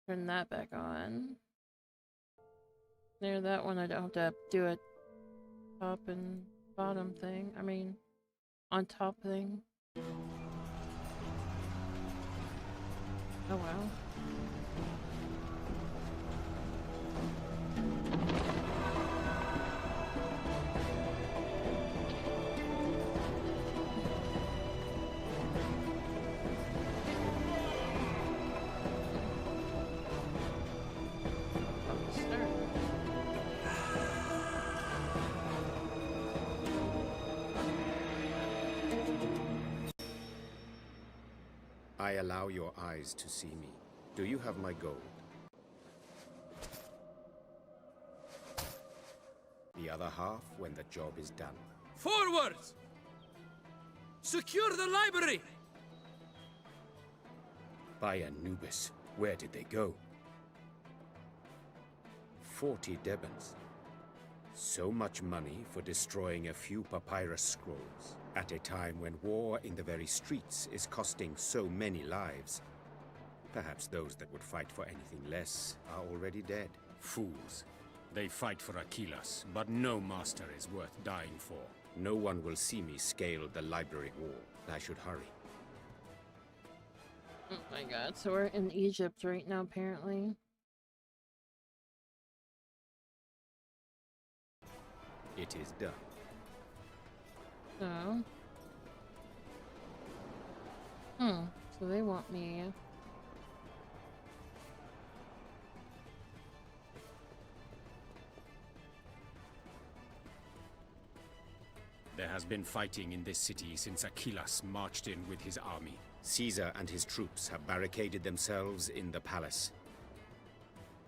Turn that back on. There, that one I don't have to do a top and bottom thing. I mean, on top thing. Oh wow. I allow your eyes to see me. Do you have my gold? The other half when the job is done. Forwards! Secure the library! By Anubis, where did they go? 40 Debans. So much money for destroying a few papyrus scrolls, at a time when war in the very streets is costing so many lives. Perhaps those that would fight for anything less are already dead. Fools. They fight for Achilles, but no master is worth dying for. No one will see me scale the library wall. I should hurry. Oh my god, so we're in Egypt right now, apparently. It is done. So... so they want me... There has been fighting in this city since Achilles marched in with his army. Caesar and his troops have barricaded themselves in the palace.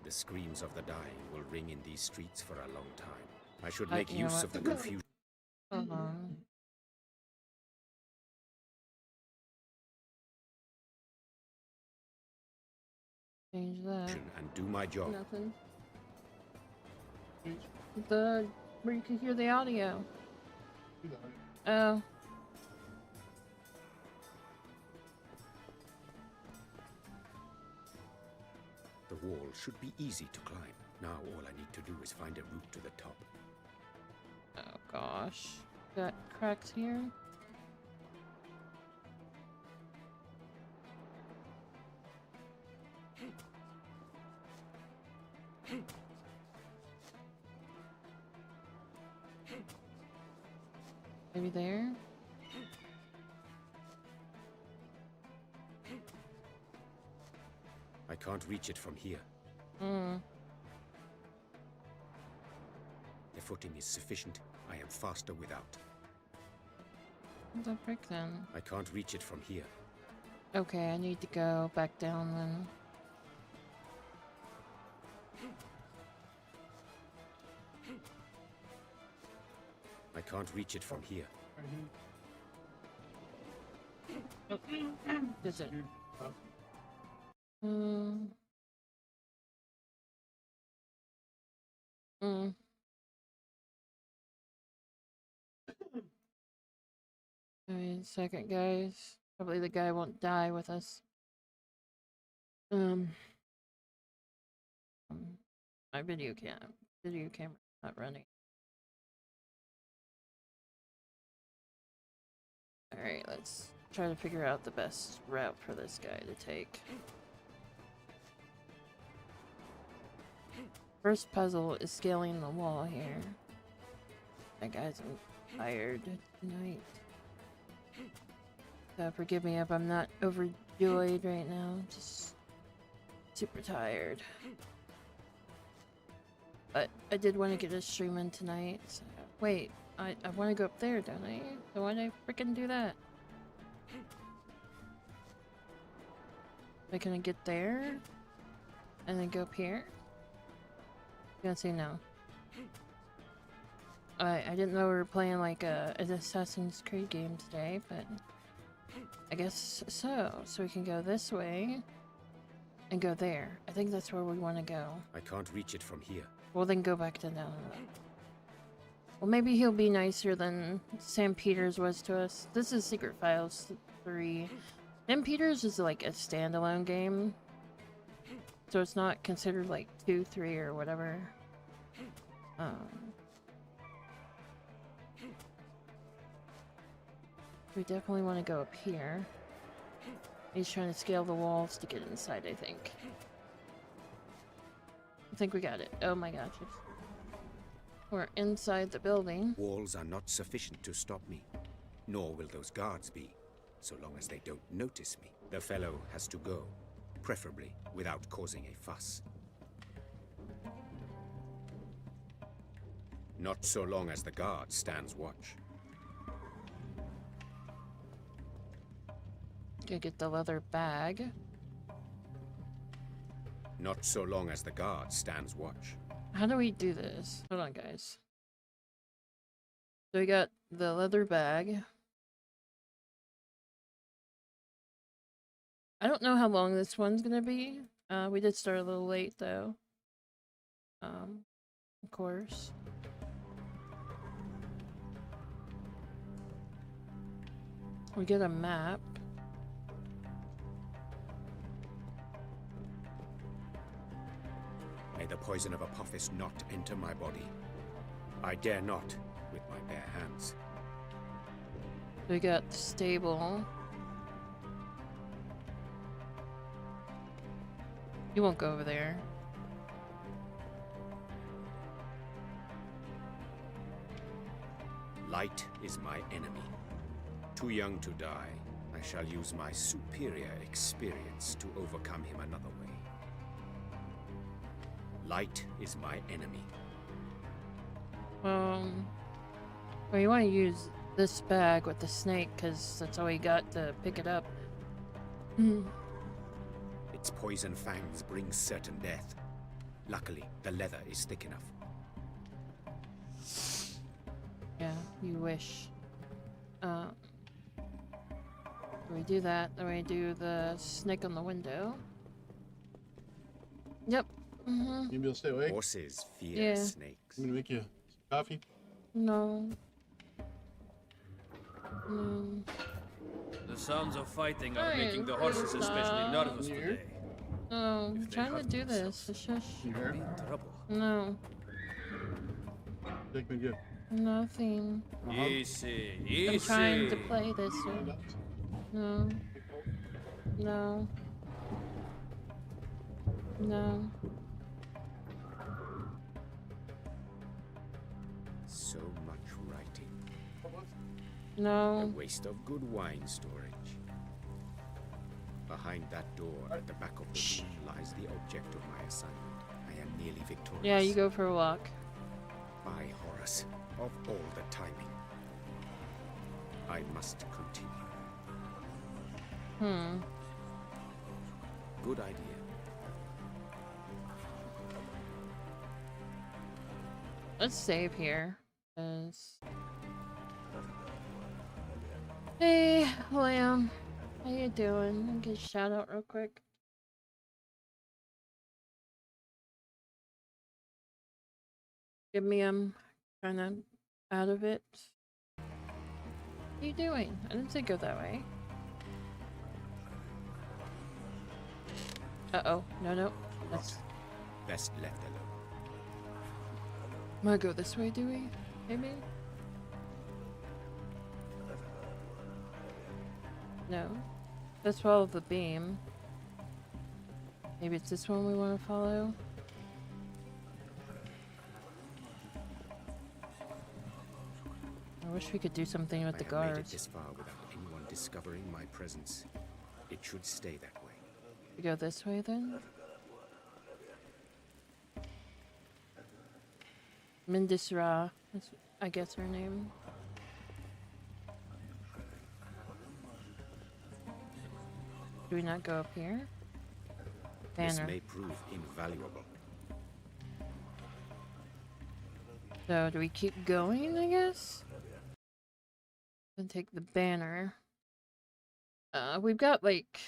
The screams of the dying will ring in these streets for a long time. I should make use of the confusion. Change that. And do my job. Nothing. Where you can hear the audio. Oh. The wall should be easy to climb. Now all I need to do is find a route to the top. Oh gosh. Got cracks here. Maybe there? I can't reach it from here. Hmm. The footing is sufficient. I am faster without. What's that brick then? I can't reach it from here. Okay, I need to go back down then. I can't reach it from here. Is it? I mean, second, guys. Probably the guy won't die with us. My video camera not running. Alright, let's try to figure out the best route for this guy to take. First puzzle is scaling the wall here. That guy's tired tonight. So forgive me if I'm not overjoyed right now. Just super tired. But I did want to get a stream in tonight. So. Wait, I want to go up there, don't I? So why did I freaking do that? Am I gonna get there? And then go up here? I'm gonna say no. I didn't know we were playing like an Assassin's Creed game today, but I guess so. So we can go this way and go there. I think that's where we want to go. I can't reach it from here. Well, then go back to down. Well, maybe he'll be nicer than Sam Peters was to us. This is Secret Files 3. Sam Peters is like a standalone game. So it's not considered like 2, 3, or whatever. We definitely want to go up here. He's trying to scale the walls to get inside, I think. I think we got it. Oh my gosh. We're inside the building. Walls are not sufficient to stop me, nor will those guards be, so long as they don't notice me. The fellow has to go, preferably without causing a fuss. Not so long as the guard stands watch. Gonna get the leather bag. Not so long as the guard stands watch. How do we do this? Hold on, guys. So we got the leather bag. I don't know how long this one's gonna be. We did start a little late, though. Of course. We get a map. May the poison of Apophis not enter my body. I dare not with my bare hands. We got the stable. You won't go over there. Light is my enemy. Too young to die, I shall use my superior experience to overcome him another way. Light is my enemy. Well, you want to use this bag with the snake, because that's all we got to pick it up. Its poison fangs bring certain death. Luckily, the leather is thick enough. Yeah, you wish. We do that, then we do the snake on the window. Yep. You gonna be able to stay awake? Horses fear Yeah. snakes. I'm gonna make you some coffee. No. No. The sounds of fighting are Hey, making the horses especially stop. nervous You today. here? No, I'm If they trying to hurt do this. themselves. Shush. You here? Be in trouble. No. Take me good. Nothing. Easy, easy. I'm trying to play this one. No. No. No. So much writing. A No. waste of good wine storage. Behind that door at the back of the room lies the object of my assignment. I am nearly victorious. Yeah, you go for a walk. By Horus, of all the timing. I must continue. Good idea. Let's save here. 'Cause... Hey, Lamb. How you doing? I'll get a shout out real quick. Give me kind of out of it. What are you doing? I didn't say go that way. Uh-oh. No. That's... Best left alone. I'm gonna go this way, do we? Maybe? No. Let's follow the beam. Maybe it's this one we want to follow? I wish we could do something with the I have made it guards. this far without anyone discovering my presence. It should stay that way. We go this way then? Mindisra, that's, I guess, her name. Do we not go up here? This Banner. may prove invaluable. So, do we keep going, I guess? And take the banner. We've got like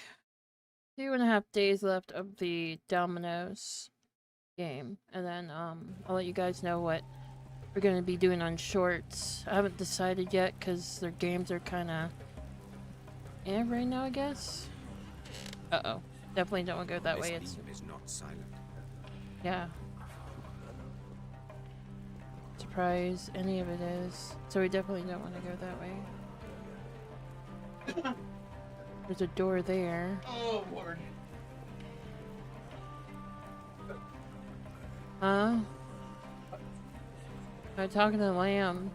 2.5 days left of the Dominoes game. And then, I'll let you guys know what we're gonna be doing on shorts. I haven't decided yet, because their games are kinda right now, I guess. Uh-oh. Definitely don't want to go that This way. It's beam is not silent. yeah. Surprise, any of it is. So we definitely don't want to go that way. There's a door there. Oh, Lord. Huh? I'm talking to the lamb.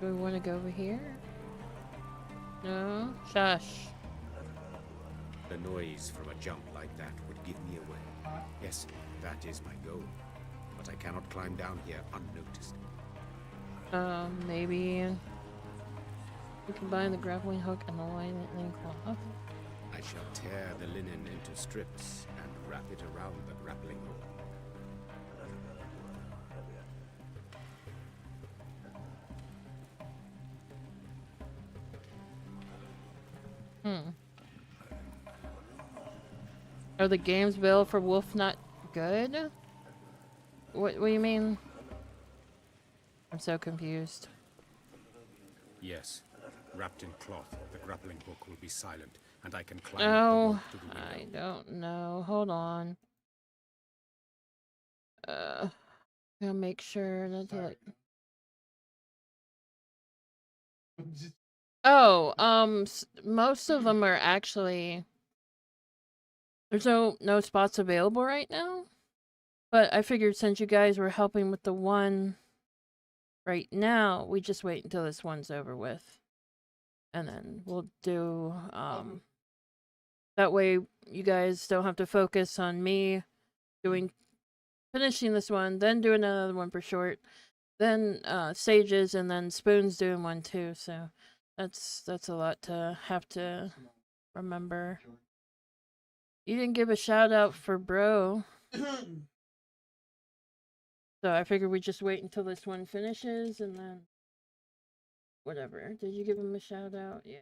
Do we want to go over here? No? Shush. The noise from a jump like that would give me away. Yes, that is my goal. But I cannot climb down here unnoticed. Maybe we combine the grappling hook and the lightning cloth. I shall tear the linen into strips and wrap it around the grappling hook. Are the games built for Wolf not good? What do you mean? I'm so confused. Yes. Wrapped in cloth, the grappling hook will be silent, and I can climb up Oh, the rope to the window. I don't know. Hold on. Gotta make sure not to like. Oh, most of them are actually. There's no spots available right now, but I figured since you guys were helping with the one right now, we just wait until this one's over with, and then we'll do that way you guys don't have to focus on me finishing this one, then doing another one for short, then Sage's, and then Spoon's doing one too. So that's a lot to have to remember. You didn't give a shout out for bro. So I figured we just wait until this one finishes and then whatever. Did you give him a shout out? Yeah.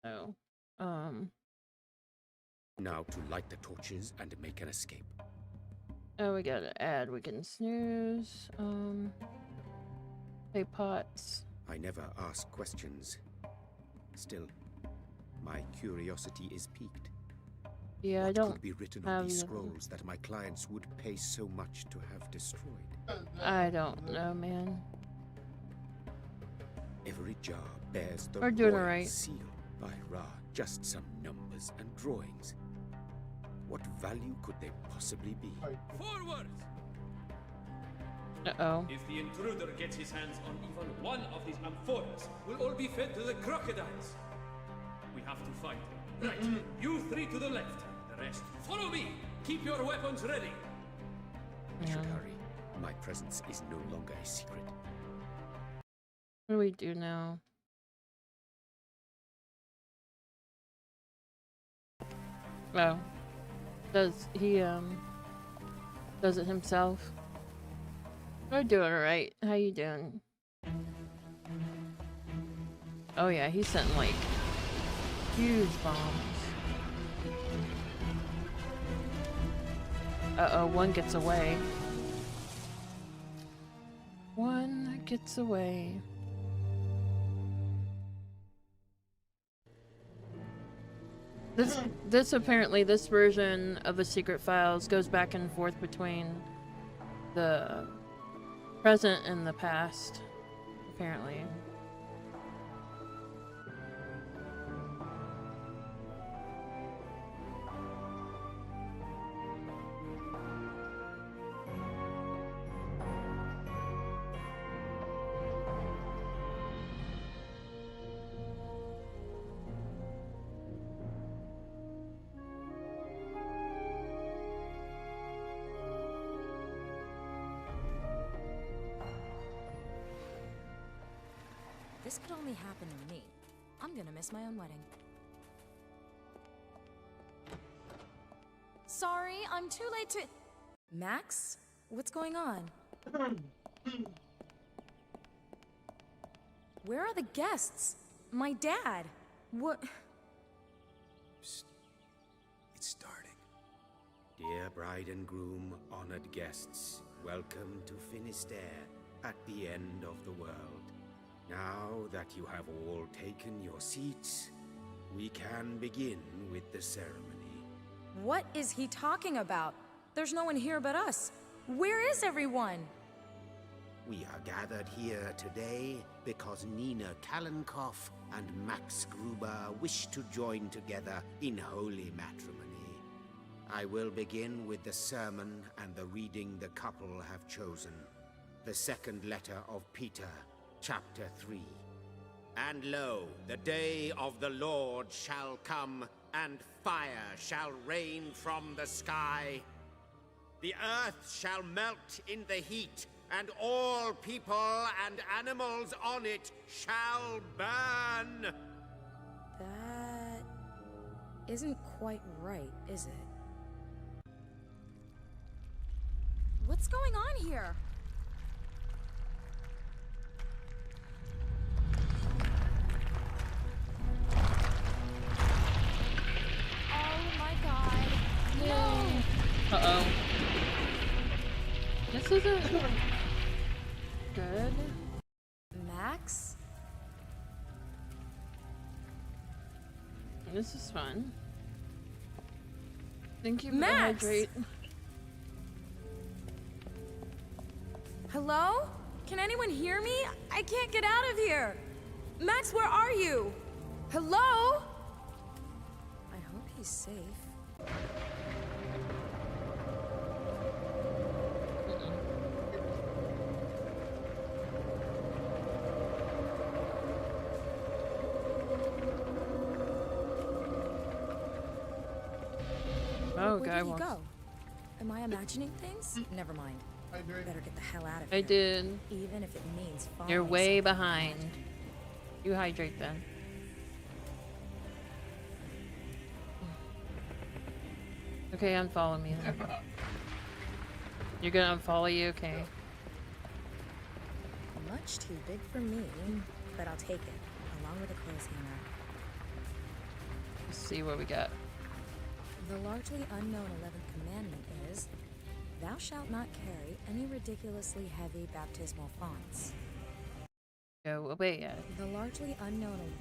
Oh. Now to light the torches and make an escape. Oh, we gotta add. We can snooze. Play pots. I never ask questions. Still, my curiosity is piqued. Yeah, What I don't could be written have on these the- scrolls that my clients would pay so much to have destroyed? I don't know, man. Every jar bears the We're doing royal alright. seal. By Ra, just some numbers and drawings. What value could they possibly be? Forward! Uh-oh. If the intruder gets his hands on even one of these amphoras, we'll all be fed to the crocodiles. We have to fight. Right, you three to the left. The rest, follow me. Keep your weapons ready. I should hurry. My presence is no longer a secret. What do we do now? Oh. Does he, does it himself? We're doing alright. How you doing? Oh yeah, he's sending like huge bombs. Uh-oh, one gets away. One gets away. This apparently, this version of the Secret Files goes back and forth between the present and the past, apparently. This could only happen to me. I'm gonna miss my own wedding. Sorry, I'm too late to... Max? What's going on? Where are the guests? My dad? What... Psst. It's starting. Dear bride and groom, honored guests, welcome to Finisterre, at the end of the world. Now that you have all taken your seats, we can begin with the ceremony. What is he talking about? There's no one here but us. Where is everyone? We are gathered here today because Nina Kalenkoff and Max Gruber wish to join together in holy matrimony. I will begin with the sermon and the reading the couple have chosen. The second letter of Peter, chapter 3. And lo, the day of the Lord shall come, and fire shall rain from the sky. The earth shall melt in the heat, and all people and animals on it shall burn. That isn't quite right, is it? What's going on here? Oh my god. No! Uh-oh. This isn't good. Max? This is fun. Thank you for the Max! hydrate. Hello? Can anyone hear me? I can't get out of here. Max, where are you? Hello? I hope he's safe. Oh, Where guy did he wants. go? Am I imagining things? Never mind. Hydrate. Better get the hell out of I here. did. Even if it means falling. You're way something. behind. You hydrate then. Okay, unfollow me then. You're gonna unfollow you? Okay. Much too big for me, but I'll take it, along with a clothes hanger. Let's see what we got. The largely unknown 11th commandment is, thou shalt not carry any ridiculously heavy baptismal fonts. Go obey it. The largely unknown.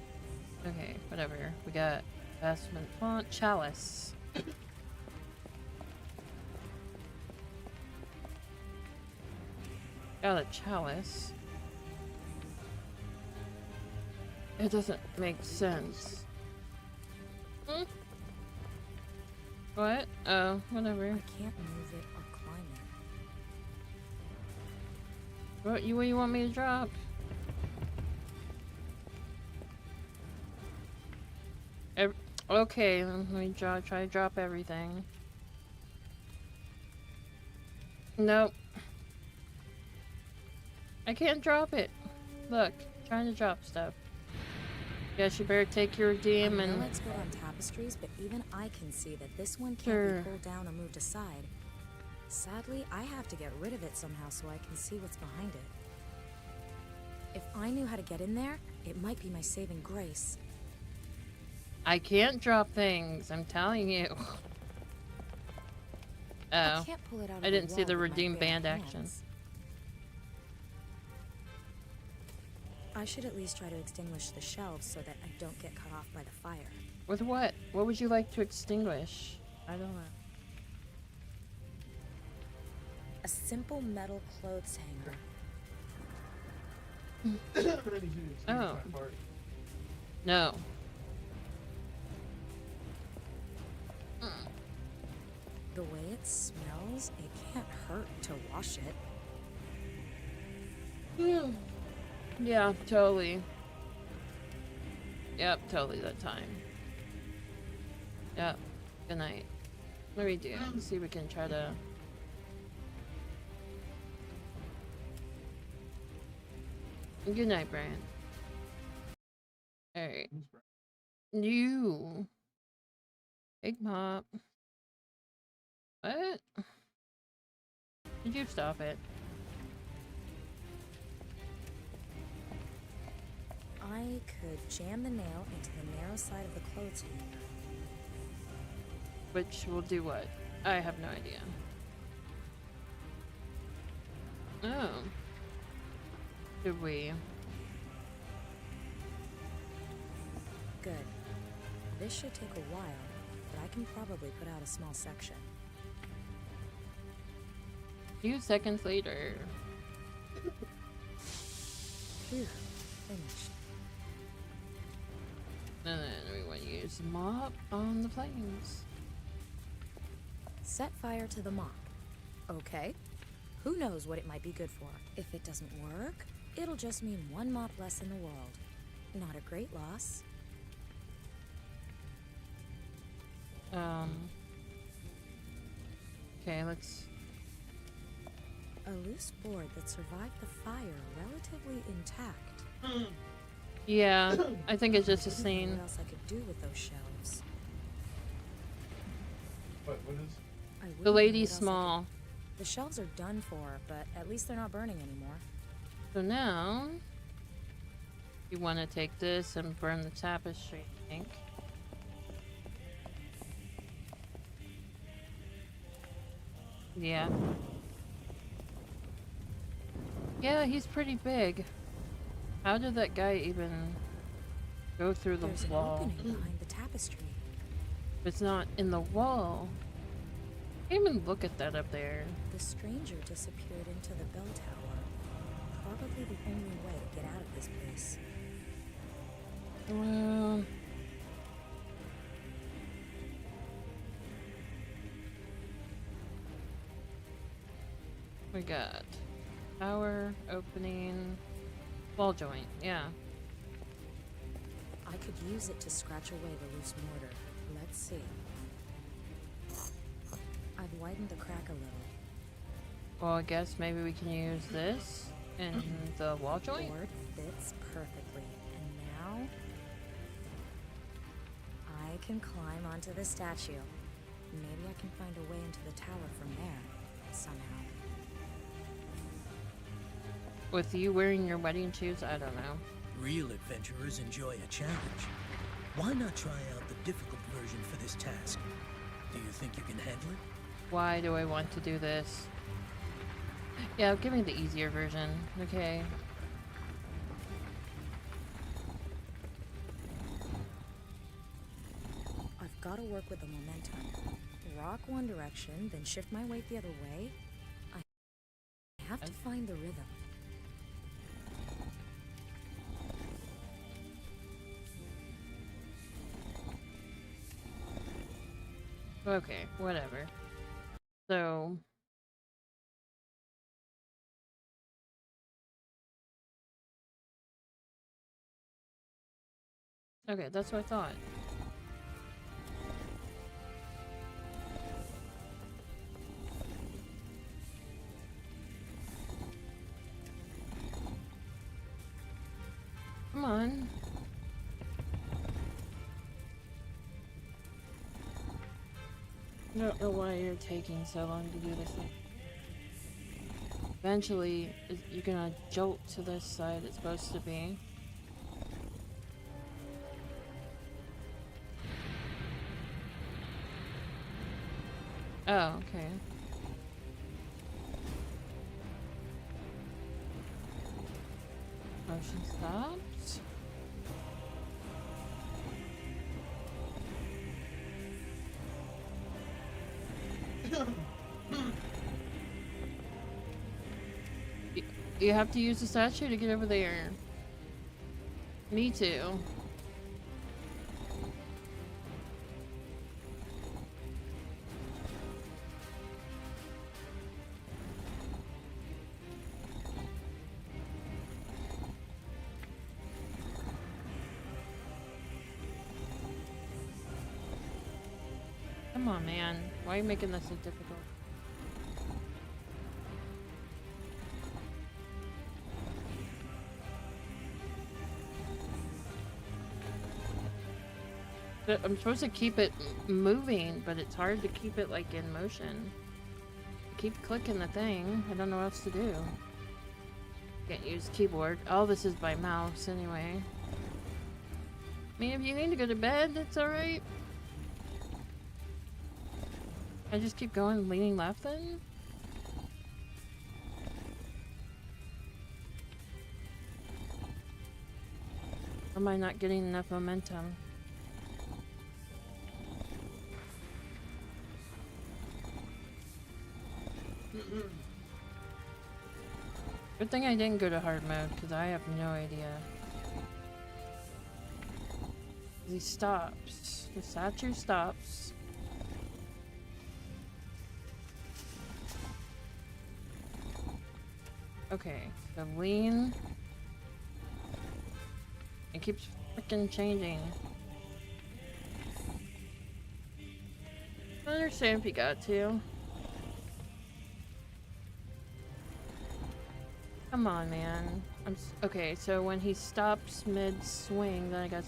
Okay, whatever. We got vestment font chalice. Got a chalice. It doesn't make sense. Hmm? What? Oh, whatever. I can't move it or climb it. What you want me to drop? Okay, let me try to drop everything. Nope. I can't drop it. Look, trying to drop stuff. Guess you better take your redeem I know and it's good on tapestries, but even I can see that this one can't Sure. be pulled down or moved aside. Sadly, I have to get rid of it somehow so I can see what's behind it. If I knew how to get in there, it might be my saving grace. I can't drop things, I'm telling you. I Oh. can't pull it out of I didn't see wall the with my redeem bare band action. hands. I should at least try to extinguish the shelves so that I don't get cut off by the fire. With what? What would you like to extinguish? I don't know. A simple metal clothes hanger. Oh. No. The way it smells, it can't hurt to wash it. Yeah, totally. Yep, totally that time. Yep. Good night. What do we do? Let's see if we can try to... Good night, Brian. Alright. You. Big Mop. What? Did you stop it? I could jam the nail into the narrow side of the clothes hanger. Which will do what? I have no idea. Oh. Did we? good. This should take a while, but I can probably put out a small section. Few seconds later. Phew, finished. And then we want to use the mop on the flames. Set fire to the mop. Okay. Who knows what it might be good for? If it doesn't work, it'll just mean one mop less in the world. Not a great loss. Okay, let's... A loose board that survived the fire relatively intact. Yeah, I think it's just a I didn't know scene. what else I could do with those shelves. What is? I wouldn't The know lady's what else I could- small. The shelves are done for, but at least they're not burning anymore. So now... You want to take this and burn the tapestry, I think. Yeah. Yeah, he's pretty big. How did that guy even go through the There's an wall? opening behind the tapestry. It's not in the wall. Can't even look at that up there. The stranger disappeared into the bell tower. Probably the only way to get out of this place. Well... We got tower, opening, wall joint, yeah. I could use it to scratch away the loose mortar. Let's see. I've widened the crack a little. Well, I guess maybe we can use this in the wall joint? Board fits perfectly. And now... I can climb onto the statue. Maybe I can find a way into the tower from there. Somehow. With you wearing your wedding shoes, I don't know. Real adventurers enjoy a challenge. Why not try out the difficult version for this task? Do you think you can handle it? Why do I want to do this? Yeah, give me the easier version, okay? I've got to work with the momentum. Rock one direction, then shift my weight the other way. I have to find the rhythm. Okay, whatever. So... Okay, that's what I thought. Come on. I don't know why you're taking so long to do this thing. Eventually, you're gonna jolt to this side it's supposed to be. Oh, okay. Motion stopped. You have to use the statue to get over there. Me too. Come on, man. Why are you making this so difficult? I'm supposed to keep it moving, but it's hard to keep it like in motion. Keep clicking the thing. I don't know what else to do. Can't use keyboard. All this is by mouse anyway. I mean, if you need to go to bed, that's alright. I just keep going, leaning left then? Or am I not getting enough momentum? Good thing I didn't go to hard mode, because I have no idea. He stops. The statue stops. Okay, so lean. It keeps freaking changing. I understand if you got to. Come on, man. Okay, so when he stops mid-swing, then I got...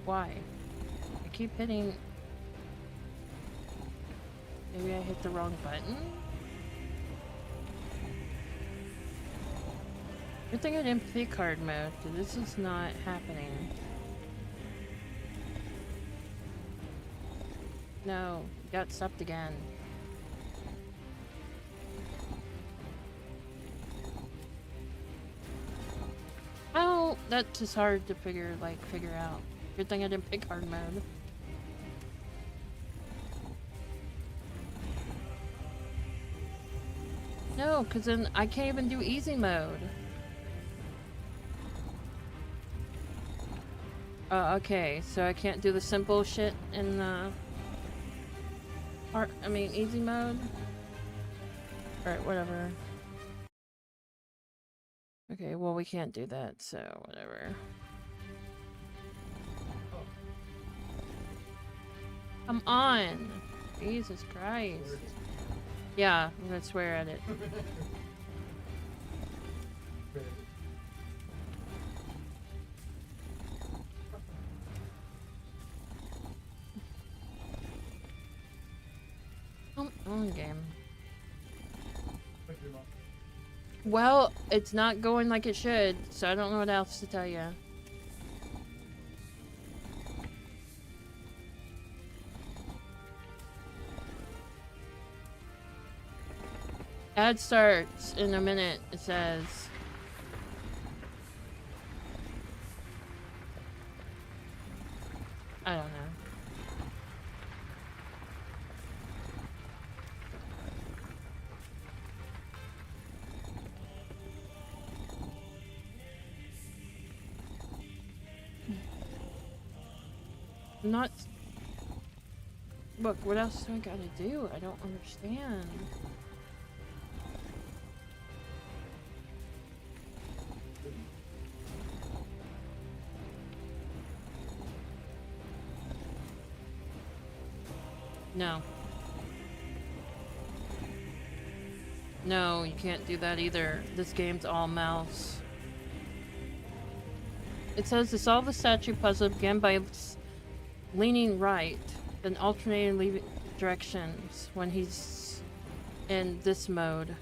why? I keep hitting... Maybe I hit the wrong button? Good thing I didn't pick hard mode, because this is not happening. No, got stopped again. Oh, that's just hard to figure out. Good thing I didn't pick hard mode. No, because then I can't even do easy mode. Okay, so I can't do the simple shit in easy mode? Alright, whatever. Okay, well we can't do that, so whatever. Come on! Jesus Christ. Yeah, I'm gonna swear at it. Come on, game. Well, it's not going like it should, so I don't know what else to tell you. Ad starts in a minute, it says. I don't know. Not... Look, what else do I gotta do? I don't understand. No. No, you can't do that either. This game's all mouse. It says to solve the statue puzzle, begin by leaning right, then alternating directions when he's in this mode.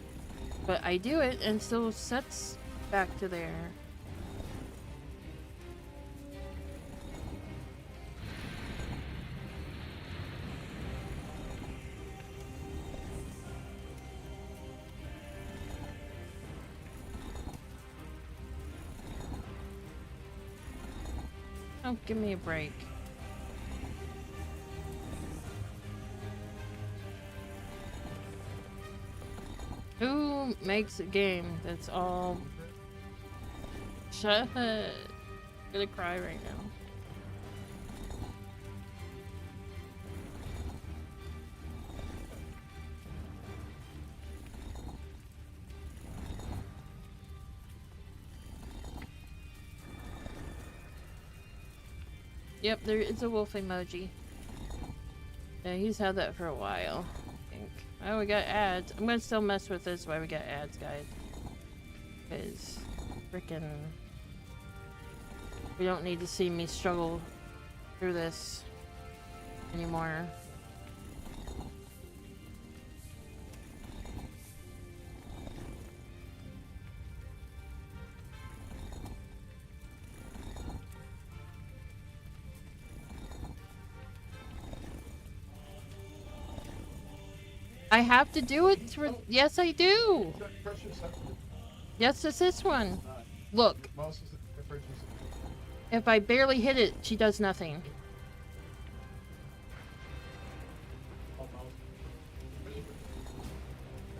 But I do it and still sets back to there. Oh, give me a break. Who makes a game that's all... Shut up. I'm gonna cry right now. Yep, there is a wolf emoji. Yeah, he's had that for a while, I think. Oh, we got ads. I'm gonna still mess with this while we got ads, guys. Because, frickin'... We don't need to see me struggle through this anymore. I have to do it for... Yes, I do! Yes, it's this one. Look. If I barely hit it, she does nothing.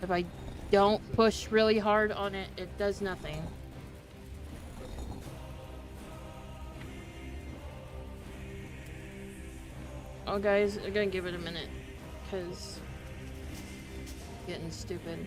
If I don't push really hard on it, it does nothing. Oh, guys, I'm gonna give it a minute, because getting stupid.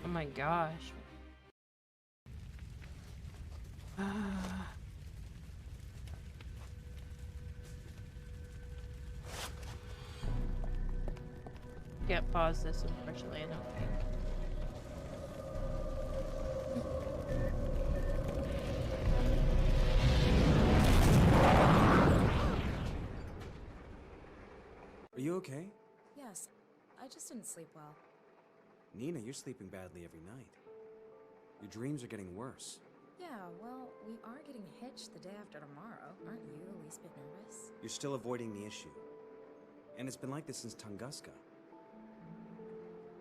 Oh my gosh. Can't pause this, unfortunately, I don't think. Are you okay? Yes, I just didn't sleep well. Nina, you're sleeping badly every night. Your dreams are getting worse. Yeah, well, we are getting hitched the day after tomorrow. Aren't you the least bit nervous? You're still avoiding the issue. And it's been like this since Tunguska.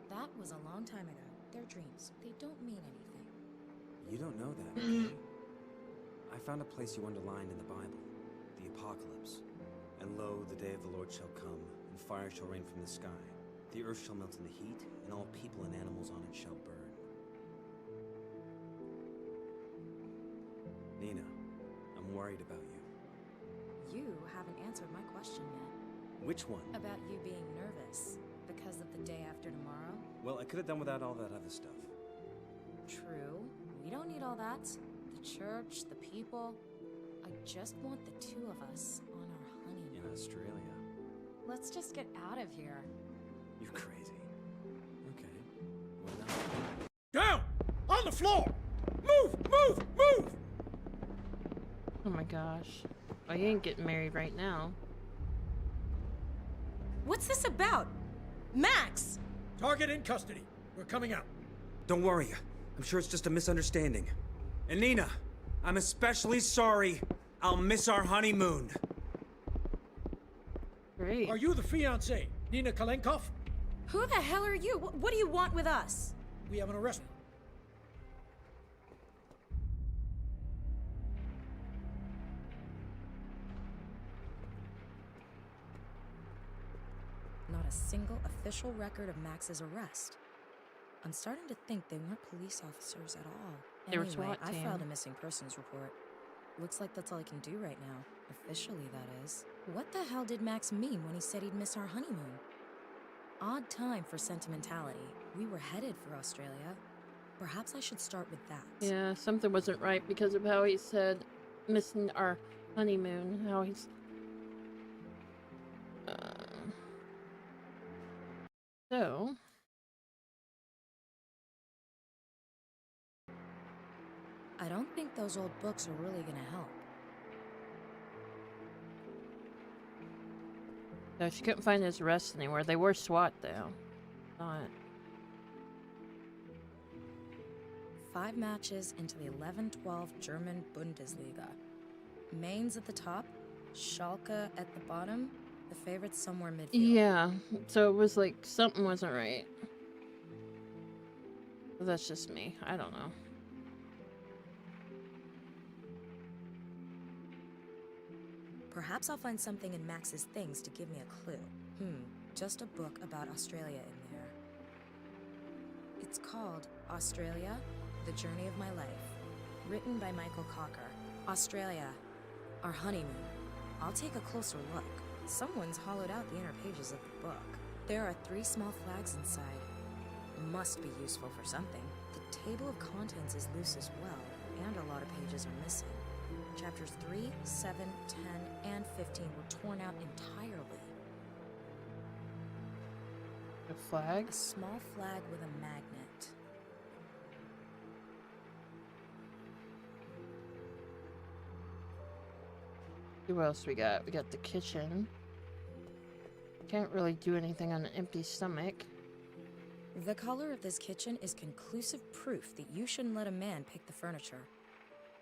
That was a long time ago. They're dreams. They don't mean anything. You don't know that, okay? I found a place you underlined in the Bible. The Apocalypse. And lo, the day of the Lord shall come, and fire shall rain from the sky. The earth shall melt in the heat, and all people and animals on it shall burn. Nina, I'm worried about you. You haven't answered my question yet. Which one? About you being nervous. Because of the day after tomorrow? Well, I could have done without all that other stuff. True. We don't need all that. The church, the people. I just want the two of us on our honeymoon. In Australia. Let's just get out of here. You're crazy. Okay. Well, now. Down! On the floor! Move! Move! Move! Oh my gosh. Well, you ain't getting married right now. What's this about? Max! Target in custody. We're coming out. Don't worry. I'm sure it's just a misunderstanding. And Nina, I'm especially sorry. I'll miss our honeymoon. Great. Are you the fiancée, Nina Kalenkov? Who the hell are you? What do you want with us? We have an arrest. Not a single official record of Max's arrest. I'm starting to think they weren't police officers at all. They were Anyway, SWAT I team. filed a missing persons report. Looks like that's all I can do right now. Officially, that is. What the hell did Max mean when he said he'd miss our honeymoon? Odd time for sentimentality. We were headed for Australia. Perhaps I should start with that. Yeah, something wasn't right because of how he said missing our honeymoon. How he's... So... I don't think those old books are really gonna help. No, she couldn't find his arrest anywhere. They were SWAT, though. Not... 5 matches into the 11-12 German Bundesliga. Mainz at the top, Schalke at the bottom, the favorites somewhere midfield. Yeah, so it was like something wasn't right. But that's just me. I don't know. Perhaps I'll find something in Max's things to give me a clue. Just a book about Australia in there. It's called Australia, The Journey of My Life. Written by Michael Cocker. Australia, our honeymoon. I'll take a closer look. Someone's hollowed out the inner pages of the book. There are 3 small flags inside. Must be useful for something. The table of contents is loose as well, and a lot of pages are missing. Chapters 3, 7, 10, and 15 were torn out entirely. A flag? A small flag with a magnet. What else we got? We got the kitchen. Can't really do anything on an empty stomach. The color of this kitchen is conclusive proof that you shouldn't let a man pick the furniture.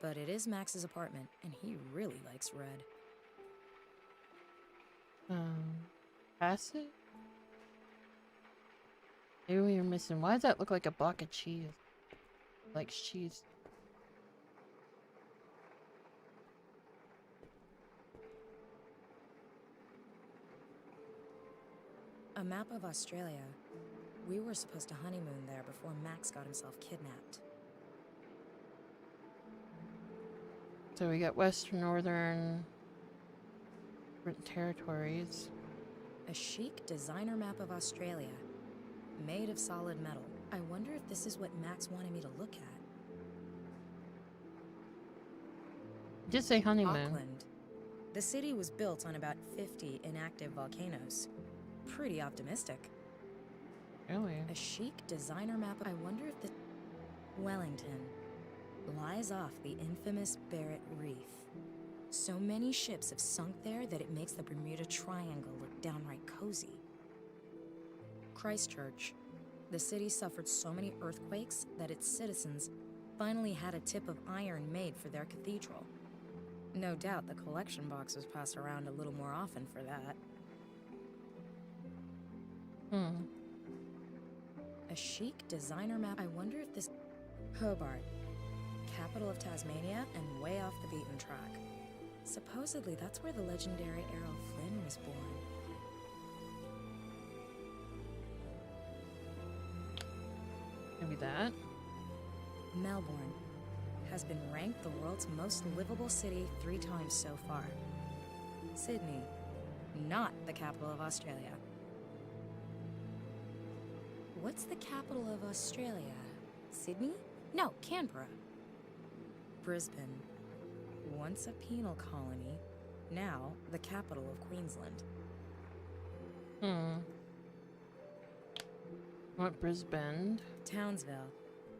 But it is Max's apartment, and he really likes red. Pass it? Maybe we are missing. Why does that look like a block of cheese? Like cheese. A map of Australia. We were supposed to honeymoon there before Max got himself kidnapped. So we got Western, Northern, different territories. A chic designer map of Australia, made of solid metal. I wonder if this is what Max wanted me to look at. Just say honeymoon. Auckland. The city was built on about 50 inactive volcanoes. Pretty optimistic. Really? A chic designer map. I wonder if the... Wellington lies off the infamous Barrett Reef. So many ships have sunk there that it makes the Bermuda Triangle look downright cozy. Christchurch. The city suffered so many earthquakes that its citizens finally had a tip of iron made for their cathedral. No doubt the collection box was passed around a little more often for that. A chic designer map. I wonder if this... Hobart. Capital of Tasmania and way off the beaten track. Supposedly that's where the legendary Errol Flynn was born. Maybe that. Melbourne has been ranked the world's most livable city 3 times so far. Sydney, not the capital of Australia. What's the capital of Australia? Sydney? No, Canberra. Brisbane, once a penal colony, now the capital of Queensland. What, Brisbane? Townsville.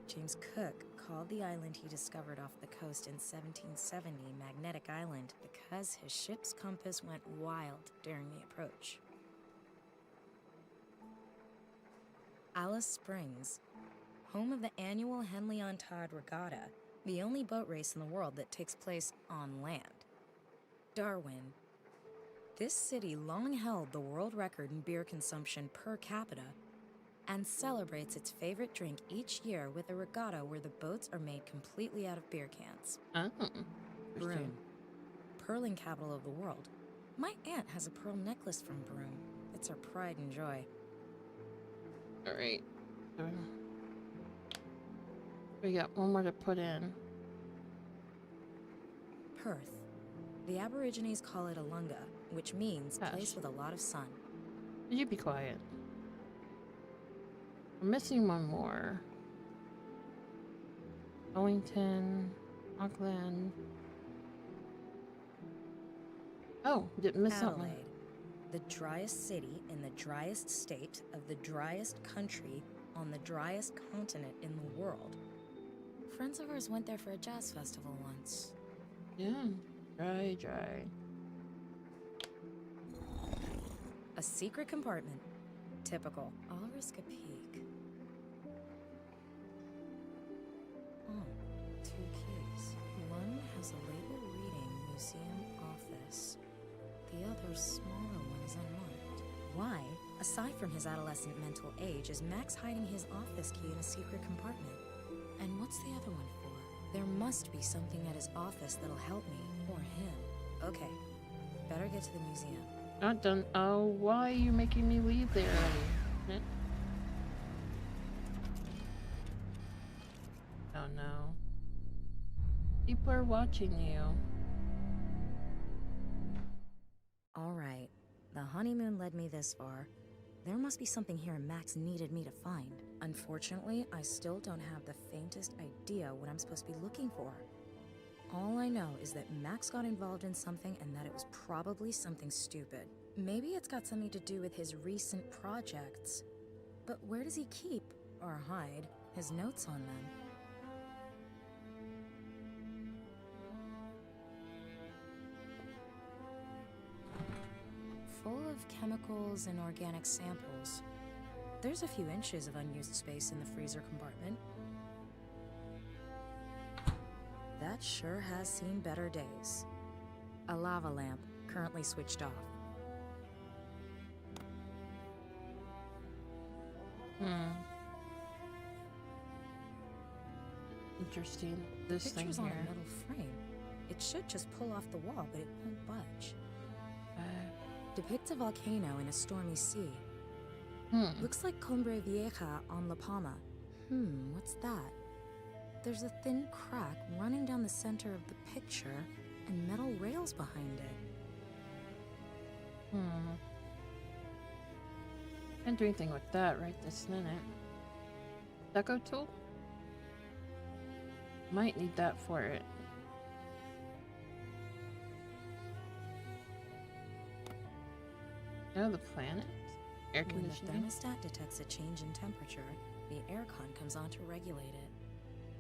James Cook called the island he discovered off the coast in 1770 Magnetic Island because his ship's compass went wild during the approach. Alice Springs, home of the annual Henley-on-Tide Regatta, the only boat race in the world that takes place on land. Darwin. This city long held the world record in beer consumption per capita and celebrates its favorite drink each year with a regatta where the boats are made completely out of beer cans. Oh. Broome. Pearling capital of the world. My aunt has a pearl necklace from Broome. It's her pride and joy. Alright. We got one more to put in. Perth. The Aborigines call it a lunga, which means Gosh. place with a lot of sun. You be quiet. I'm missing one more. Wellington, Auckland. Oh, didn't miss something. Adelaide. The driest city in the driest state of the driest country on the driest continent in the world. Friends of ours went there for a jazz festival once. Yeah, dry. A secret compartment. Typical. I'll risk a peek. Oh, 2 keys. One has a label reading Museum Office. The other, smaller one, is unmarked. Why, aside from his adolescent mental age, is Max hiding his office key in a secret compartment? And what's the other one for? There must be something at his office that'll help me, or him. Okay, better get to the museum. Not done. Oh, why are you making me leave there already? Oh no. People are watching you. Alright, the honeymoon led me this far. There must be something here Max needed me to find. Unfortunately, I still don't have the faintest idea what I'm supposed to be looking for. All I know is that Max got involved in something and that it was probably something stupid. Maybe it's got something to do with his recent projects. But where does he keep, or hide, his notes on them? Full of chemicals and organic samples. There's a few inches of unused space in the freezer compartment. That sure has seen better days. A lava lamp, currently switched off. Interesting. This The thing picture's on here. a metal frame. It should just pull off the wall, but it won't budge. Depicts a volcano in a stormy sea. Looks like Cumbre Vieja on La Palma. What's that? There's a thin crack running down the center of the picture and metal rails behind it. Can't do anything with that right this minute. Stucco tool? Might need that for it. Oh, the planet? Air When the conditioning? thermostat detects a change in temperature, the aircon comes on to regulate it.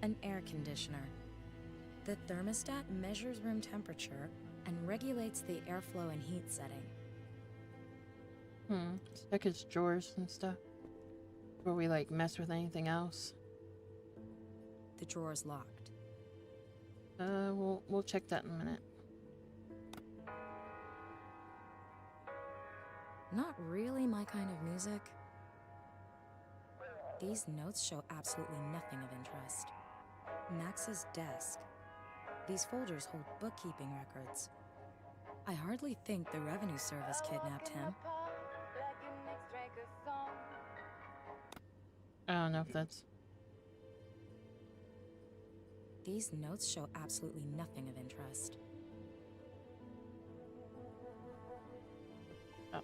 An air conditioner. The thermostat measures room temperature and regulates the airflow and heat setting. Check his drawers and stuff. Before we like mess with anything else. The drawer's locked. We'll check that in a minute. Not really my kind of music. These notes show absolutely nothing of interest. Max's desk. These folders hold bookkeeping records. I hardly think the revenue service kidnapped him. I don't know if that's... These notes show absolutely nothing of interest. Oh.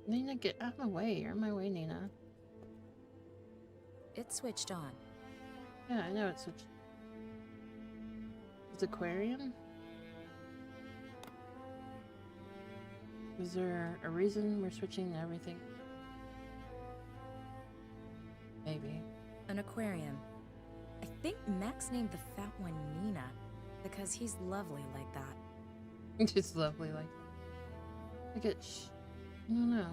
Nina, get out of my way. You're in my way, Nina. It's switched on. Yeah, I know it's switched. It's aquarium? Is there a reason we're switching everything? Maybe. An aquarium. I think Max named the fat one Nina because he's lovely like that. It's lovely, like... Look at... I don't know.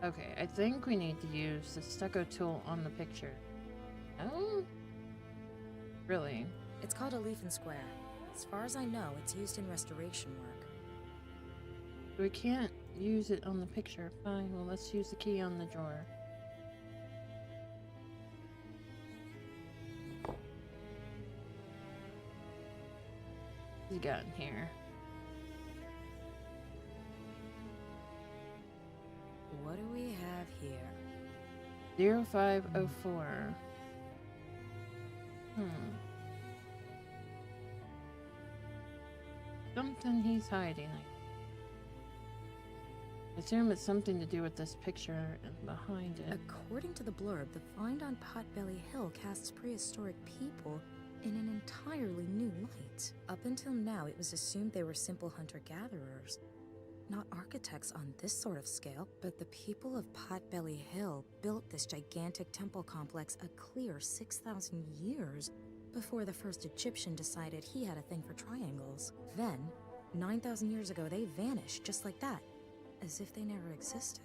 Okay, I think we need to use the stucco tool on the picture. Oh? Really? It's called a leaf and square. As far as I know, it's used in restoration work. We can't use it on the picture. Fine, well, let's use the key on the drawer. What's he got in here? What do we have here? 0504. Something he's hiding. I assume it's something to do with this picture and behind it. According to the blurb, the find on Potbelly Hill casts prehistoric people in an entirely new light. Up until now, it was assumed they were simple hunter-gatherers, not architects on this sort of scale. But the people of Potbelly Hill built this gigantic temple complex a clear 6,000 years before the first Egyptian decided he had a thing for triangles. Then, 9,000 years ago, they vanished just like that, as if they never existed.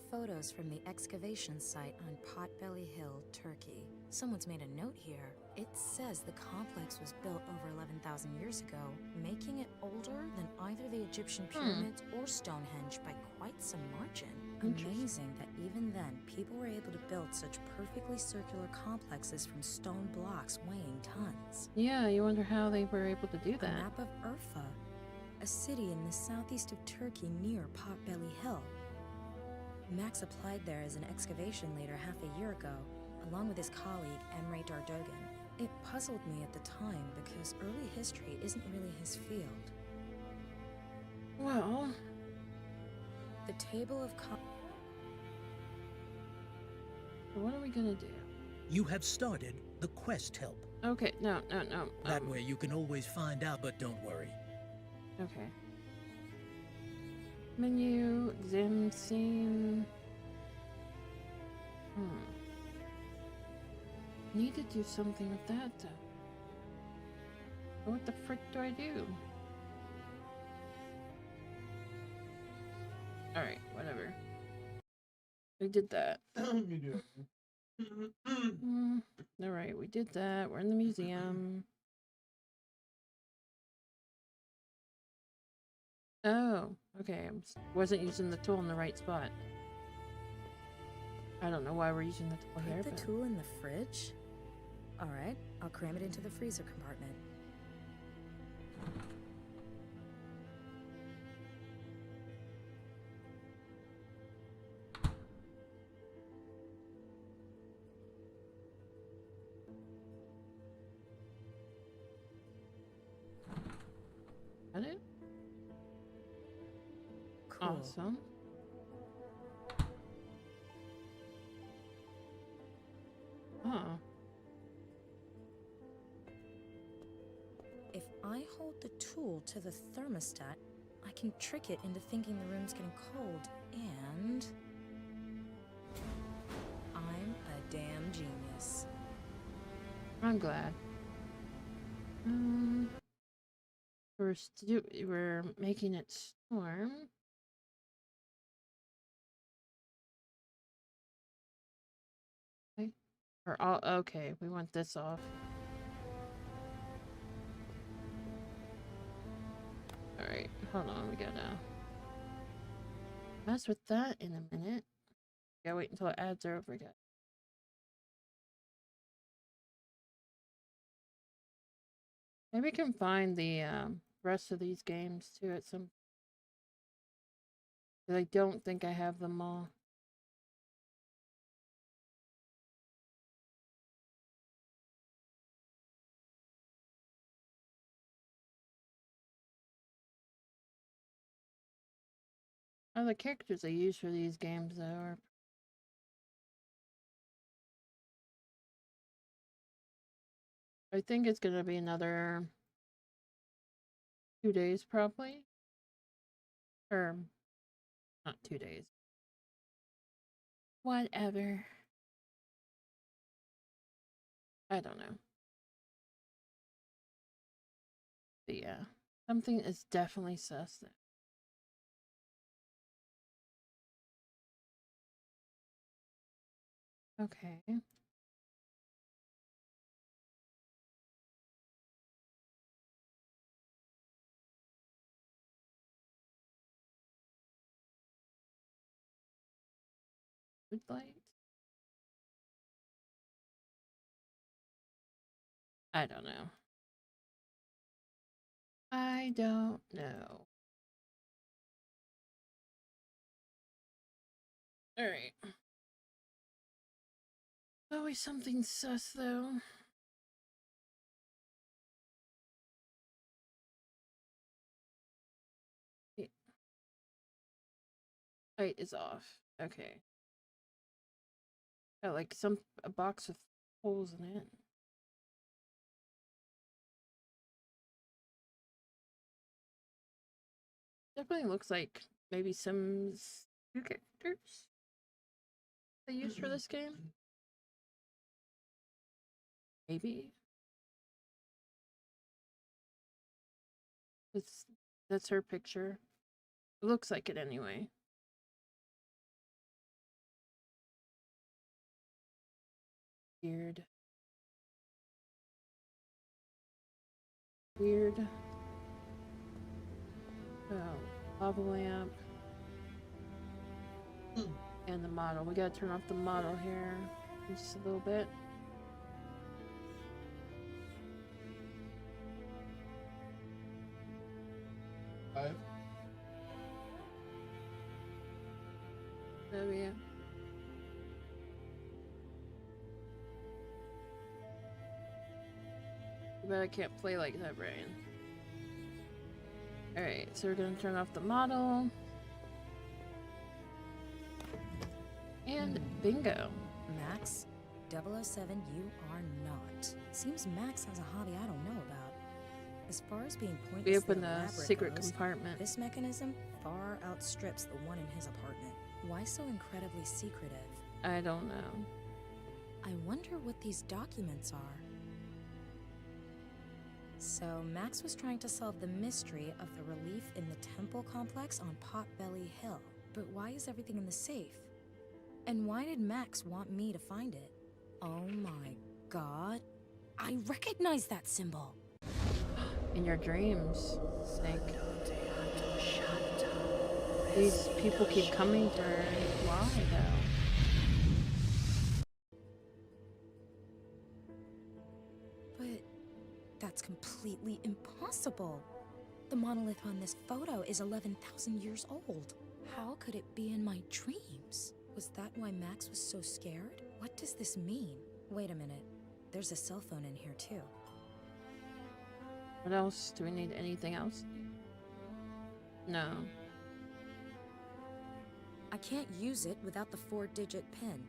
Photos from the excavation site on Potbelly Hill, Turkey. Someone's made a note here. It says the complex was built over 11,000 years ago, making it older than either the Egyptian pyramids or Stonehenge by quite some margin. Amazing that even then, people were able to build such perfectly circular complexes from stone blocks weighing tons. Yeah, you wonder how they were able to do A that. map of Urfa, a city in the southeast of Turkey near Potbelly Hill. Max applied there as an excavation leader half a year ago, along with his colleague Emre Dardogan. It puzzled me at the time because early history isn't really his field. Well, The table of what are we gonna do? You have started the quest help. Okay, no. That way you can always find out, but don't worry. Okay. Menu, exam scene. need to do something with that, though. What the frick do I do? Alright, whatever. We did that. You do it. Alright, we did that. We're in the museum. Oh, okay. Wasn't using the tool in the right spot. I don't know why we're using the tool here, Put the but... tool in the fridge? Alright, I'll cram it into the freezer compartment. Got it? Cool. Awesome. Huh. If I hold the tool to the thermostat, I can trick it into thinking the room's getting cold, and... I'm a damn genius. I'm glad. We're making it storm. Okay. Or all okay, we want this off. Alright, hold on, we gotta mess with that in a minute. Gotta wait until ads are over again. Maybe we can find the rest of these games too at some. I don't think I have them all. Oh, the characters I use for these games though are. I think it's gonna be another 2 days probably. Or not 2 days. Whatever. I don't know. But yeah, something is definitely sus there. Okay. Good light. I don't know. I don't know. Alright. Always something sus though. Light is off. Okay. Got like a box with holes in it. Definitely looks like maybe some new characters they used for this game. Maybe. That's her picture. It looks like it anyway. Weird. Weird. Oh, lava lamp. And the model. We gotta turn off the model here just a little bit. Five. Oh yeah. But I can't play like that, Brian. Alright, so we're gonna turn off the model. And bingo. Max, 007, you are not. Seems Max has a hobby I don't know about. As far as being pointless, We opened the secret compartment. This mechanism far outstrips the one in his apartment. Why so incredibly secretive? I don't know. I wonder what these documents are. So, Max was trying to solve the mystery of the relief in the temple complex on Potbelly Hill. But why is everything in the safe? And why did Max want me to find it? Oh my god. I recognize that symbol! In your dreams, Snake. These people keep coming for why though? But that's completely impossible. The monolith on this photo is 11,000 years old. How could it be in my dreams? Was that why Max was so scared? What does this mean? Wait a minute. There's a cell phone in here too. What else? Do we need anything else? No. I can't use it without the 4-digit PIN.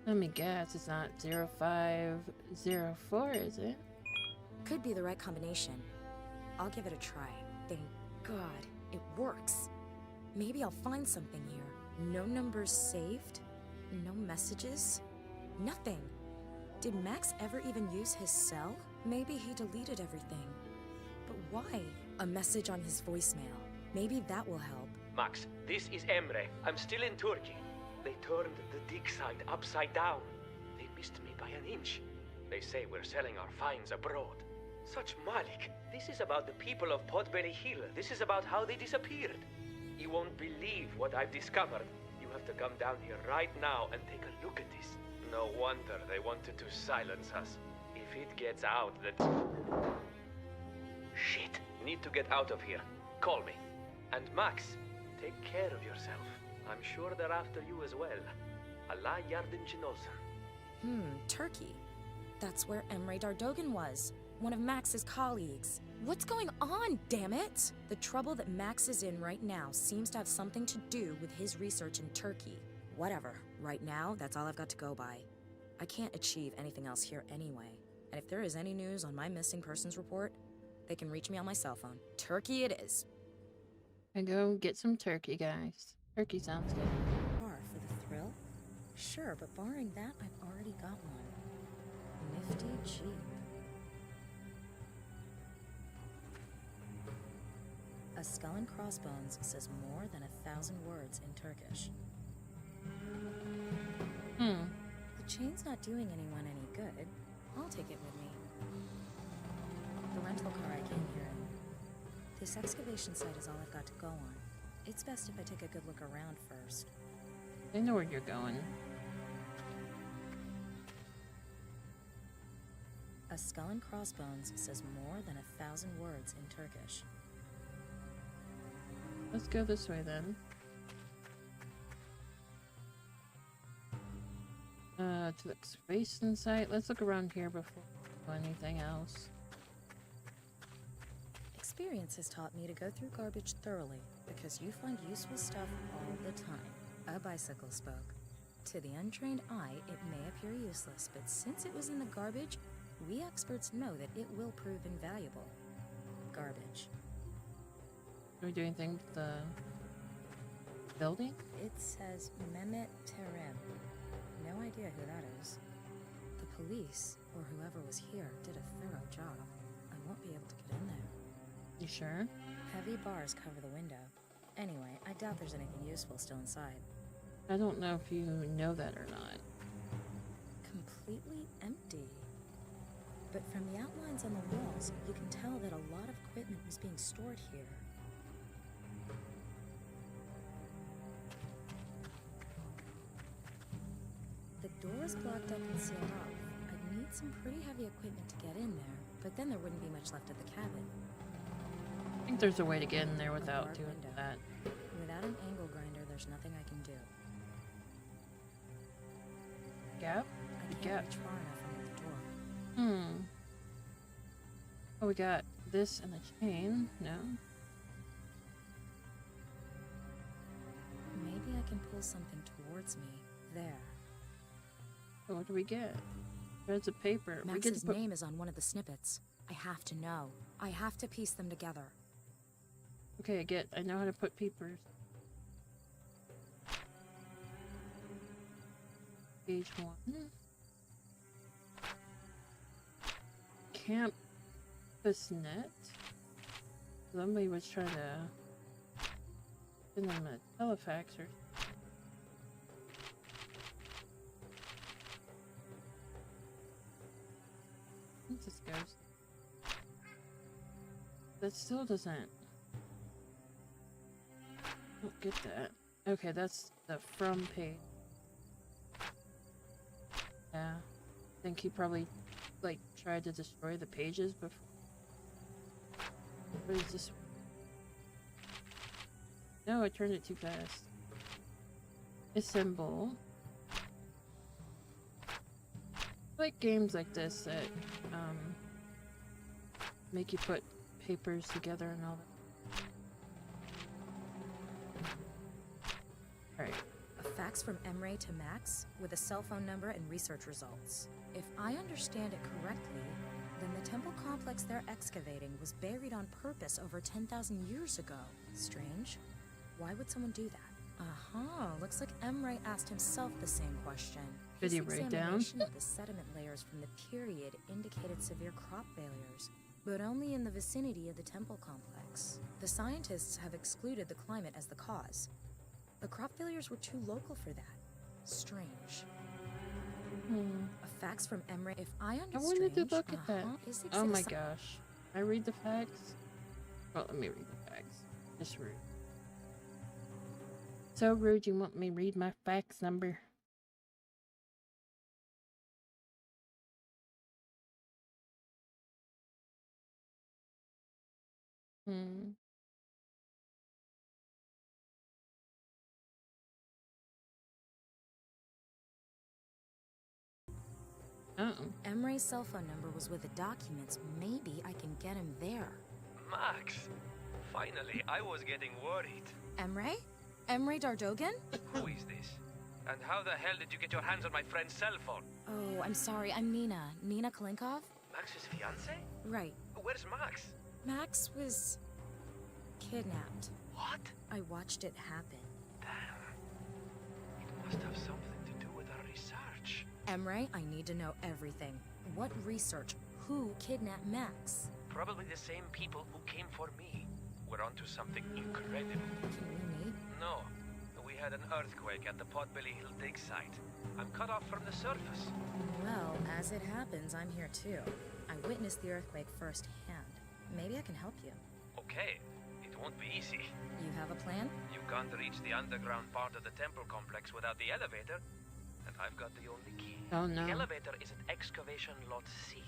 Let me guess, it's not 0504, is it? Could be the right combination. I'll give it a try. Thank God, it works. Maybe I'll find something here. No numbers saved? No messages? Nothing. Did Max ever even use his cell? Maybe he deleted everything. But why? A message on his voicemail. Maybe that will help. Max, this is Emre. I'm still in Turkey. They turned the dig site upside down. They missed me by an inch. They say we're selling our finds abroad. Such Malik. This is about the people of Potbelly Hill. This is about how they disappeared. You won't believe what I've discovered. You have to come down here right now and take a look at this. No wonder they wanted to silence us. If it gets out that... Shit. Need to get out of here. Call me. And Max, take care of yourself. I'm sure they're after you as well. Allah yardımcın olsun. Turkey. That's where Emre Dardogan was. One of Max's colleagues. What's going on, damn it? The trouble that Max is in right now seems to have something to do with his research in Turkey. Whatever. Right now, that's all I've got to go by. I can't achieve anything else here anyway. And if there is any news on my missing persons report, they can reach me on my cell phone. Turkey it is. I go get some turkey, guys. Turkey sounds good. Bar for the thrill? Sure, but barring that, I've already got one. Nifty Jeep. A skull and crossbones says more than 1,000 words in Turkish. The chain's not doing anyone any good. I'll take it with me. The rental car I came here in. This excavation site is all I've got to go on. It's best if I take a good look around first. I know where you're going. A skull and crossbones says more than 1,000 words in Turkish. Let's go this way then. To the excavation site. Let's look around here before we do anything else. Experience has taught me to go through garbage thoroughly, because you find useful stuff all the time. A bicycle spoke. To the untrained eye, it may appear useless, but since it was in the garbage, we experts know that it will prove invaluable. Garbage. Are we doing anything with the building? It says Mehmet Terem. No idea who that is. The police, or whoever was here, did a thorough job. I won't be able to get in there. You sure? Heavy bars cover the window. Anyway, I doubt there's anything useful still inside. I don't know if you know that or not. Completely empty. But from the outlines on the walls, you can tell that a lot of equipment was being stored here. The door is blocked up and sealed off. I'd need some pretty heavy equipment to get in there, but then there wouldn't be much left of the cabin. I think there's a way to get in there without dark doing window. that. Without an angle grinder, there's nothing I can do. Gap? I Good can't gap. reach far enough under the door. Oh, we got this and the chain. No. Maybe I can pull something towards me. There. So what do we get? There's a paper. We get Max's to put... name is on one of the snippets. I have to know. I have to piece them together. Okay, I know how to put papers. Page 1. campus net. Somebody was trying to send them a telefax or. This goes. That still doesn't. I don't get that. Okay, that's the from page. Yeah. I think he probably, like, tried to destroy the pages before. What is this? No, I turned it too fast. Assemble. I like games like this that, make you put papers together and all that. Alright. A fax from Emre to Max with a cell phone number and research results. If I understand it correctly, then the temple complex they're excavating was buried on purpose over 10,000 years ago. Strange. Why would someone do that? Uh-huh. Looks like Emre asked himself the same question. Did he His write down? examination of the sediment layers from the period indicated severe crop failures, but only in the vicinity of the temple complex. The scientists have excluded the climate as the cause. The crop failures were too local for that. Strange. A fax from Emre. If I understand, I wanted to look at that. Is Oh my exist- gosh. I read the facts? Well, let me read the facts. Just rude. So rude, you want me to read my fax number? Emre's cell phone number was with the documents. Maybe I can get him there. Max! Finally, I was getting worried. Emre? Emre Dardogan? Who is this? And how the hell did you get your hands on my friend's cell phone? Oh, I'm sorry. I'm Nina. Nina Kalinkov? Max's fiance? Right. Where's Max? Max was kidnapped. What? I watched it happen. Damn. It must have something to do with our research. Emre, I need to know everything. What research? Who kidnapped Max? Probably the same people who came for me. We're onto something incredible. Can we meet? No. We had an earthquake at the Potbelly Hill dig site. I'm cut off from the surface. Well, as it happens, I'm here too. I witnessed the earthquake firsthand. Maybe I can help you. Okay. It won't be easy. You have a plan? You can't reach the underground part of the temple complex without the elevator. And I've got the only key. Oh no. The elevator is at excavation lot C.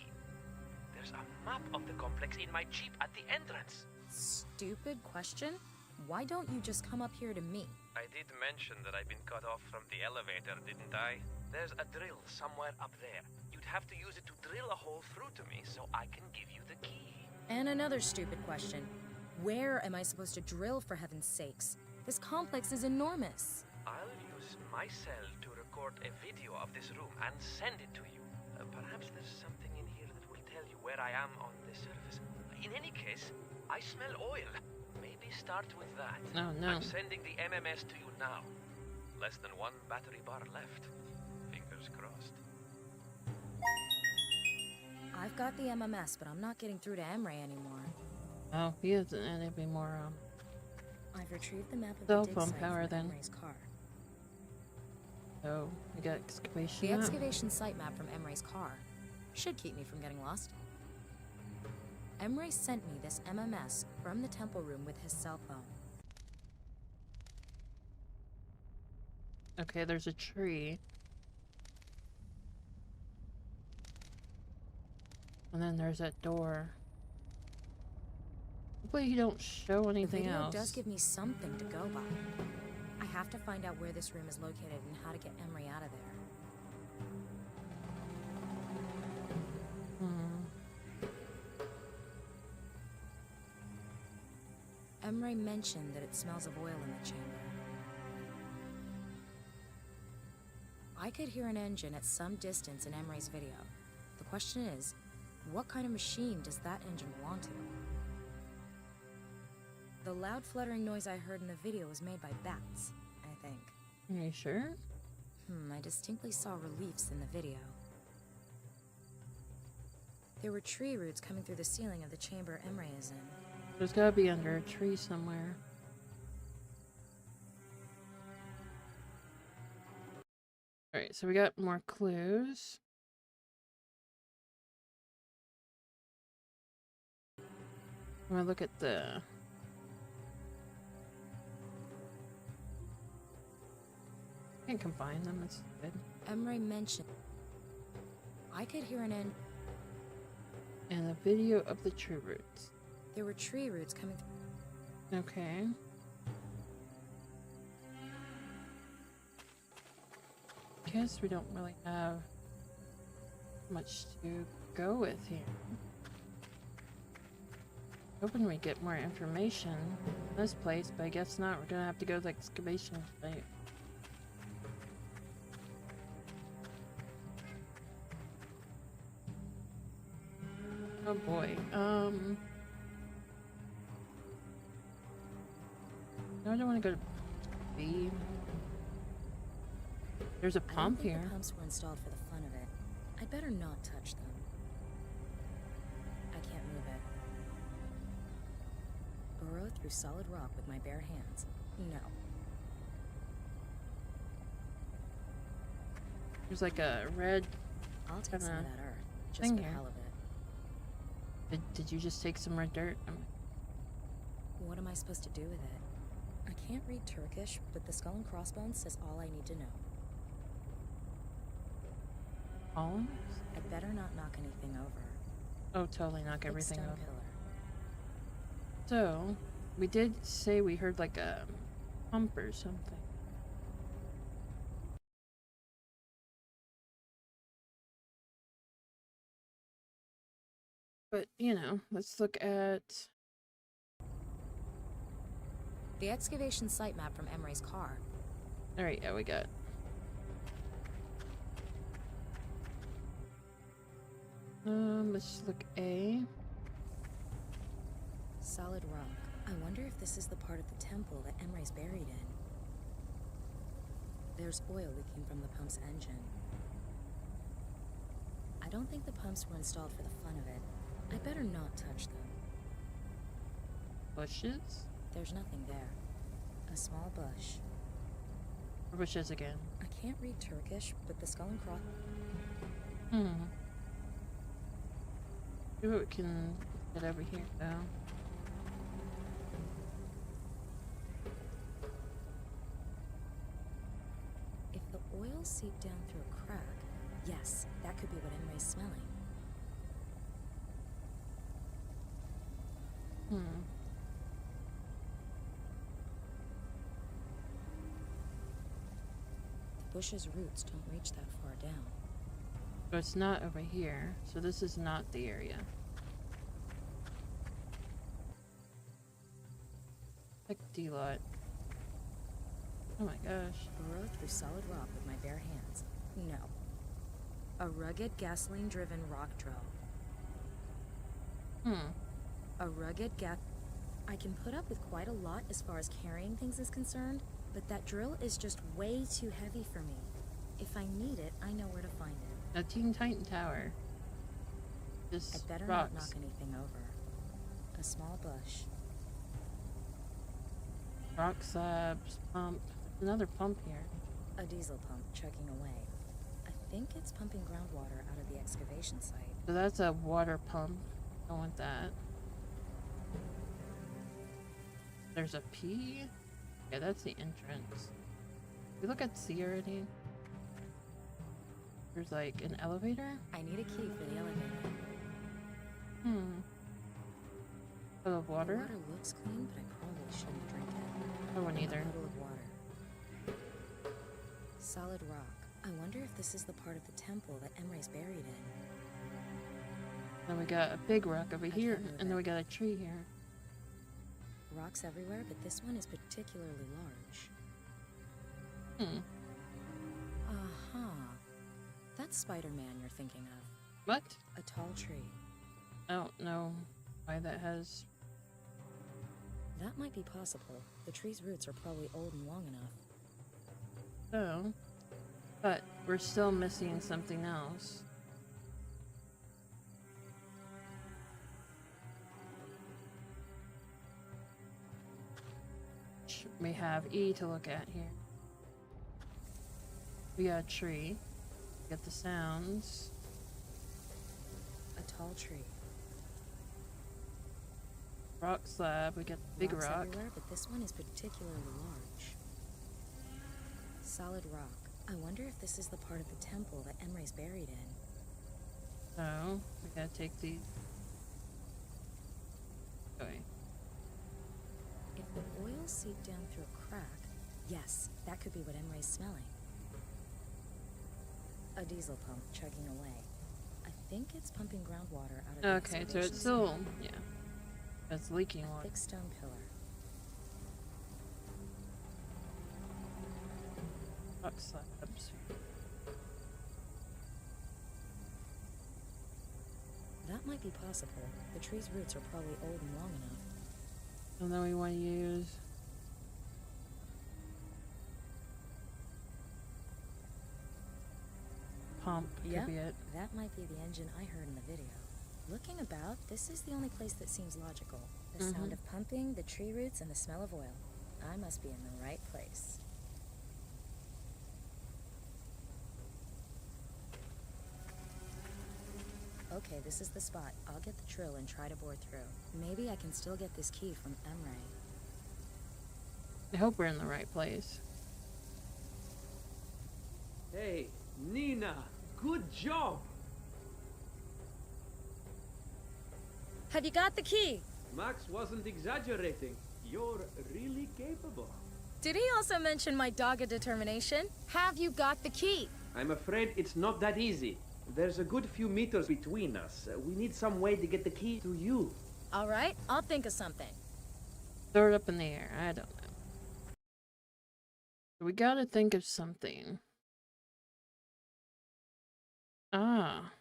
There's a map of the complex in my jeep at the entrance. Stupid question? Why don't you just come up here to me? I did mention that I've been cut off from the elevator, didn't I? There's a drill somewhere up there. You'd have to use it to drill a hole through to me so I can give you the key. And another stupid question. Where am I supposed to drill, for heaven's sakes? This complex is enormous. I'll use my cell to record a video of this room and send it to you. Perhaps there's something in here that will tell you where I am on the surface. In any case, I smell oil. Maybe start with that. Oh no. I'm sending the MMS to you now. Less than one battery bar left. Fingers crossed. I've got the MMS, but I'm not getting through to Emre anymore. Oh, he isn't any more, I've retrieved the map of cell the dig phone site power from then. Emre's car. Oh, we got excavation. The map. excavation site map from Emre's car should keep me from getting lost. Emre sent me this MMS from the temple room with his cell phone. Okay, there's a tree. And then there's that door. Hopefully you don't show The anything video else. does give me something to go by. I have to find out where this room is located and how to get Emre out of there. Emre mentioned that it smells of oil in the chamber. I could hear an engine at some distance in Emre's video. The question is, what kind of machine does that engine belong to? The loud fluttering noise I heard in the video was made by bats, I think. Are you sure? I distinctly saw reliefs in the video. There were tree roots coming through the ceiling of the chamber Emre is in. There's gotta be under a tree somewhere. Alright, so we got more clues. I'm gonna look at the... I can combine them, that's good. Emre mentioned... I could hear an end. And a video of the tree roots. There were tree roots coming through. Okay. Guess we don't really have much to go with here. Hoping we get more information in this place, but I guess not. We're gonna have to go to the excavation site. Oh boy. No, I don't want to go to B. There's a pump I don't think here. the pumps were installed for the fun of it. I'd better not touch them. I can't move it. Burrow through solid rock with my bare hands. No. There's like a red. I'll take some of Kinda that earth, just thing for the here. hell of it. Did you just take some red dirt? What am I supposed to do with it? I can't read Turkish, but the skull and crossbones says all I need to know. Columns? I'd better not knock anything over. Oh, totally knock Big everything stone over. pillar. So, we did say we heard like a pump or something. But, you know, let's look at... The excavation site map from Emre's car. Alright, yeah, we got... let's look A. Solid rock. I wonder if this is the part of the temple that Emre's buried in. There's oil leaking from the pump's engine. I don't think the pumps were installed for the fun of it. I'd better not touch them. Bushes? There's nothing there. A small bush. Or bushes again? I can't read Turkish, but the skull and cross... Maybe we can get over here though. If the oil seeped down through a crack, yes, that could be what Emre's smelling. The bush's roots don't reach that far down. So it's not over here. So this is not the area. Like D-Lot. Oh my gosh. Burrow through solid rock with my bare hands. No. A rugged, gasoline-driven rock drill. A rugged I can put up with quite a lot as far as carrying things is concerned, but that drill is just way too heavy for me. If I need it, I know where to find it. A Teen Titan Tower. Just I'd better rocks. not knock anything over. A small bush. Rock slabs, pump. There's another pump here. A diesel pump chugging away. I think it's pumping groundwater out of the excavation site. So that's a water pump. Don't want that. There's a P. Yeah, that's the entrance. We look at C already. There's like an elevator. I need a key for the elevator. Full of water. The water looks clean, but I probably shouldn't drink it. I wouldn't either. A bottle of water. Solid rock. I wonder if this is the part of the temple that Emre's buried in. Then we got a big rock over here, can't move and then it. we got a tree here. Rocks everywhere, but this one is particularly large. Uh-huh. That's Spider-Man you're thinking of. What? A tall tree. I don't know why that has... That might be possible. The tree's roots are probably old and long enough. Oh. But we're still missing something else. we have E to look at here. We got a tree. We got the sounds. A tall tree. Rock slab. We got the big Rocks rock. everywhere, but this one is particularly large. Solid rock. I wonder if this is the part of the temple that Emre's buried in. So, we gotta take these. Okay. If the oil seeped down through a crack, yes, that could be what Emre's smelling. A diesel pump chugging away. I think it's pumping groundwater out of the Okay, so excavation it's still, site. yeah. It's leaking A water. thick stone pillar. Rock slabs. That might be possible. The tree's roots are probably old and long enough. And then we want to use pump. Could be it. That might be the engine I heard in the video. Looking about, this is the only place that seems logical. The sound of pumping, the tree roots, and the smell of oil. I must be in the right place. Okay, this is the spot. I'll get the drill and try to bore through. Maybe I can still get this key from Emre. I hope we're in the right place. Hey, Nina, good job! Have you got the key? Max wasn't exaggerating. You're really capable. Did he also mention my dogged determination? Have you got the key? I'm afraid it's not that easy. There's a good few meters between us. We need some way to get the key to you. All right, I'll think of something. Throw it up in the air. I don't know. We gotta think of something. Ah.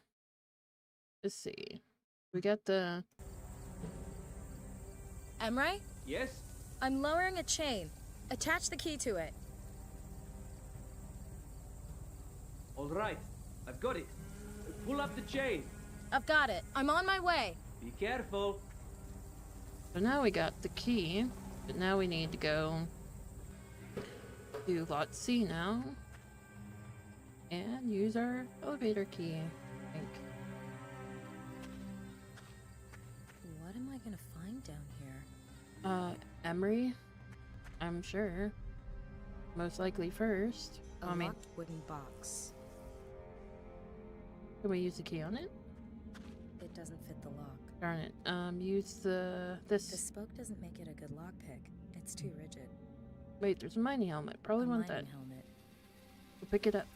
Let's see. We got the... Emre? Yes? I'm lowering a chain. Attach the key to it. All right. I've got it. Pull up the chain. I've got it. I'm on my way. Be careful. So now we got the key, but now we need to go to lot C now. And use our elevator key, I think. What am I gonna find down here? Emery? I'm sure. Most likely first. A I mean, locked wooden box. can we use the key on it? It doesn't fit the lock. Darn it. Use The this. spoke doesn't make it a good lockpick. It's too rigid. Wait, there's a mining helmet. Probably A want mining that. helmet. We'll pick it up.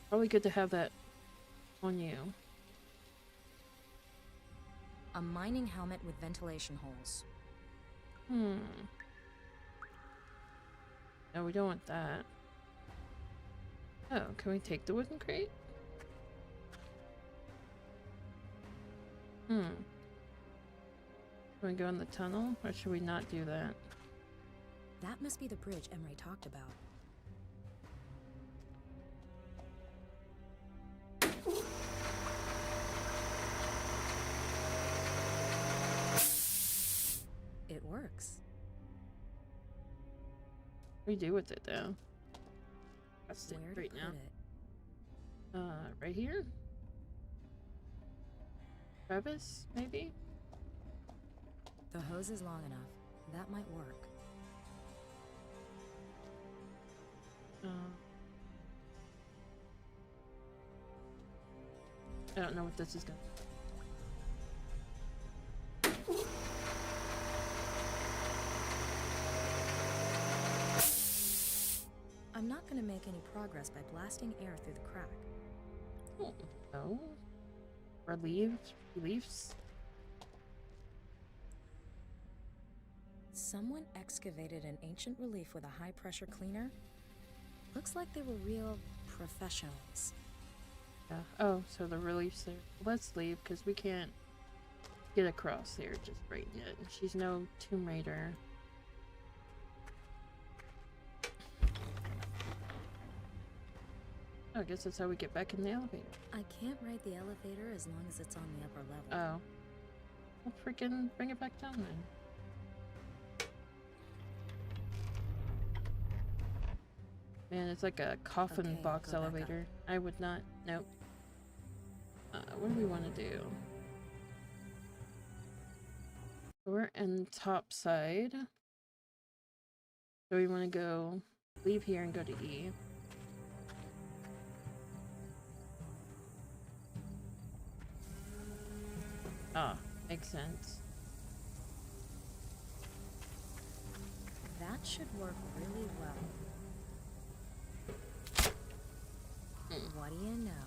Probably good to have that on you. A mining helmet with ventilation holes. No, we don't want that. Oh, can we take the wooden crate? Can we go in the tunnel, or should we not do that? That must be the bridge Emre talked about. It works. What do we do with it, though? That's it Where to right put now. it? Right here? Crevice, maybe? The hose is long enough. That might work. I don't know what this is gonna. I'm not gonna make any progress by blasting air through the crack. Oh, no. Reliefs? Someone excavated an ancient relief with a high-pressure cleaner. Looks like they were real professionals. Yeah. Oh, so the relief's there. Let's leave, because we can't get across there just right yet. She's no Tomb Raider. Oh, I guess that's how we get back in the elevator. I can't ride the elevator as long as it's on the upper level. Oh. Well, freaking bring it back down then. Man, it's like a coffin Okay, I'll box go back up. elevator. I would not. Nope. What do we want to do? We're in top side. So we want to go leave here and go to E. Ah, makes sense. That should work really well. What do you know?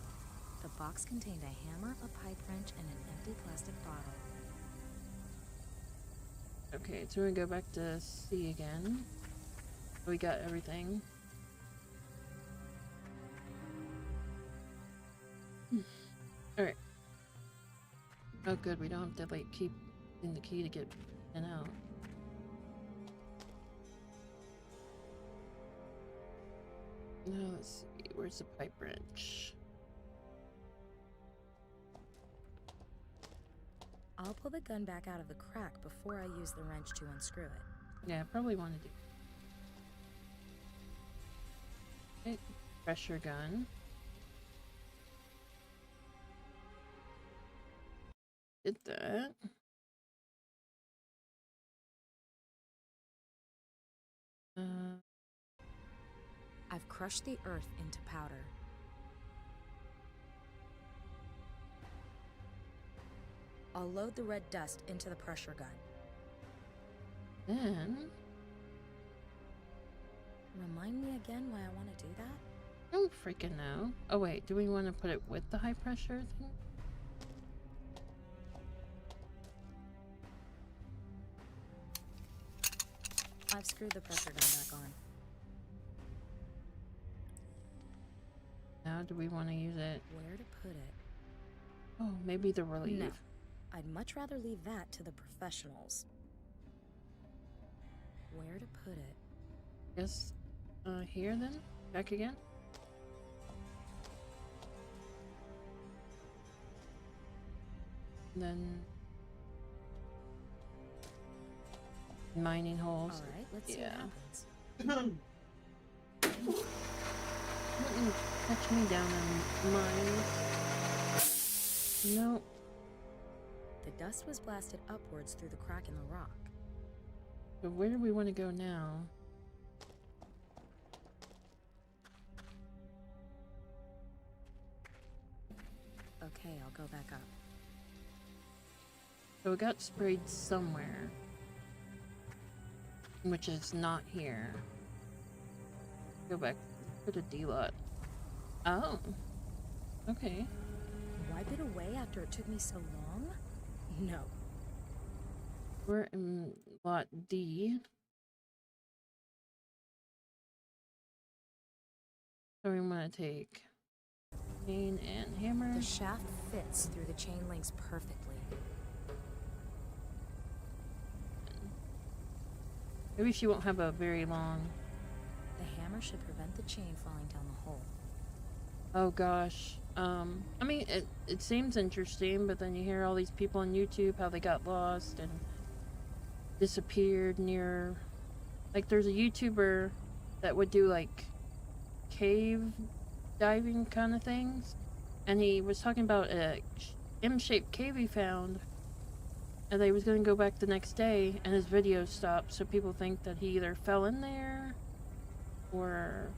The box contained a hammer, a pipe wrench, and an empty plastic bottle. Okay, so we go back to C again. We got everything. Alright. Oh good, we don't have to like keep in the key to get in and out. Now let's see, where's the pipe wrench? I'll pull the gun back out of the crack before I use the wrench to unscrew it. Yeah, I probably want to do. Okay, pressure gun. Did that. I've crushed the earth into powder. I'll load the red dust into the pressure gun. Then Remind me again why I want to do that? I don't freaking know. Oh wait, do we want to put it with the high pressure thing? I've screwed the pressure gun back on. Now do we want to use it? Where to put it? Oh, maybe the relief. No. I'd much rather leave that to the professionals. Where to put it? Guess here then? Back again? And then mining holes. Alright, let's see Yeah. what happens. Catch me down in mines. No. The dust was blasted upwards through the crack in the rock. So where do we want to go now? Okay, I'll go back up. So it got sprayed somewhere. Which is not here. Go back to the D-lot. Oh. Okay. Wipe it away after it took me so long? No. We're in lot D. So we want to take chain and hammer. The shaft fits through the chain links perfectly. Maybe she won't have a very long... The hammer should prevent the chain falling down the hole. Oh gosh. I mean, it seems interesting, but then you hear all these people on YouTube, how they got lost and disappeared near... Like, there's a YouTuber that would do, like, cave diving kind of things. And he was talking about a M-shaped cave he found. And they was going to go back the next day, and his video stopped, so people think that he either fell in there, or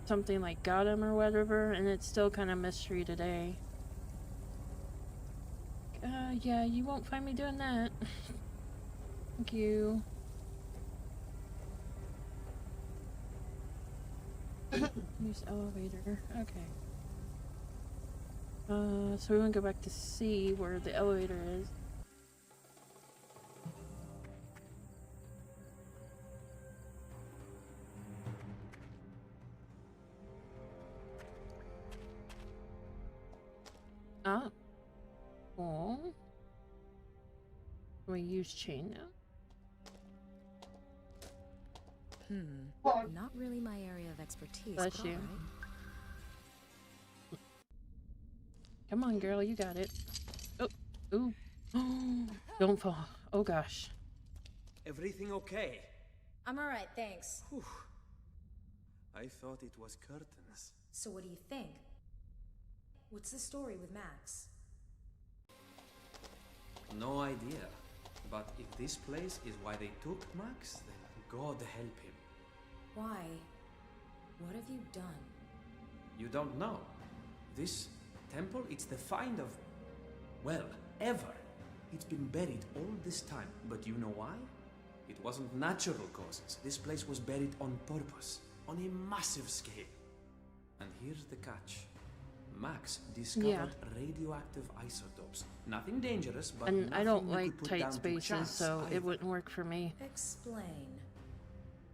something like got him or whatever, and it's still kind of mystery today. Yeah, you won't find me doing that. Thank you. Use elevator. Okay. So we want to go back to C, where the elevator is. Ah. Oh. We use chain now. Not really my area of expertise. Bless but you. alright. Come on, girl, you got it. Oh, ooh. Don't fall. Oh gosh. Everything okay? I'm alright, thanks. Whew. I thought it was curtains. So what do you think? What's the story with Max? No idea. But if this place is why they took Max, then God help him. Why? What have you done? You don't know. This temple, it's the find of, well, ever. It's been buried all this time, but you know why? It wasn't natural causes. This place was buried on purpose, on a massive scale. And here's the catch. Max discovered radioactive isotopes. Nothing dangerous, but and I don't nothing you like could put tight down to spaces, chance so either. it wouldn't work for me. Explain.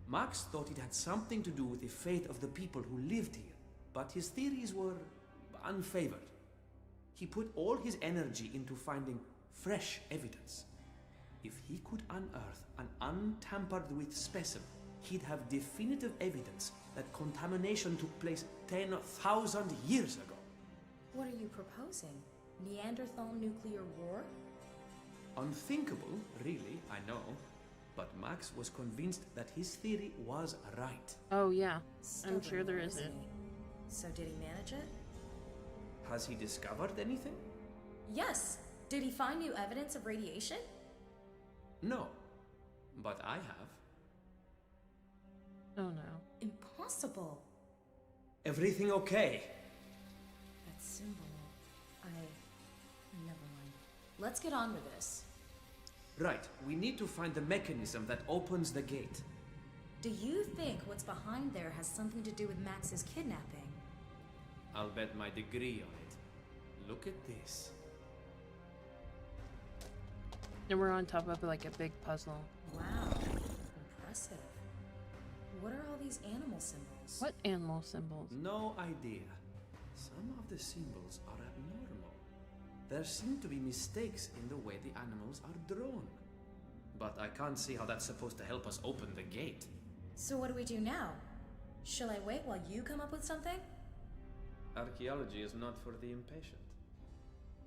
Max thought it had something to do with the fate of the people who lived here, but his theories were unfavored. He put all his energy into finding fresh evidence. If he could unearth an untampered with specimen, he'd have definitive evidence that contamination took place 10,000 years ago. What are you proposing? Neanderthal nuclear war? Unthinkable, really, I know. But Max was convinced that his theory was right. Oh yeah, I'm Stubborn sure there boy, isn't. he? So did he manage it? Has he discovered anything? Yes! Did he find new evidence of radiation? No. But I have. Oh no. Impossible! Everything okay? That symbol... Never mind. Let's get on with this. Right, we need to find the mechanism that opens the gate. Do you think what's behind there has something to do with Max's kidnapping? I'll bet my degree on it. Look at this. And we're on top of like a big puzzle. Wow. Impressive. What are all these animal symbols? What animal symbols? No idea. Some of the symbols are abnormal. There seem to be mistakes in the way the animals are drawn. But I can't see how that's supposed to help us open the gate. So what do we do now? Shall I wait while you come up with something? Archaeology is not for the impatient.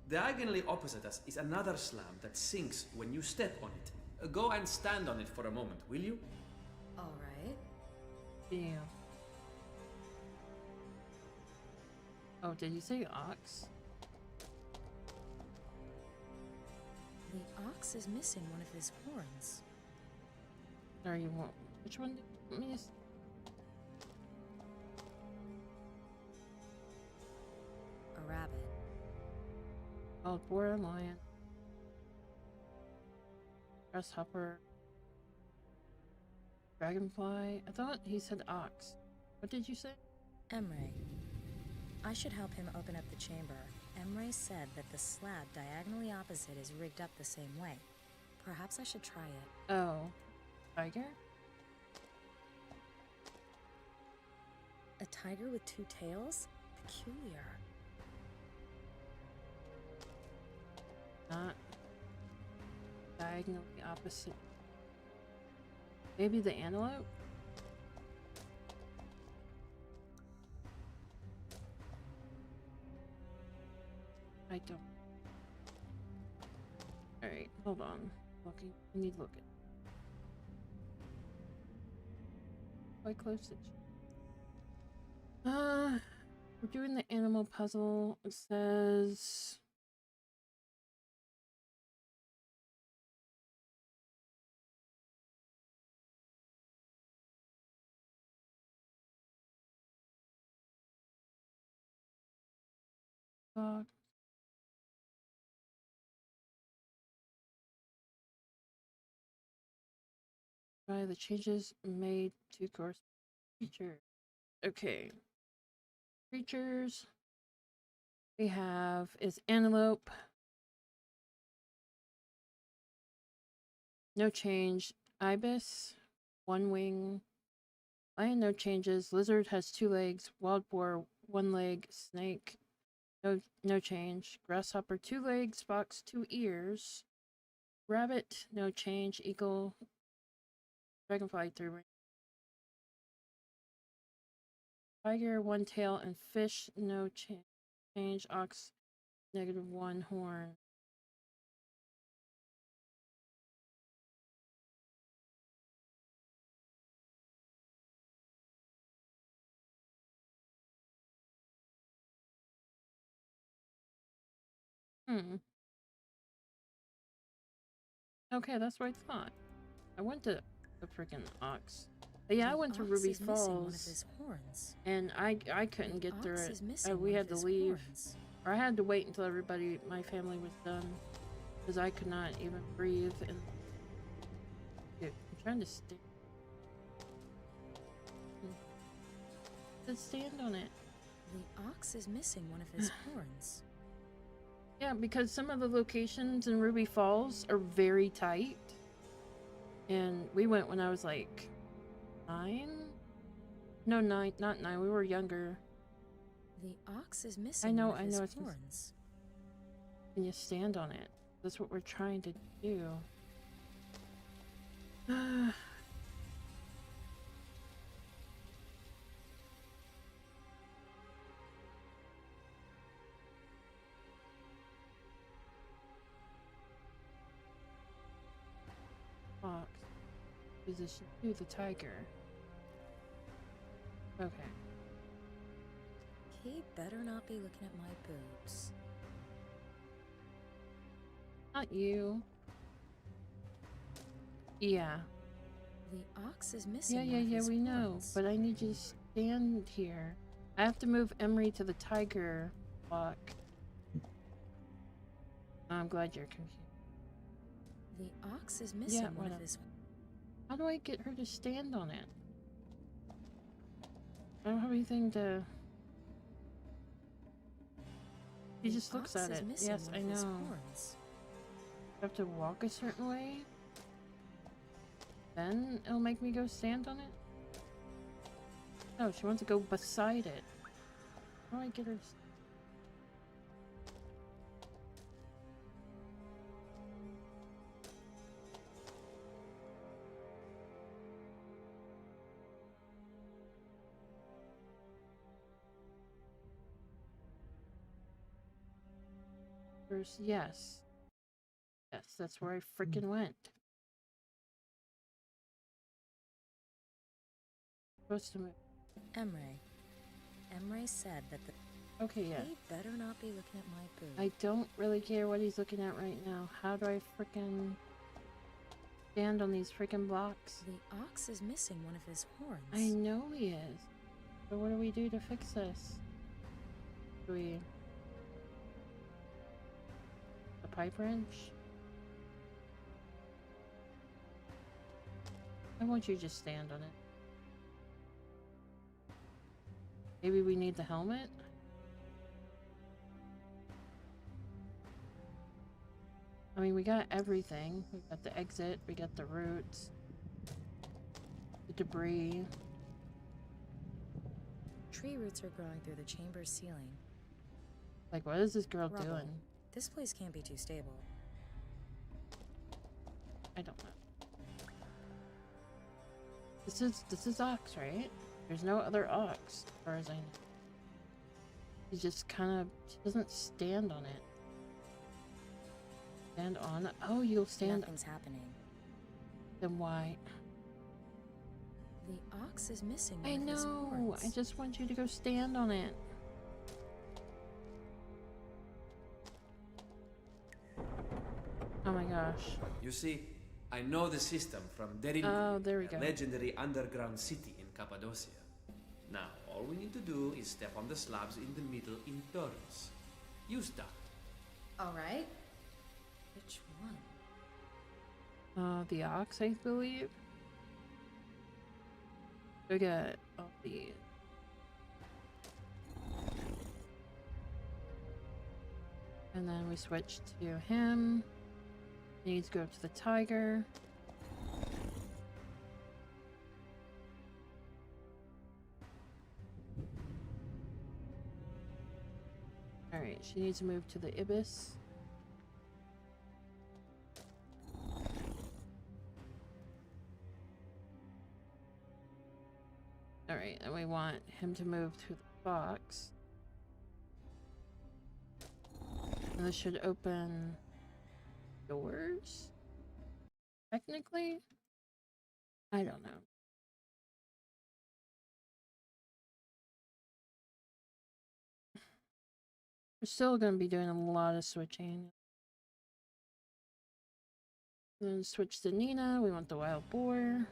Diagonally opposite us is another slab that sinks when you step on it. Go and stand on it for a moment, will you? Alright. Yeah. Oh, did you say ox? The ox is missing one of his horns. Or you want which one? Let me just. A rabbit. Oh, boar, lion, grasshopper, dragonfly. I thought he said ox. What did you say? Emre. I should help him open up the chamber. Emre said that the slab diagonally opposite is rigged up the same way. Perhaps I should try it. Oh, tiger? A tiger with two tails? Peculiar. Not diagonally opposite. Maybe the antelope? I don't. Alright, hold on. Looking. I need to look at. Quite close to. We're doing the animal puzzle. It says. By the changes made to course creature. Okay. Creatures we have is antelope. No change. Ibis, one wing. Lion, no changes. Lizard has 2 legs. Wild boar, 1 leg. Snake, no change. Grasshopper, 2 legs. Fox, 2 ears. Rabbit, no change. Eagle, dragonfly, 3 rings. Tiger, 1 tail, and fish, no change. Ox, -1 horn. Hmm. Okay, that's what I thought. I went to the freaking Ox. But yeah, I went to Ox Ruby is missing one of Falls, his horns. and I couldn't get through Ox it. is missing We one had of to his leave, horns. or I had to wait until everybody, my family, was done, because I could not even breathe. And dude, I'm trying to stay. Let's stand on it. The ox is missing one of his horns. Yeah, because some of the locations in Ruby Falls are very tight. And we went when I was like 9? No, 9, not 9. We were younger. The ox is missing one of his horns. Can you stand on it? That's what we're trying to do. Fox. Position 2, the tiger. Okay. He better not be looking at my boobs. Not you. Yeah. The ox is missing Yeah, one of his we know. horns. But I need you to stand here. I have to move Emery to the tiger block. I'm glad you're confused. The ox is missing one whatever. of his. How do I get her to stand on it? I don't have anything to... He just looks at it. Yes, I know. I have to walk a certain way? Then it'll make me go stand on it? No, she wants to go beside it. How do I get her... Yes. Yes, that's where I freaking went. Supposed to move. Emre said that the. Okay, yeah. He better not be looking at my boobs. I don't really care what he's looking at right now. How do I freaking stand on these freaking blocks? The ox is missing one of his horns. I know he is. So what do we do to fix this? Do we... a pipe wrench? I want you to just stand on it. Maybe we need the helmet? I mean, we got everything. We got the exit, we got the roots, the debris. Tree roots are growing through the chamber's ceiling. Like, what is this girl Rubble. doing? This place can't be too stable. I don't know. This is Ox, right? There's no other Ox, as far as I know. She just kind of... she doesn't stand on it. Stand on... oh, you'll stand... Nothing's happening. Then why? The ox is missing I one of his know! horns. I just want you to go stand on it. Oh my gosh. You see, I know the system from Derin, Oh, there we a go. legendary underground city in Cappadocia. Now, all we need to do is step on the slabs in the middle in turns. Use that. All right. Which one? The Ox, I believe. We got all these. And then we switch to him. He needs to go up to the tiger. Alright, she needs to move to the Ibis. Alright, and we want him to move to the box. And this should open doors? Technically? I don't know. We're still gonna be doing a lot of switching. Then switch to Nina. We want the wild boar.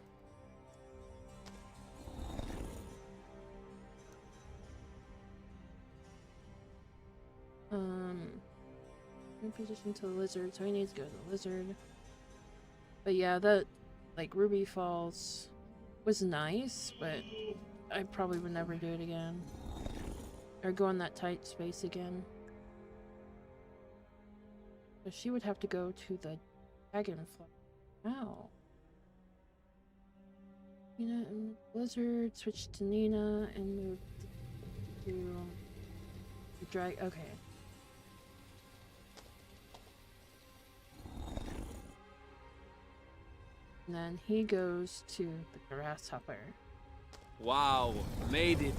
In position to the lizard, so he needs to go to the lizard. But yeah, that, like, Ruby Falls was nice, but I probably would never do it again. Or go in that tight space again. So she would have to go to the dragonfly. Wow. Nina and Blizzard, switch to Nina, and move to the drag. Okay. And then he goes to the grasshopper. Wow, made it.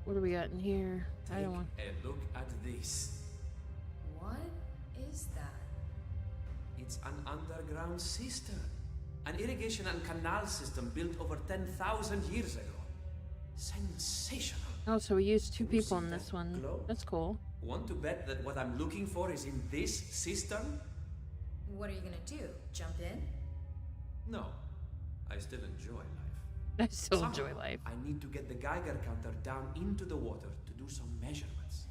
What do we got in here? I don't want. A look at this. What is that? It's an underground cistern. An irrigation and canal system built over 10,000 years ago. Sensational. Oh, so we used two people in this one. That's cool. Want to bet that what I'm looking for is in this cistern? What are you gonna do? Jump in? No. I still enjoy life. I still Somehow, enjoy life. I need to get the Geiger counter down into the water to do some measurements.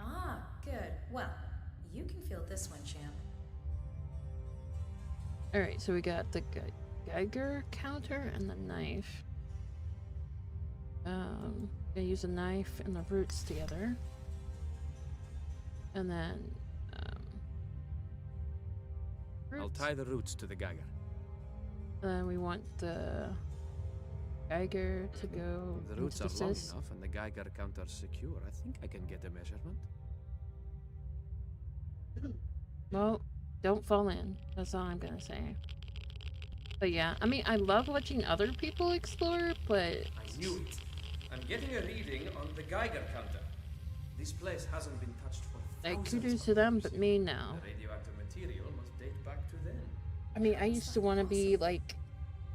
Ah, good. Well, you can feel this one, champ. Alright, so we got the Geiger counter and the knife. Gonna use a knife and the roots together. And then, I'll roots. tie the roots to the Geiger. Then we want the Geiger to go If the roots into are long cis. enough and the Geiger counter's secure, I think I can get a measurement. Well, don't fall in. That's all I'm gonna say. But yeah, I mean, I love watching other people explore, but I knew it. I'm getting a reading on the Geiger counter. This place hasn't been touched for like thousands kudos of to them, years. but me no. The radioactive material must date back to then. I mean, I used to want to be like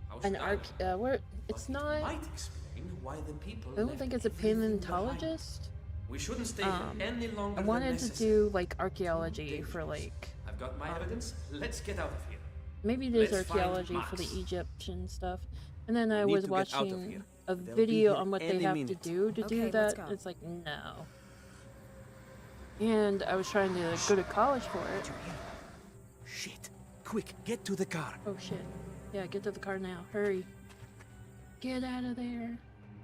How an should I know? where But it's it not. might explain why the people I don't left think it's a everything behind. paleontologist. We shouldn't stay here any longer I than wanted to necessary. do like archaeology for Dangerous. like I've got my evidence. Let's get out of here. maybe there's Let's find archaeology for the Max. Egyptian stuff. And then I We need was to get out of watching here. a They'll be video here on what they any have minute. to do to Okay, do let's that. go. It's like no. And I was trying to go to college for it. Shit. Quick, get to the car. Oh shit. Yeah, get to the car now. Hurry. Get out of there.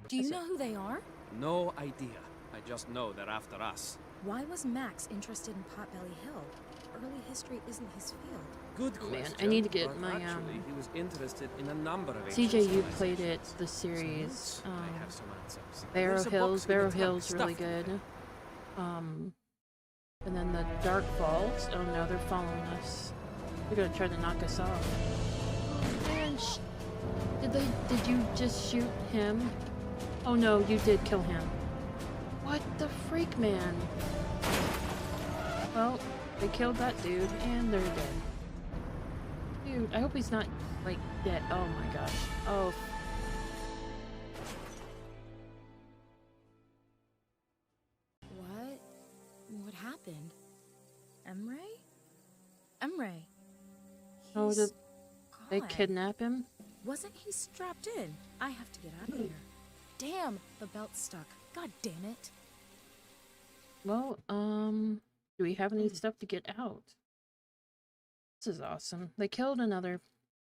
Do you know who they are? No idea. I just know they're after us. Why was Max interested in Potbelly Hill? Early history isn't his field. Good Oh, man, question. I need to get but my, actually, he was interested in a number of ancient CJ, you played it, civilizations. the series. Some notes, I have some answers. Barrow There's a Hills. box in Barrow the trunk Hills really stuffed with good. it. And then the Dark Vault. Oh no, they're following us. They're gonna try to knock us off. Man, did you just shoot him? Oh no, you did kill him. What the freak, man? Well, they killed that dude, and they're dead. Dude, I hope he's not, like, dead. Oh my gosh. Oh. What? What happened? Emre? Emre. Oh, He's did they gone. kidnap him? Wasn't he strapped in? I have to get out of here. Damn, the belt's stuck. God damn it. Well, do we have any stuff to get out? This is awesome. They killed another.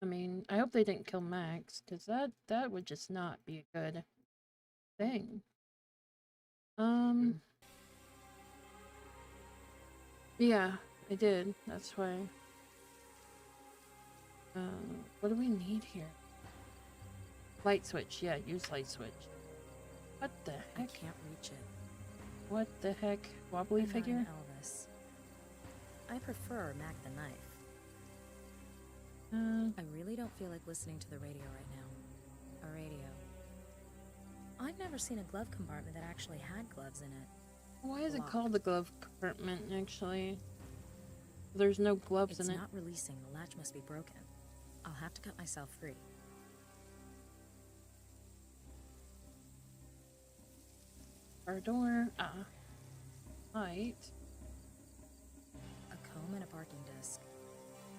I mean, I hope they didn't kill Max, because that would just not be a good thing. Yeah, I did. That's why. What do we need here? Light switch. Yeah, use light switch. What the I heck? can't reach it. What the heck? Wobbly I'm not an figure? Elvis. I prefer Mac the Knife. I really don't feel like listening to the radio right now. A radio. I've never seen a glove compartment that actually had gloves in it. Why is it Locked. called the glove compartment, actually? There's no gloves It's in it. not releasing. The latch must be broken. I'll have to cut myself free. our door. Light. A comb and a barking disc.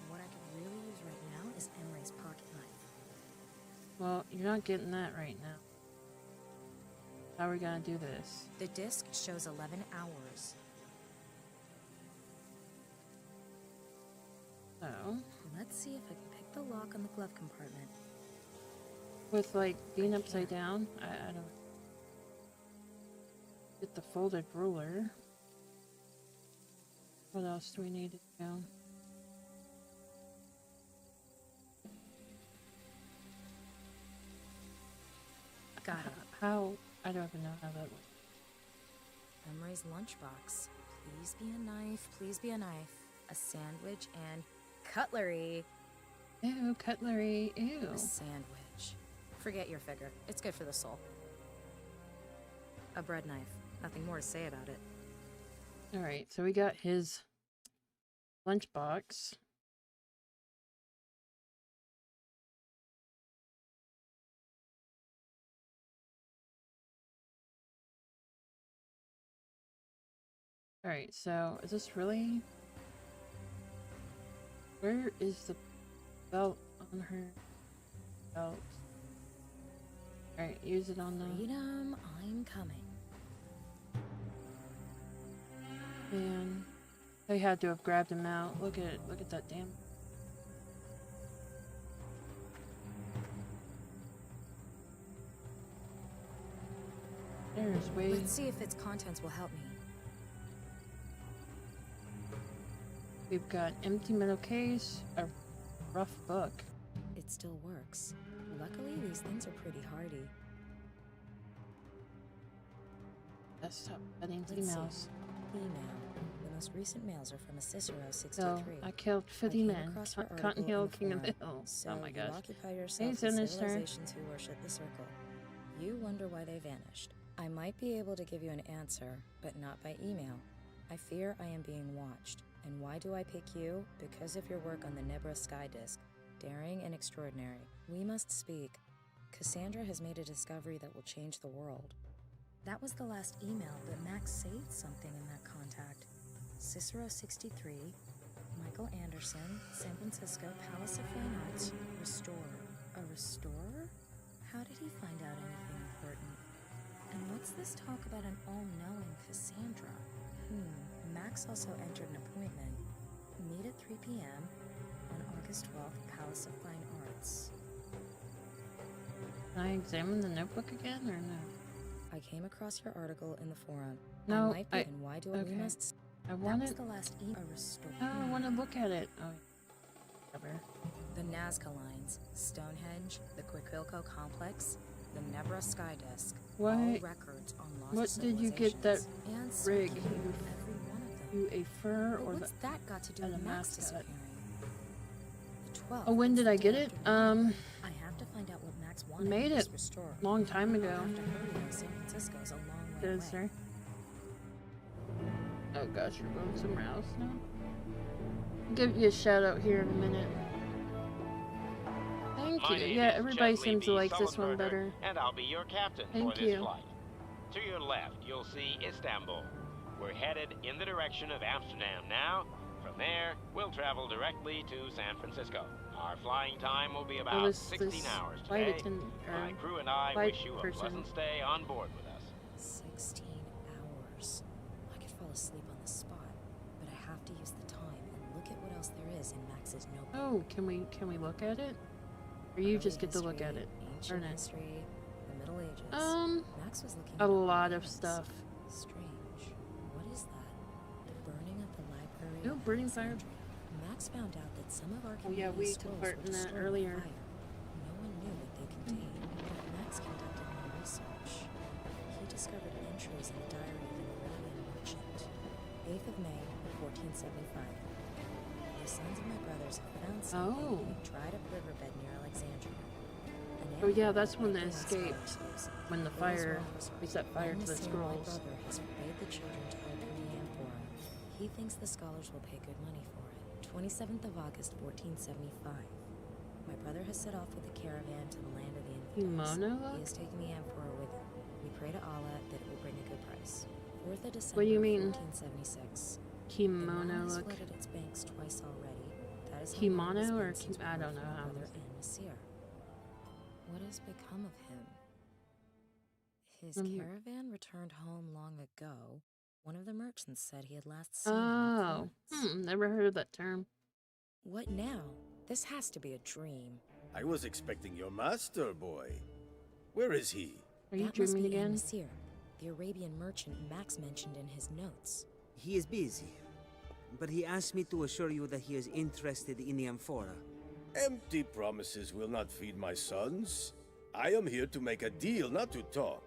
What I could really use right now is Emre's pocket knife. Well, you're not getting that right now. How are we gonna do this? The disc shows 11 hours. So, Let's see if I can pick the lock on the glove compartment. with like being upside down, I don't get the folded ruler. What else do we need to do? Got it. How? I don't even know how that works. Emre's lunchbox. Please be a knife. Please be a knife. A sandwich and cutlery. Ew, cutlery. Ew. A sandwich. Forget your figure. It's good for the soul. A bread knife. Nothing more to say about it. Alright, so we got his lunchbox. Alright, so is this really... Where is the belt on her belt? Alright, use it on the... Freedom, I'm coming. Man, they had to have grabbed him out. Look at that damn... There's way... Let's see if its contents will help me. We've got empty metal case, a rough book. It still works. Luckily, these things are pretty hardy. Desktop settings, Let's see. emails. Email. The most recent mails are from a Cicero 63. So, I killed 50 came men. across her Cotton article Hill, in the King of the forum. Hill. So Oh my you gosh. occupy Hey, yourself with Sinister. civilizations who worship the circle. You wonder why they vanished. I might be able to give you an answer, but not by email. I fear I am being watched. And why do I pick you? Because of your work on the Nebra Sky Disk. Daring and extraordinary. We must speak. Cassandra has made a discovery that will change the world. That was the last email, but Max saved something in that contact. Cicero 63, Michael Anderson, San Francisco, Palace of Fine Arts, Restorer. A restorer? How did he find out anything important? And what's this talk about an all-knowing Cassandra? Max also entered an appointment. Meet at 3 p.m. on August 12th, Palace of Fine Arts. Can I examine the notebook again, or no? I came across your article in the forum. No, and why do okay. we must... I That want was it. the last email restored. Oh, I want to look at it. Oh, whatever. The Nazca Lines, Stonehenge, the Quiquilco Complex, the Nebra Sky Disk. What? All records on lost What did you get that civilizations. And rig? circulated every one of them. You a fur But or what's the? that got to do and with a Max mascot? disappearing? The 12th. Oh, when did I get it? I have to find out what Max wanted Made with it this restore. long time ago. After hurrying, San Francisco's a long way away. Is there? Oh gosh, you're going somewhere else now? I'll give you a shout out here in a minute. Thank My you. name Yeah, is everybody Jet seems to Lee like this one Sullenberger, better. And I'll be your captain Thank for this you. flight. To your left, you'll see Istanbul. We're headed in the direction of Amsterdam now. From there, we'll travel directly to San Francisco. Our flying time will be about this 16 hours flight today. attendant, My crew and I flight wish you a person. pleasant stay on board with us. 16 hours. I could fall asleep on the spot, but I have to use the time and look at what else there is in Max's notebook. Oh, can we look at it? Or you just get to look at it? Ancient Darn it. history, the Middle Ages. Max was looking a at lot of ruins. stuff. Strange. What is that? The burning of the library. Ooh, of burning fire. Alexandria. Max found out that some of our Oh yeah, we community's took scrolls part were in that destroyed by earlier. fire. No one knew what they contained, but Max conducted more research. He discovered entries in the diary of an Iranian merchant. 8th of May, 1475. The sons of my brothers have found something in a dried up riverbed near Alexandria. An Oh yeah, amphora that's when they that the escaped. scholars use. When the It was fire, lost. we set fire to the Ernestine, scrolls. My brother has forbade the children to open the amphora. He thinks the scholars will pay good money for it. 27th of August, 1475. My brother has set off with a caravan to the land of the infidels. Monologue? He is taking the amphora with him. We pray to Allah that it will bring a good price. Price. 4th of December, What do you mean? 1476. The Kimono has look. flooded its banks twice already. That is how Kimono long it's or been since I we don't heard know from how Brother it's- An-Nasir. What has become of him? His Mhm. caravan returned home long ago. One of the merchants said he had last seen him in Oh, Florence. never heard of that term. What now? This has to be a dream. I was expecting your master, boy. Where is he? Are you That must dreaming be again? An-Nasir, the Arabian merchant Max mentioned in his notes. He is busy, but he asked me to assure you that he is interested in the amphora. Empty promises will not feed my sons. I am here to make a deal, not to talk.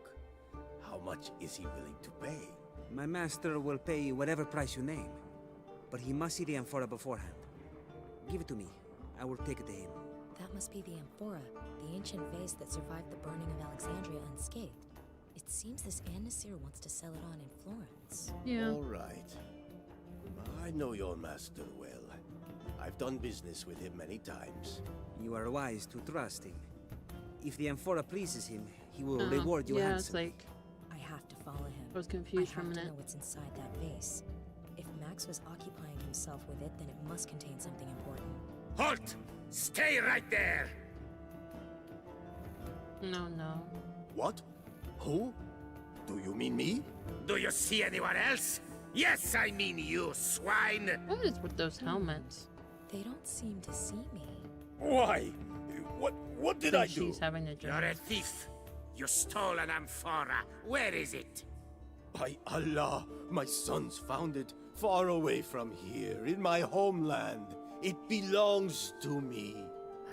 How much is he willing to pay? My master will pay whatever price you name, but he must see the amphora beforehand. Give it to me. I will take it to him. That must be the amphora, the ancient vase that survived the burning of Alexandria unscathed. It seems this An-Nasir wants to sell it on in Florence. Yeah. All right. I know your master well. I've done business with him many times. You are wise to trust him. If the amphora pleases him, he will Oh, reward you yeah, it's handsomely. like I have to follow him. I was confused I for a have to minute. know what's inside that vase. If Max was occupying himself with it, then it must contain something important. Halt! Stay right there! No, no. What? Who? Do you mean me? Do you see anyone else? Yes, I mean you, swine! What is with those helmets? They don't seem to see me. Why? What did I do? She's having a dream. You're a thief. You stole an amphora. Where is it? By Allah, my sons found it far away from here, in my homeland. It belongs to me.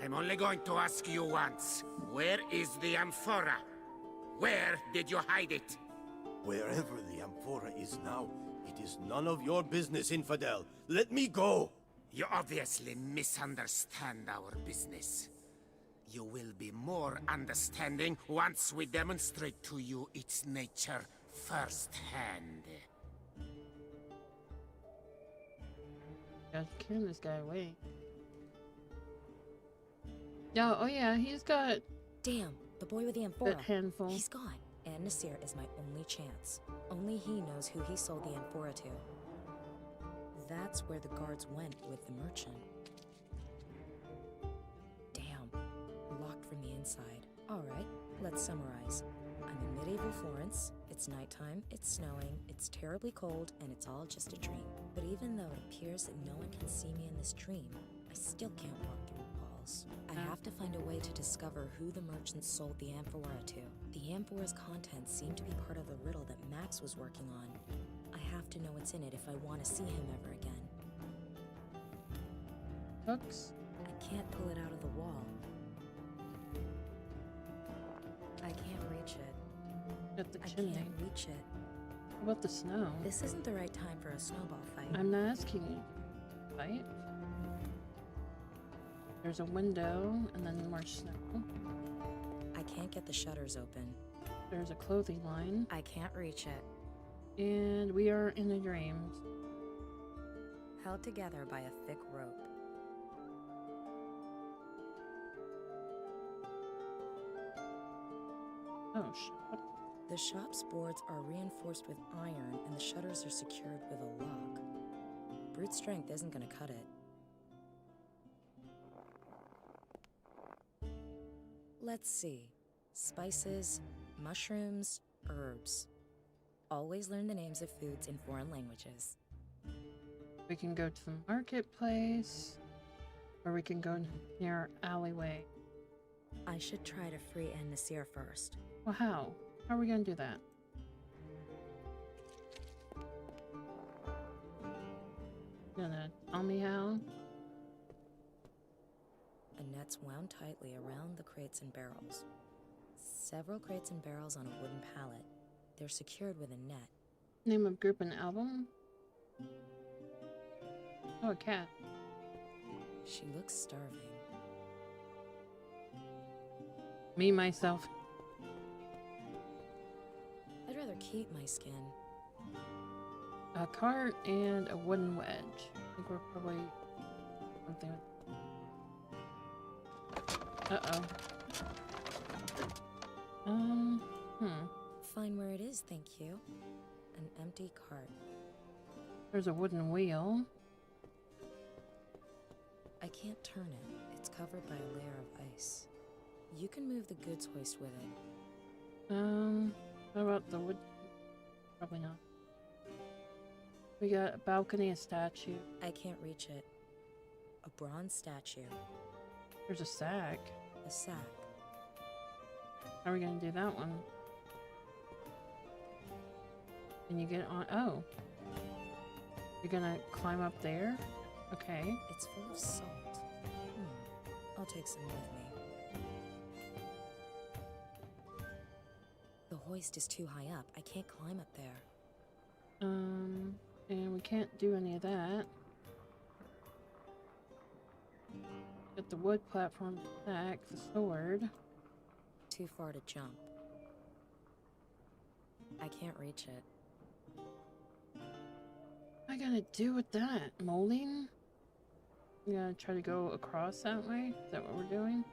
I'm only going to ask you once. Where is the amphora? Where did you hide it? Wherever the amphora is now, it is none of your business, infidel. Let me go! You obviously misunderstand our business. You will be more understanding once we demonstrate to you its nature firsthand. Gotta carry this guy away. Yeah, oh yeah, he's got Damn, the boy with the amphora. that handful. He's gone. An-Nasir is my only chance. Only he knows who he sold the amphora to. That's where the guards went with the merchant. Damn, locked from the inside. Alright, let's summarize. I'm in medieval Florence, it's nighttime, it's snowing, it's terribly cold, and it's all just a dream. But even though it appears that no one can see me in this dream, I still can't walk through walls. I have to find a way to discover who the merchant sold the amphora to. The amphora's contents seem to be part of the riddle that Max was working on. I have to know what's in it if I want to see him ever again. Hooks? I can't pull it out of the wall. I can't reach it. Got the I chimney. can't reach it. What about the snow? This isn't the right time for a snowball fight. I'm not asking you. Right? There's a window and then more snow. I can't get the shutters open. There's a clothing line. I can't reach it. And we are in the dreams. Held together by a thick rope. Oh, shit. The shop's boards are reinforced with iron and the shutters are secured with a lock. Brute strength isn't gonna cut it. Let's see. Spices, mushrooms, herbs. Always learn the names of foods in foreign languages. We can go to the marketplace. Or we can go near our alleyway. I should try to free An-Nasir first. Well, how? How are we gonna do that? Gonna tell me how? A net's wound tightly around the crates and barrels. Several crates and barrels on a wooden pallet. They're secured with a net. Name of group and album? Oh, a cat. She looks starving. Me, myself. I'd rather keep my skin. A cart and a wooden wedge. I think we're probably something. Uh-oh. Fine where it is, thank you. An empty cart. There's a wooden wheel. I can't turn it. It's covered by a layer of ice. You can move the goods hoist with it. How about the wood? Probably not. We got a balcony, a statue. I can't reach it. A bronze statue. There's a sack. A sack. How are we gonna do that one? Can you get on? Oh. You're gonna climb up there? Okay. It's full of salt. I'll take some with me. The hoist is too high up. I can't climb up there. And we can't do any of that. Get the wood platform back, the sword. Too far to jump. I can't reach it. What am I gonna do with that? Molding? You gonna try to go across that way? Is that what we're doing?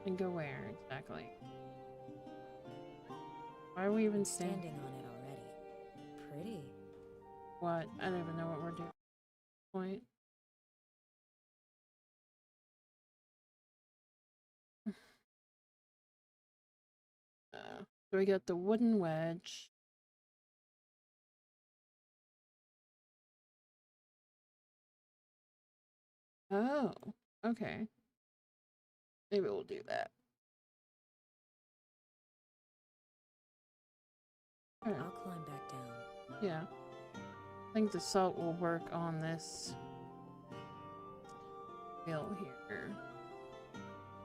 And go where exactly? Why are we even standing on it already? Pretty. What? I don't even know what we're doing. Point. So we got the wooden wedge. Oh, okay. Maybe we'll do that. I'll climb back down. Yeah. I think the salt will work on this hill here.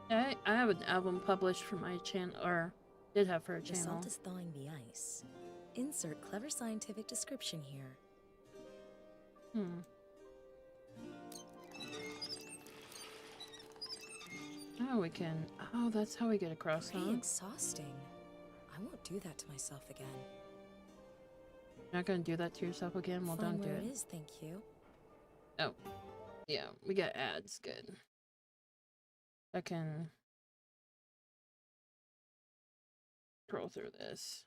Yeah, I have an album published for my channel, or did have for a The channel. salt is thawing the ice. Insert clever scientific description here. Oh, we can. Oh, that's how we get across, Pretty huh? exhausting. I won't do that to myself again. You're not gonna do that to yourself again? Well, Fine don't do where it. it is, thank you. Oh, yeah, we got ads. Good. I can scroll through this.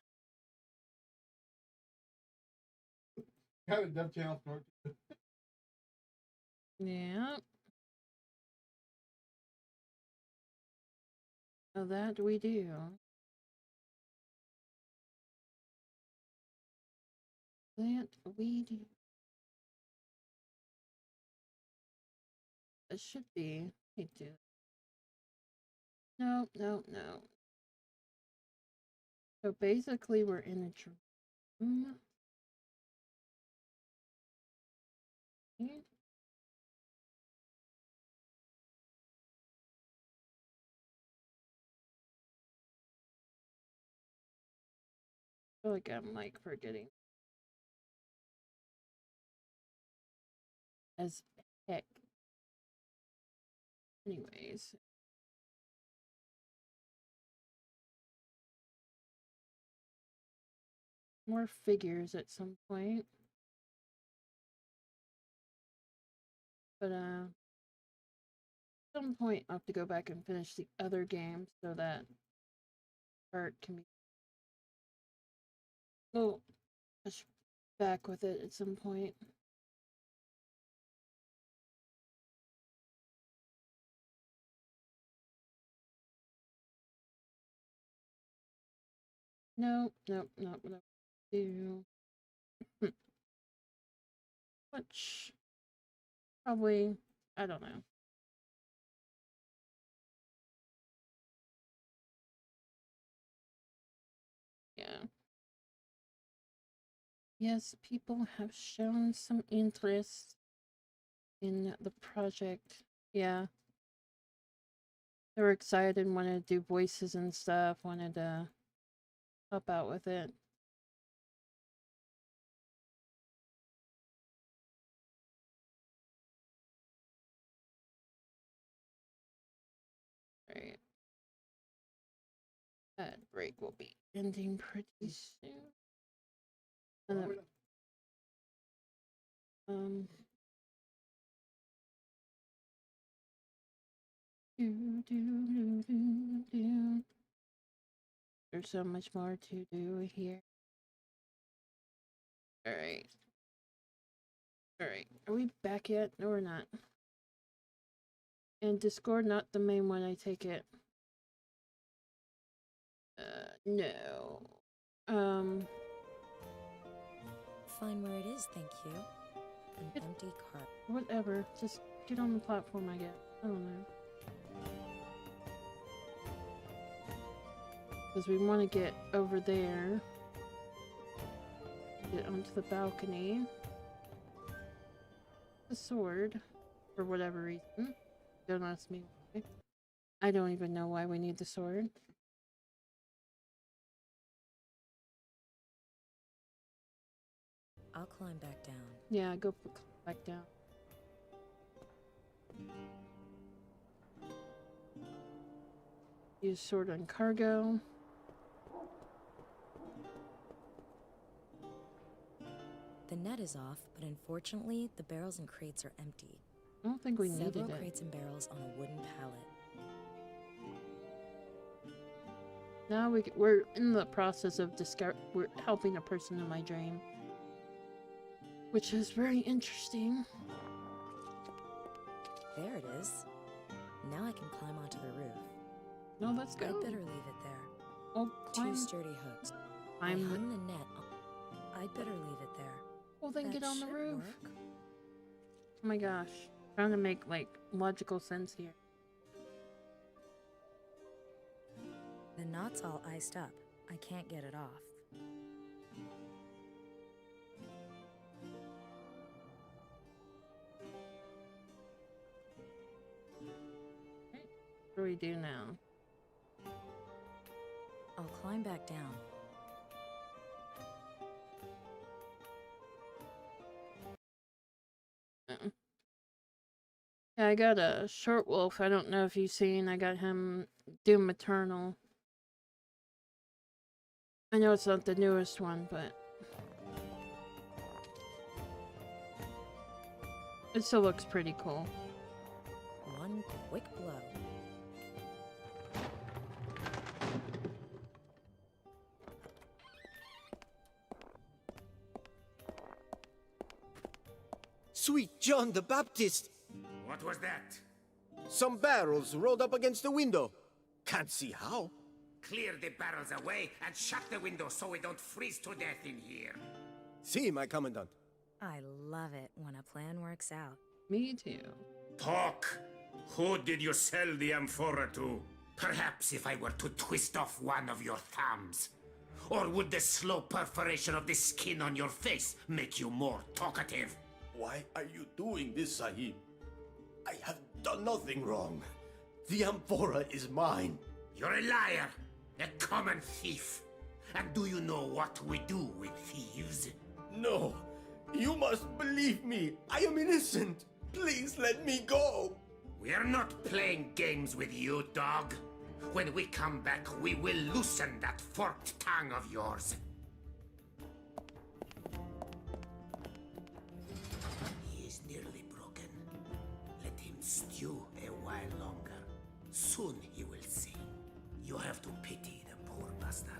Got a Dev Channel snort. Yeah. So that we do. That we do. It should be. We do. No, no, no. So basically, we're in a dream. Okay. I feel like I'm like forgetting. As heck. Anyways. More figures at some point. But at some point I'll have to go back and finish the other game so that part can be push back with it at some point. No, no, not what I do. Which probably, I don't know. Yeah. Yes, people have shown some interest in the project. Yeah. They were excited and wanted to do voices and stuff, wanted to help out with it. Right. That break will be ending pretty soon. And then, There's so much more to do here. Alright. Alright. Are we back yet? No, we're not. And Discord, not the main one, I take it. No. Fine where it is, thank you. An empty cart. Whatever. Just get on the platform, I guess. I don't know. Because we want to get over there. Get onto the balcony. The sword. For whatever reason. Don't ask me why. I don't even know why we need the sword. I'll climb back down. Yeah, go back down. Use sword on cargo. The net is off, but unfortunately, the barrels and crates are empty. I don't think we needed Several it. crates and barrels on a wooden pallet. Now we're in the process of we're helping a person in my dream. Which is very interesting. There it is. Now I can climb onto the roof. No, let's go. I'd better leave it there. Oh, Two sturdy hooks. I hung the net on. I'd better leave it there. Well, then That get on the should roof. work. Oh my gosh. Trying to make, like, logical sense here. The knot's all iced up. I can't get it off. What do we do now? I'll climb back down. Yeah, I got a short wolf. I don't know if you've seen. I got him Doom Eternal. I know it's not the newest one, but it still looks pretty cool. One quick blow. Sweet John the Baptist! What was that? Some barrels rolled up against the window. Can't see how. Clear the barrels away and shut the window so we don't freeze to death in here. See, my commandant. I love it when a plan works out. Me too. Talk! Who did you sell the amphora to? Perhaps if I were to twist off one of your thumbs. Or would the slow perforation of the skin on your face make you more talkative? Why are you doing this, Sahib? I have done nothing wrong. The amphora is mine. You're a liar, a common thief. And do you know what we do with thieves? No, you must believe me. I am innocent. Please let me go. We are not playing games with you, dog. When we come back, we will loosen that forked tongue of yours. He is nearly broken. Let him stew a while longer. Soon he will sing. You have to pity the poor bastard.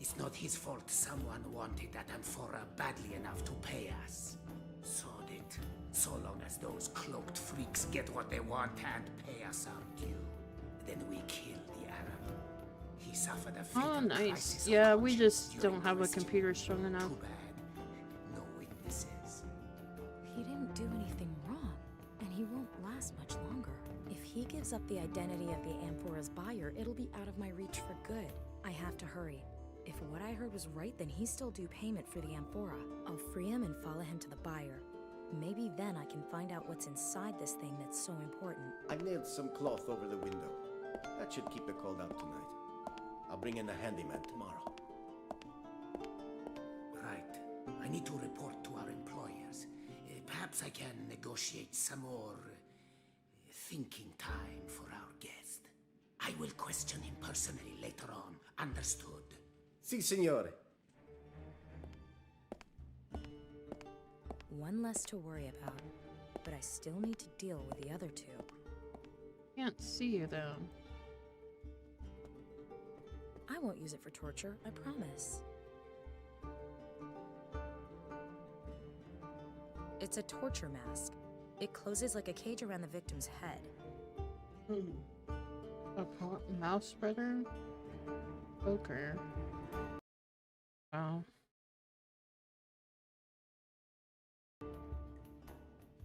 It's not his fault someone wanted that amphora badly enough to pay us. Sod it. So long as those cloaked freaks get what they want and pay us our due. Then we kill the Arab. He suffered a fatal Oh, nice. crisis of Yeah, we conscience just during don't the have a rescue. computer strong enough. Too bad. No witnesses. He didn't do anything wrong, and he won't last much longer. If he gives up the identity of the amphora's buyer, it'll be out of my reach for good. I have to hurry. If what I heard was right, then he's still due payment for the amphora. I'll free him and follow him to the buyer. Maybe then I can find out what's inside this thing that's so important. I nailed some cloth over the window. That should keep the cold out tonight. I'll bring in a handyman tomorrow. Right. I need to report to our employers. Perhaps I can negotiate some more thinking time for our guest. I will question him personally later on. Understood? Si, signore. One less to worry about, but I still need to deal with the other two. Can't see you though. I won't use it for torture, I promise. It's a torture mask. It closes like a cage around the victim's head. A mouse spreader? Poker. Wow.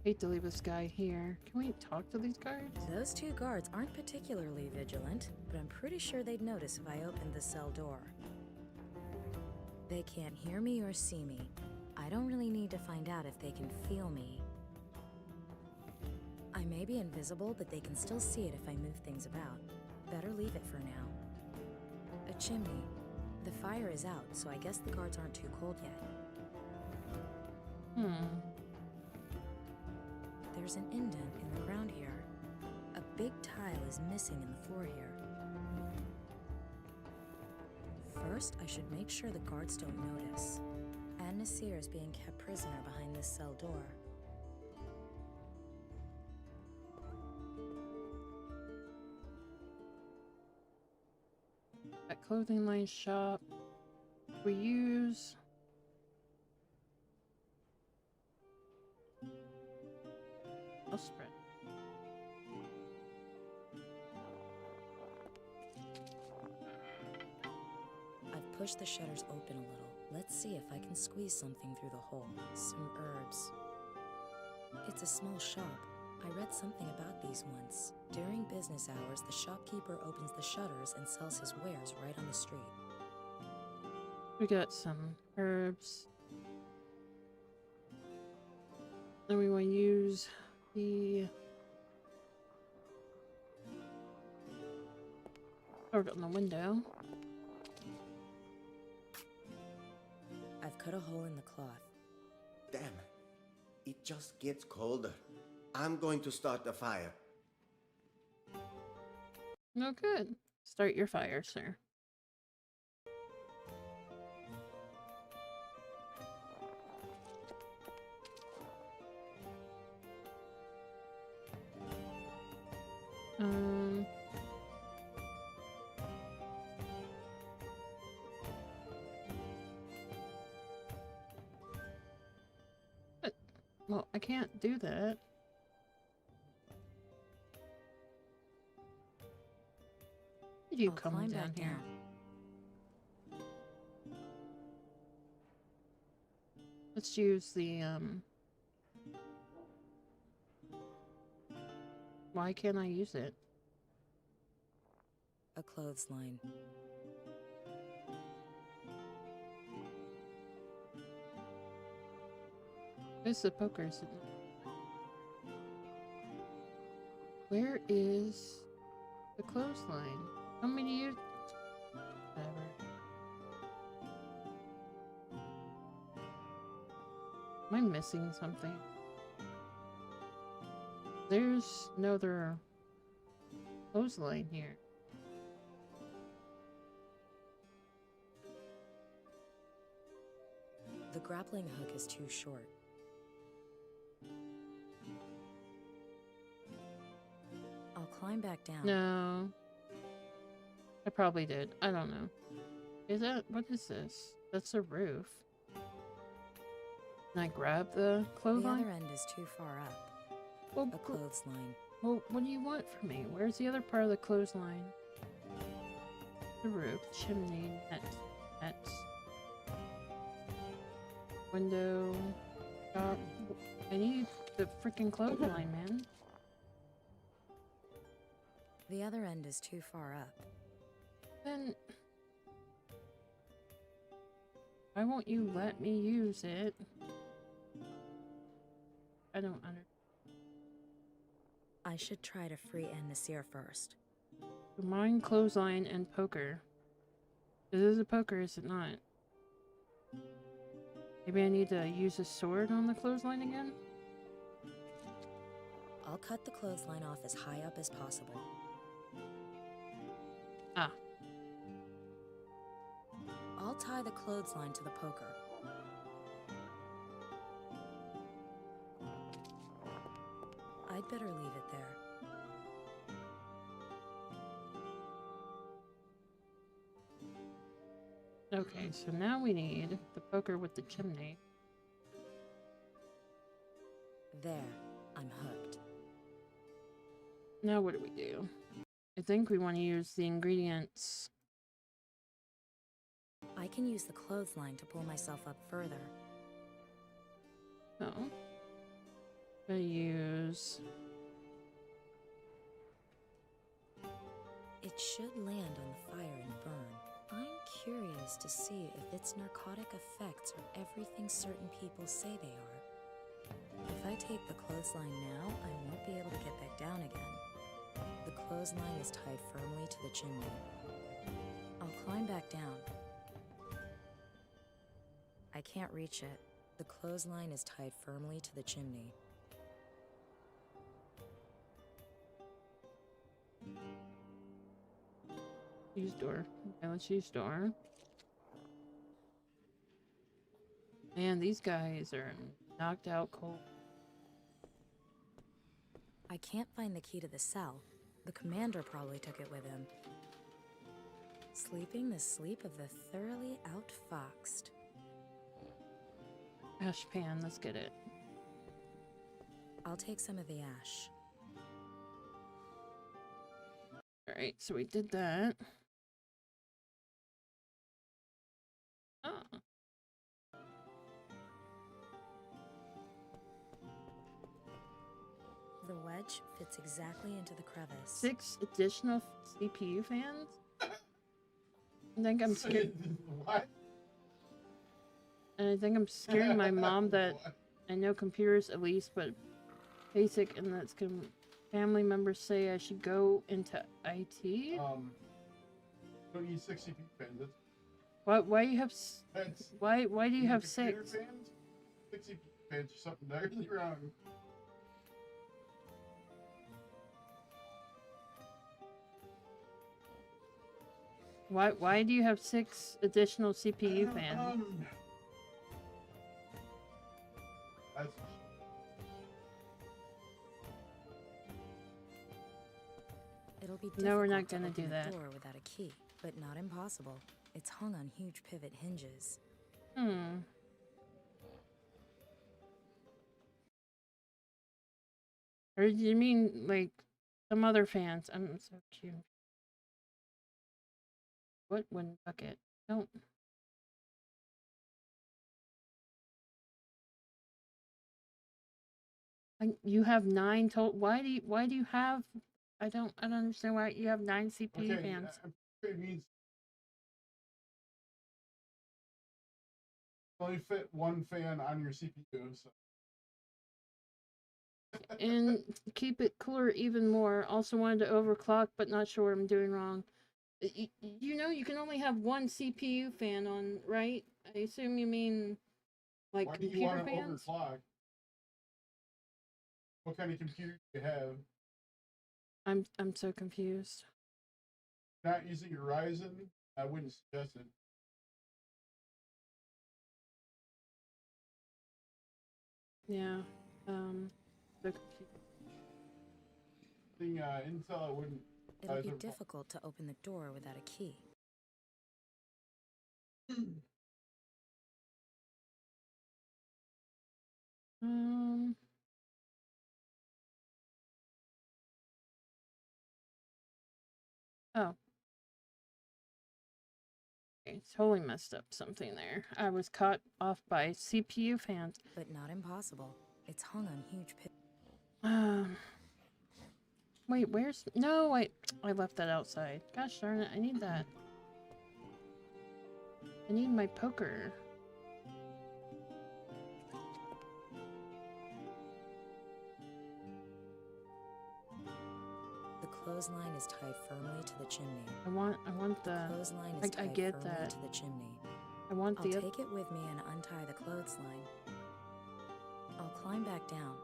Hate to leave this guy here. Can we talk to these guards? Those two guards aren't particularly vigilant, but I'm pretty sure they'd notice if I opened the cell door. They can't hear me or see me. I don't really need to find out if they can feel me. I may be invisible, but they can still see it if I move things about. Better leave it for now. A chimney. The fire is out, so I guess the guards aren't too cold yet. There's an indent in the ground here. A big tile is missing in the floor here. First, I should make sure the guards don't notice. An-Nasir is being kept prisoner behind this cell door. At clothing line shop, we use a spread. I've pushed the shutters open a little. Let's see if I can squeeze something through the hole. Some herbs. It's a small shop. I read something about these once. During business hours, the shopkeeper opens the shutters and sells his wares right on the street. We got some herbs. Then we want to use the orb on the window. I've cut a hole in the cloth. Damn, it just gets colder. I'm going to start the fire. No good. Start your fire, sir. Well, I can't do that. Did you come climb down back here? Let's use the, why can't I use it? A clothesline. Where's the poker? Where is the clothesline? How many use? Whatever. Am I missing something? There's no other clothesline here. The grappling hook is too short. I'll climb back down. No. I probably did. I don't know. Is that... what is this? That's a roof. Can I grab the clothesline? The other end is too far up. Well, a clothesline. Well, what do you want from me? Where's the other part of the clothesline? The roof, chimney, net. Window, shop. I need the freaking clothesline, man. The other end is too far up. Then why won't you let me use it? I don't understand. I should try to free An-Nasir first. Combine clothesline and poker. Is this a poker, is it not? Maybe I need to use a sword on the clothesline again? I'll cut the clothesline off as high up as possible. Ah. I'll tie the clothesline to the poker. I'd better leave it there. Okay, so now we need the poker with the chimney. There, I'm hooked. Now what do we do? I think we want to use the ingredients. I can use the clothesline to pull myself up further. So, I use... It should land on the fire and burn. I'm curious to see if its narcotic effects are everything certain people say they are. If I take the clothesline now, I won't be able to get back down again. The clothesline is tied firmly to the chimney. I'll climb back down. I can't reach it. The clothesline is tied firmly to the chimney. Use door. Okay, let's use door. Man, these guys are knocked out cold. I can't find the key to the cell. The commander probably took it with him. Sleeping the sleep of the thoroughly outfoxed. Ash pan, let's get it. I'll take some of the ash. Alright, so we did that. Oh. The wedge fits exactly into the crevice. 6 additional CPU fans? I think I'm scared. What? And I think I'm scaring my mom that I know computers at least, but basic, and that's gonna family members say I should go into IT. Don't need 60 fans. Why do you have That's why do you have computer 6? Fans? 60 fans or something entirely wrong. Why do you have 6 additional CPU fans? That's It'll be No, we're not difficult gonna to do open that. the door without a key, but not impossible. It's hung on huge pivot hinges. Or do you mean like some other fans? I'm so cute. What wooden bucket? Don't. You have 9 total. Why do you have? I don't understand why you have 9 CPU okay. fans. It means only fit one fan on your CPU. So. And keep it cooler even more. Also wanted to overclock, but not sure what I'm doing wrong. You know, you can only have 1 CPU fan on, right? I assume you mean like Why do you computer want to fans? overclock? What kind of computer do you have? I'm so confused. Not using your Ryzen? I wouldn't suggest it. Yeah. So confused. Intel, I wouldn't. It'll be difficult to open the door without a key. Oh. Okay, totally messed up something there. I was caught off by CPU fans. But not impossible. It's hung on huge pivot. Wait, where's... No, wait. I left that outside. Gosh darn it, I need that. I need my poker. The clothesline is tied firmly to the chimney. I want the... clothesline is tied I get firmly that. to the chimney. I want I'll the... take it with me and untie the clothesline. I'll climb back down.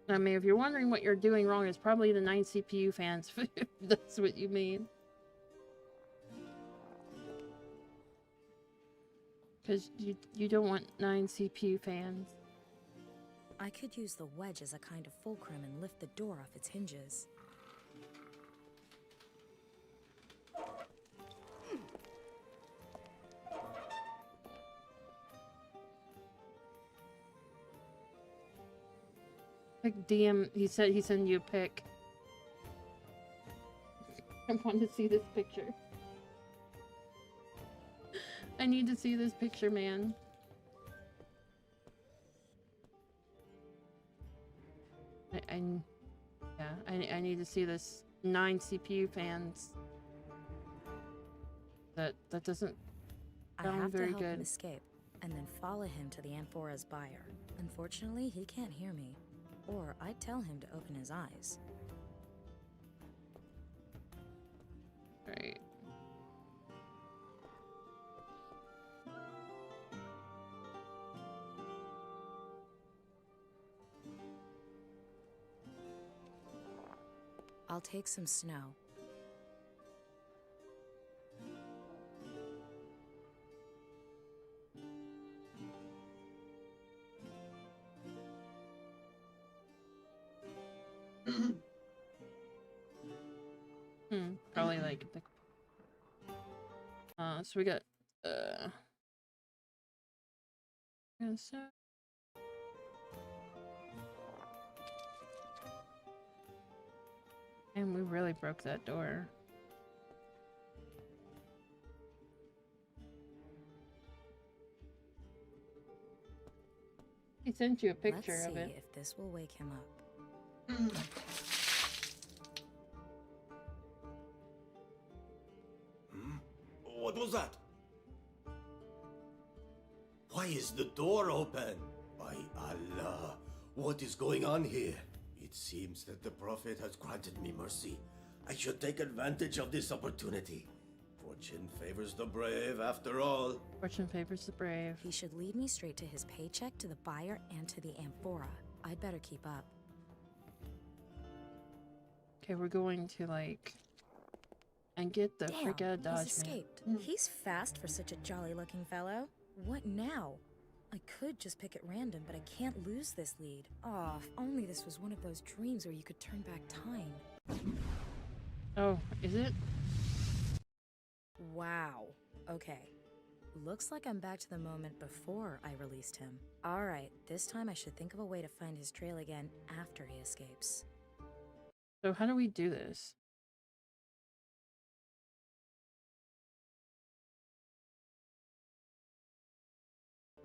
I mean, if you're wondering what you're doing wrong, it's probably the 9 CPU fans, if that's what you mean. Because you don't want 9 CPU fans. I could use the wedge as a kind of fulcrum and lift the door off its hinges. Pick DM. He said he sent you a pic. I want to see this picture. I need to see this picture, man. I need to see this. 9 CPU fans. That doesn't I have sound to very help him good. escape, and then follow him to the Amphora's buyer. Unfortunately, he can't hear me, or I'd tell him to open his eyes. Right. I'll take some snow. Probably like the so we got so and we really broke that door. He sent you a picture Let's of see it. if this will wake him up. What was that? Why is the door open? By Allah, what is going on here? It seems that the Prophet has granted me mercy. I should take advantage of this opportunity. Fortune favors the brave, after all. Fortune favors the brave. He should lead me straight to his paycheck, to the buyer, and to the Amphora. I'd better keep up. Okay, we're going to like and get the frick out of Dodge, he's man. escaped. He's fast for such a jolly-looking fellow. What now? I could just pick at random, but I can't lose this lead. Oh, if only this was one of those dreams where you could turn back time. Oh, is it? Wow. Okay. Looks like I'm back to the moment before I released him. Alright, this time I should think of a way to find his trail again after he escapes. So how do we do this?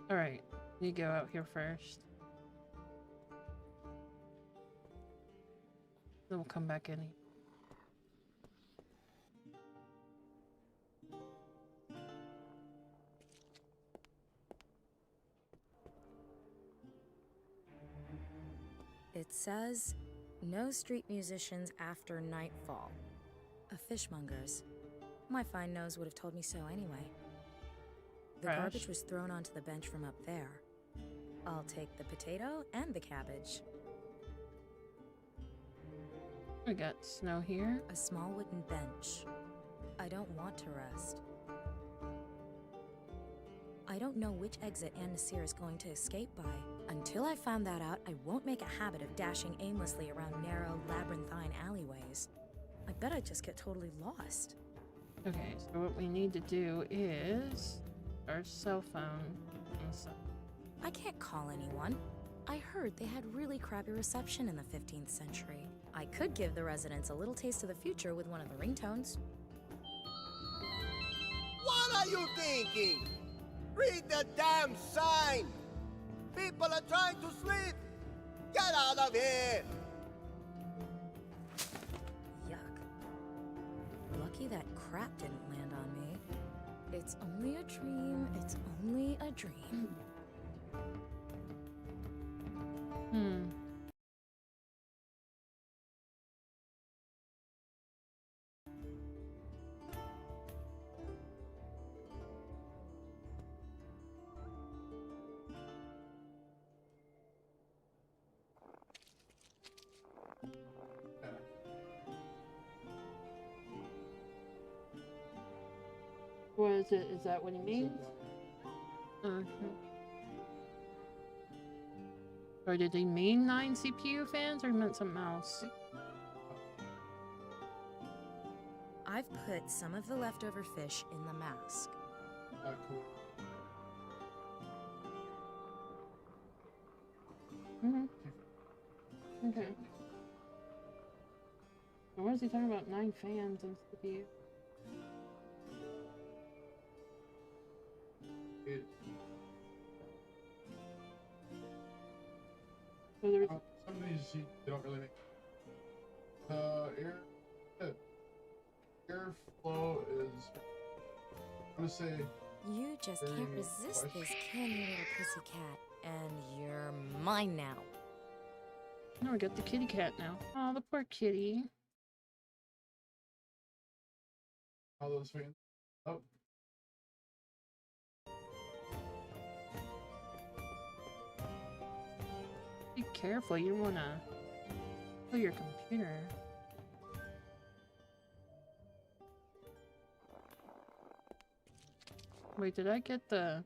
Alright, you go out here first. Then we'll come back in. It says, no street musicians after nightfall. A fishmonger's. My fine nose would have told me so anyway. The Trash. garbage was thrown onto the bench from up there. I'll take the potato and the cabbage. We got snow here. A small wooden bench. I don't want to rest. I don't know which exit Ann Nasir is going to escape by. Until I found that out, I won't make a habit of dashing aimlessly around narrow, labyrinthine alleyways. I bet I'd just get totally lost. Okay, so what we need to do is our cell phone and stuff. I can't call anyone. I heard they had really crappy reception in the 15th century. I could give the residents a little taste of the future with one of the ringtones. What are you thinking? Read the damn sign! People are trying to sleep! Get out of here! Yuck. Lucky that crap didn't land on me. It's only a dream, it's only a dream. What is it? Is that what he means? Or did he mean 9 CPU fans, or he meant something else? I've put some of the leftover fish in the mask. Cool. Okay. And what is he talking about? 9 fans and CPU? So there's some of these they don't really make. Airflow is. I'm gonna say. You just can't resist this, can you, little pussycat? And you're mine now. Oh, we got the kitty cat now. Oh, the poor kitty. All those fans. Oh. Be careful, you don't wanna kill your computer. Wait, did I get the...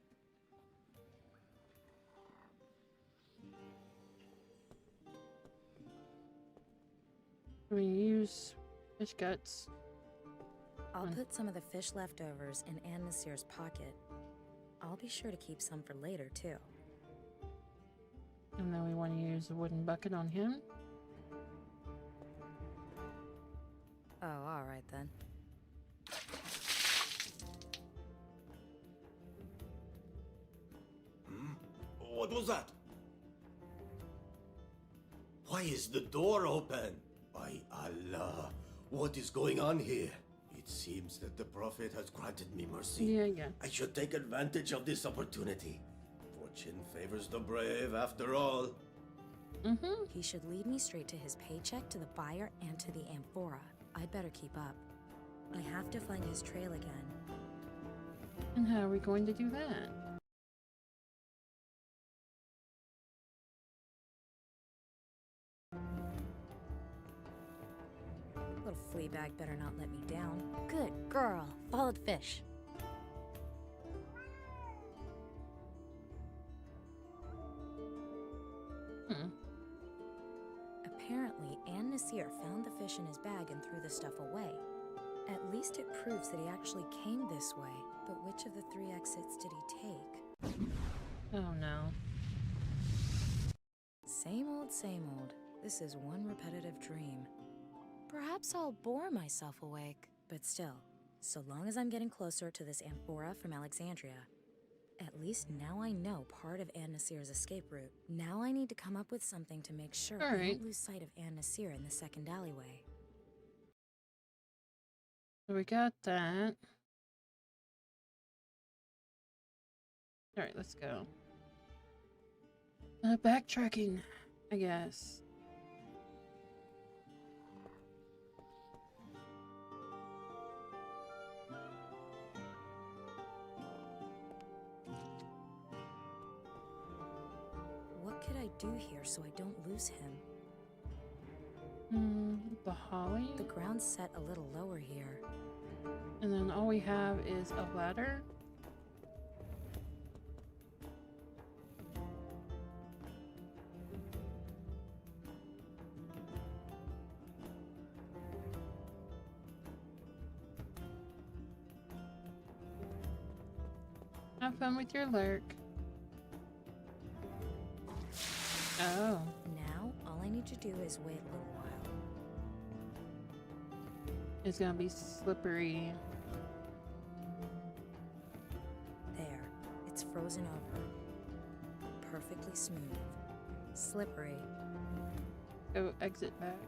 We use fish guts. I'll put some of the fish leftovers in Ann Nasir's pocket. I'll be sure to keep some for later, too. And then we want to use the wooden bucket on him. Oh, alright then. What was that? Why is the door open? By Allah, what is going on here? It seems that the Prophet has granted me mercy. Yeah. I should take advantage of this opportunity. Fortune favors the brave, after all. He should lead me straight to his paycheck, to the buyer, and to the amphora. I'd better keep up. I have to find his trail again. And how are we going to do that? Little flea bag better not let me down. Good girl. Follow the fish. Apparently, Ann Nasir found the fish in his bag and threw the stuff away. At least it proves that he actually came this way. But which of the 3 exits did he take? Oh no. Same old, same old. This is one repetitive dream. Perhaps I'll bore myself awake. But still, so long as I'm getting closer to this amphora from Alexandria, at least now I know part of Ann Nasir's escape route. Now I need to come up with something to make sure I don't lose sight of Ann Nasir in the second alleyway. So we got that. Alright, let's go. Backtracking, I guess. What could I do here so I don't lose him? The holly? The ground's set a little lower here. And then all we have is a ladder. Have fun with your lurk. Oh. Now, all I need to do is wait a little while. It's gonna be slippery. There. It's frozen over. Perfectly smooth. Slippery. Go exit back.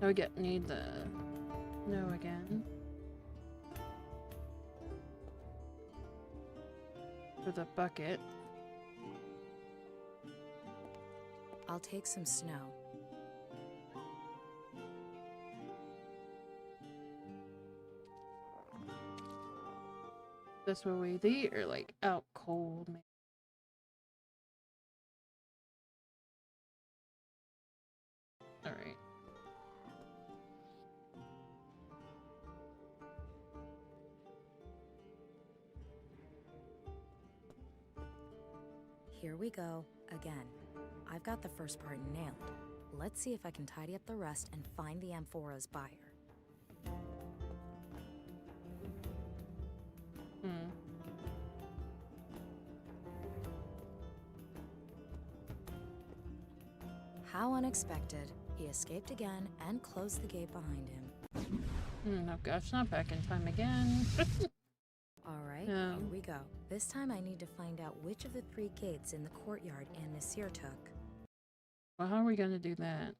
Now we need the no again. For the bucket. I'll take some snow. This where we eat or like out cold, maybe. All right. Here we go, again. I've got the first part nailed. Let's see if I can tidy up the rest and find the amphora's buyer. How unexpected. He escaped again and closed the gate behind him. Oh gosh, not back in time again. Alright, here we go. This time I need to find out which of the 3 gates in the courtyard An-Nasir took. Well, how are we gonna do that?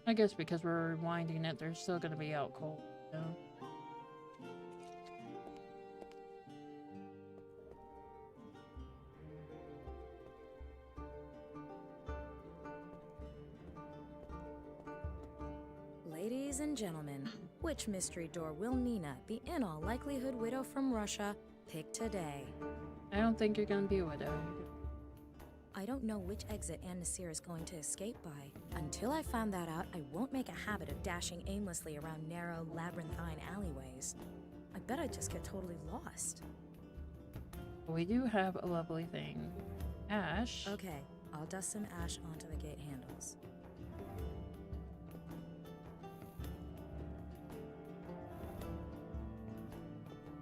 I guess because we're rewinding it, they're still gonna be out cold, you know? Ladies and gentlemen, which mystery door will Nina, the in all likelihood widow from Russia, pick today? I don't think you're gonna be a widow. I don't know which exit An-Nasir is going to escape by. Until I find that out, I won't make a habit of dashing aimlessly around narrow, labyrinthine alleyways. I bet I'd just get totally lost. We do have a lovely thing. Ash. Okay, I'll dust some ash onto the gate handles.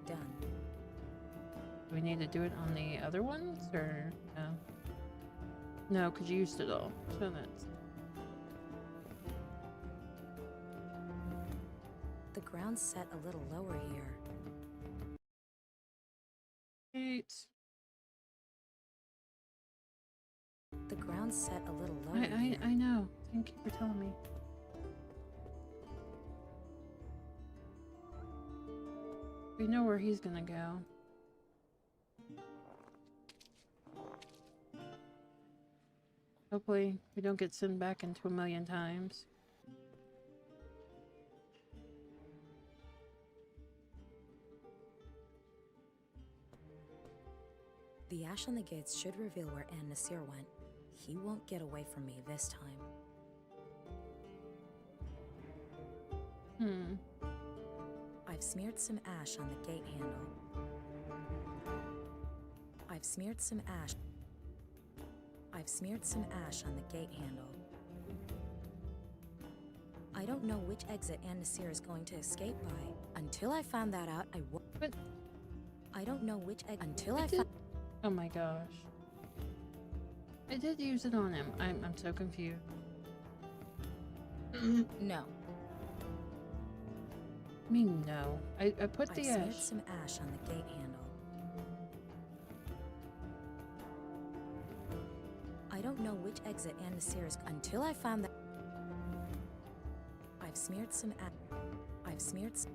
Done. Do we need to do it on the other ones, or no? No, because you used it all. So that's... The ground's set a little lower here. Gates. The ground's set a little lower here. I know. Thank you for telling me. We know where he's gonna go. Hopefully, we don't get sent back into a million times. The ash on the gates should reveal where An-Nasir went. He won't get away from me this time. I've smeared some ash on the gate handle. I've smeared some ash on the gate handle. I don't know which exit An-Nasir is going to escape by. Until I find that out, I won't. But I don't know which until I find. Oh my gosh. I did use it on him. I'm so confused. No. I mean, no. I put the I've smeared ash. some ash on the gate handle. I don't know which exit An-Nasir is until I found that. I've smeared some ash. I've smeared some.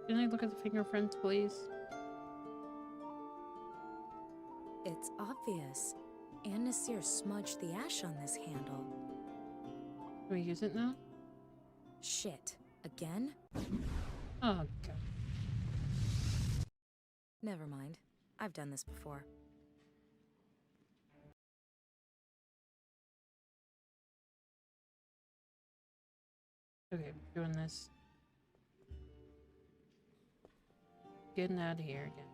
Can I look at the fingerprints, please? It's obvious. An-Nasir smudged the ash on this handle. Can we use it now? Shit. Again? Oh, God. Never mind. I've done this before. Okay, doing this. Getting out of here again.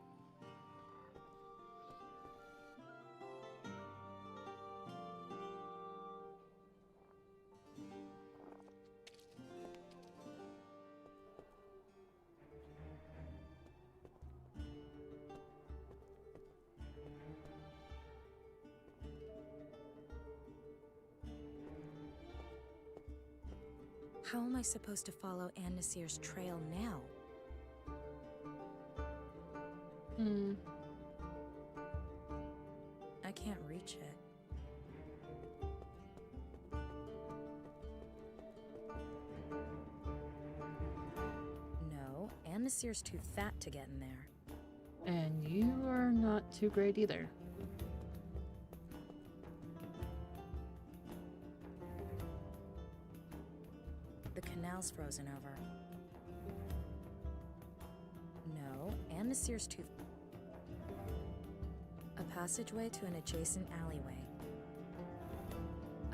How am I supposed to follow An-Nasir's trail now? I can't reach it. No, An-Nasir's too fat to get in there. And you are not too great either. The canal's frozen over. No, An-Nasir's too... A passageway to an adjacent alleyway.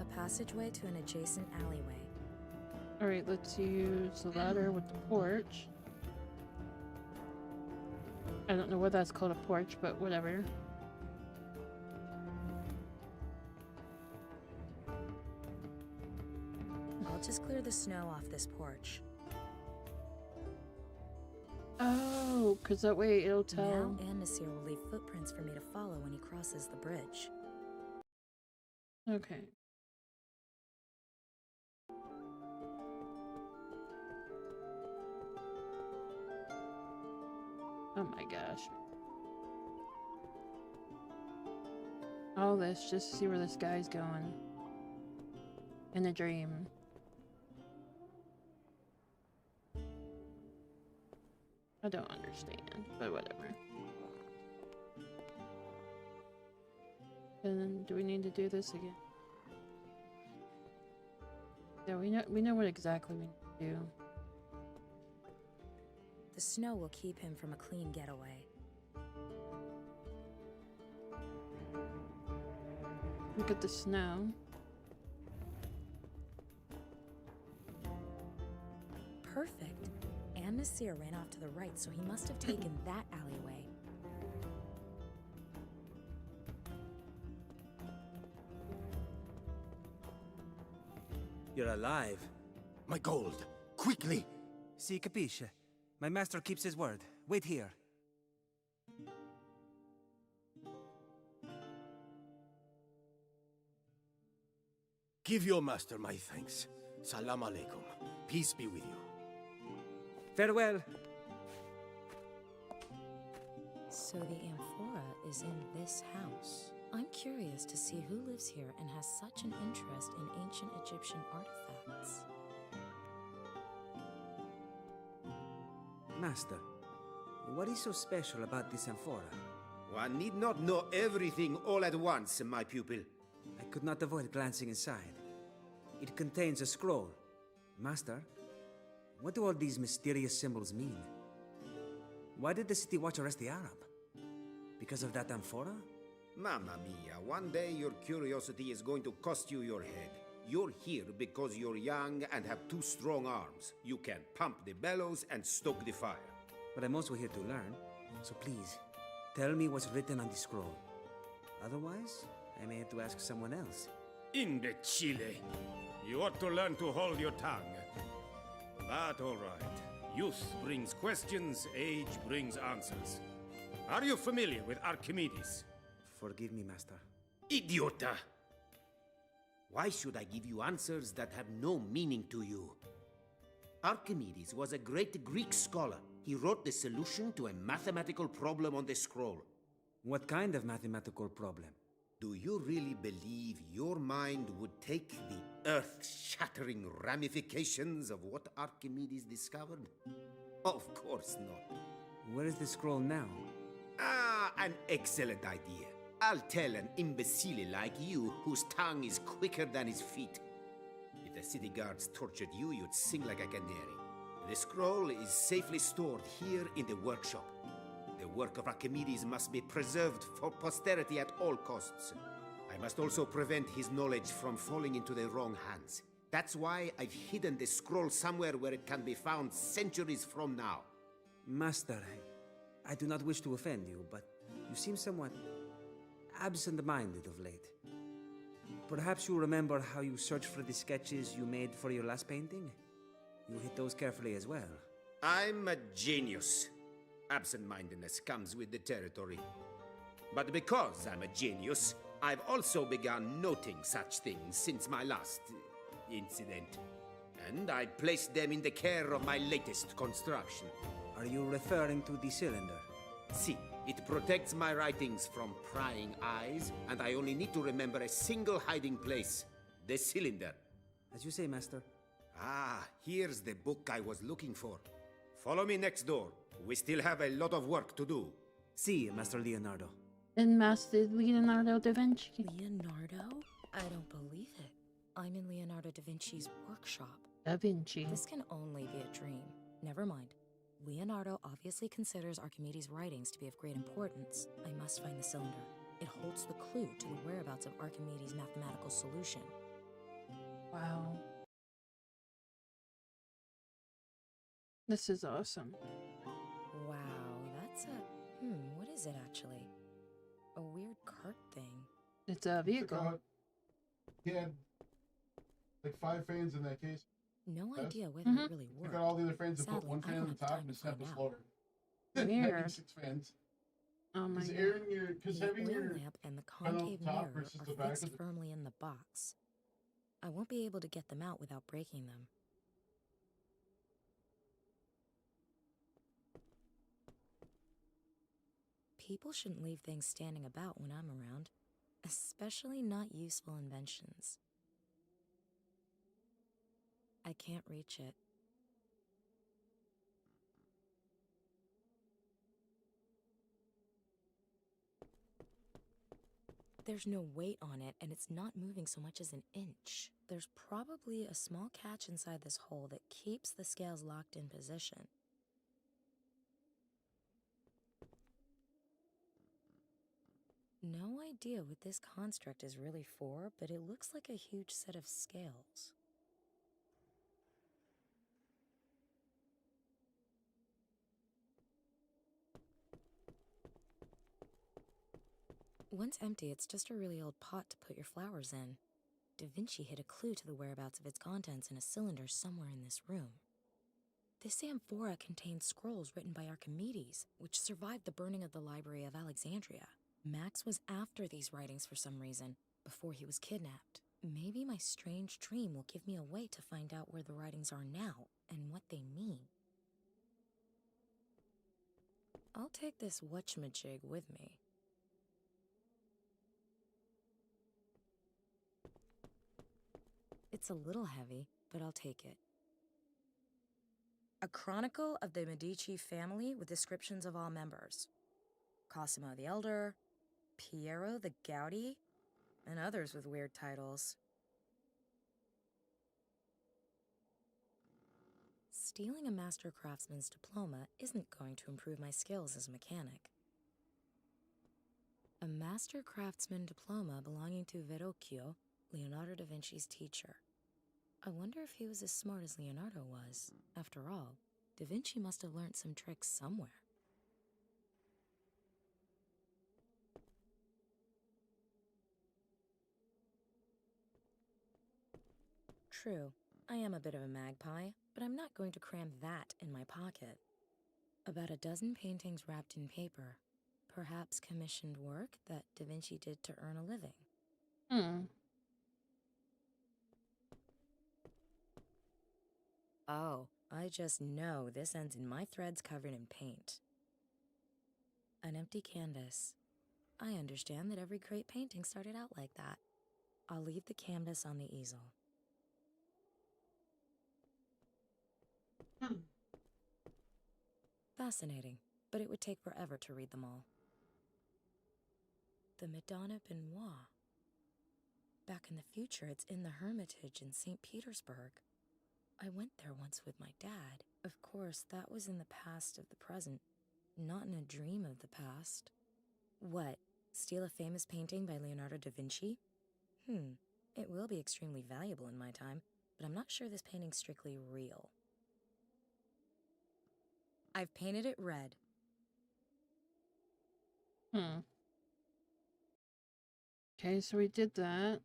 A passageway to an adjacent alleyway. Alright, let's use the ladder with the porch. I don't know why that's called a porch, but whatever. I'll just clear the snow off this porch. Oh, because that way it'll tell. Now An-Nasir will leave footprints for me to follow when he crosses the bridge. Okay. Oh my gosh. All this just to see where this guy's going. In a dream. I don't understand, but whatever. And then, do we need to do this again? Yeah, we know what exactly we need to do. The snow will keep him from a clean getaway. Look at the snow. Perfect. An-Nasir ran off to the right, so he must have taken that alleyway. You're alive. My gold! Quickly! Si capisce. My master keeps his word. Wait here. Give your master my thanks. Salam alaikum. Peace be with you. Farewell. So the amphora is in this house. I'm curious to see who lives here and has such an interest in ancient Egyptian artifacts. Master, what is so special about this amphora? One need not know everything all at once, my pupil. I could not avoid glancing inside. It contains a scroll. Master, what do all these mysterious symbols mean? Why did the city watch arrest the Arab? Because of that amphora? Mamma mia, one day your curiosity is going to cost you your head. You're here because you're young and have 2 strong arms. You can pump the bellows and stoke the fire. But I'm also here to learn. So please, tell me what's written on the scroll. Otherwise, I may have to ask someone else. Imbecile! You ought to learn to hold your tongue. But all right. Youth brings questions, age brings answers. Are you familiar with Archimedes? Forgive me, Master. Idiota! Why should I give you answers that have no meaning to you? Archimedes was a great Greek scholar. He wrote the solution to a mathematical problem on the scroll. What kind of mathematical problem? Do you really believe your mind would take the earth-shattering ramifications of what Archimedes discovered? Of course not. Where is the scroll now? Ah, an excellent idea. I'll tell an imbecile like you whose tongue is quicker than his feet. If the city guards tortured you, you'd sing like a canary. The scroll is safely stored here in the workshop. The work of Archimedes must be preserved for posterity at all costs. I must also prevent his knowledge from falling into the wrong hands. That's why I've hidden the scroll somewhere where it can be found centuries from now. Master, I do not wish to offend you, but you seem somewhat absent-minded of late. Perhaps you remember how you searched for the sketches you made for your last painting? You hit those carefully as well. I'm a genius. Absent-mindedness comes with the territory. But because I'm a genius, I've also begun noting such things since my last incident. And I placed them in the care of my latest construction. Are you referring to the cylinder? See, it protects my writings from prying eyes, and I only need to remember a single hiding place. The cylinder. As you say, Master. Ah, here's the book I was looking for. Follow me next door. We still have a lot of work to do. See, Master Leonardo. And Master Leonardo da Vinci. Leonardo? I don't believe it. I'm in Leonardo da Vinci's workshop. Da Vinci. This can only be a dream. Never mind. Leonardo obviously considers Archimedes' writings to be of great importance. I must find the cylinder. It holds the clue to the whereabouts of Archimedes' mathematical solution. Wow. This is awesome. Wow, that's a... what is it actually? A weird cart thing. It's a vehicle. He had like 5 fans in that case. No Yes. idea whether it really Took worked. out all the other fans and put Sadly, one I fan don't on the have top time and to snap the find out. slower. Weird. 6 fans. Oh my Because god. because The having oil your lamp and the fan on concave the top mirror versus the are back fixed of the firmly in the box. I won't be able to get them out without breaking them. People shouldn't leave things standing about when I'm around, especially not useful inventions. I can't reach it. There's no weight on it, and it's not moving so much as an inch. There's probably a small catch inside this hole that keeps the scales locked in position. No idea what this construct is really for, but it looks like a huge set of scales. Once empty, it's just a really old pot to put your flowers in. Da Vinci hid a clue to the whereabouts of its contents in a cylinder somewhere in this room. This amphora contains scrolls written by Archimedes, which survived the burning of the Library of Alexandria. Max was after these writings for some reason, before he was kidnapped. Maybe my strange dream will give me a way to find out where the writings are now, and what they mean. I'll take this whatchamajig with me. It's a little heavy, but I'll take it. A chronicle of the Medici family with descriptions of all members. Cosimo the Elder, Piero the Gouty, and others with weird titles. Stealing a master craftsman's diploma isn't going to improve my skills as a mechanic. A master craftsman diploma belonging to Verrocchio, Leonardo da Vinci's teacher. I wonder if he was as smart as Leonardo was. After all, Da Vinci must have learned some tricks somewhere. True, I am a bit of a magpie, but I'm not going to cram that in my pocket. About a dozen paintings wrapped in paper. Perhaps commissioned work that Da Vinci did to earn a living. Oh, I just know this ends in my threads covered in paint. An empty canvas. I understand that every great painting started out like that. I'll leave the canvas on the easel. Fascinating, but it would take forever to read them all. The Madonna Benoit. Back in the future, it's in the Hermitage in St. Petersburg. I went there once with my dad. Of course, that was in the past of the present, not in a dream of the past. What? Steal a famous painting by Leonardo da Vinci? It will be extremely valuable in my time, but I'm not sure this painting's strictly real. I've painted it red. Okay, so we did that.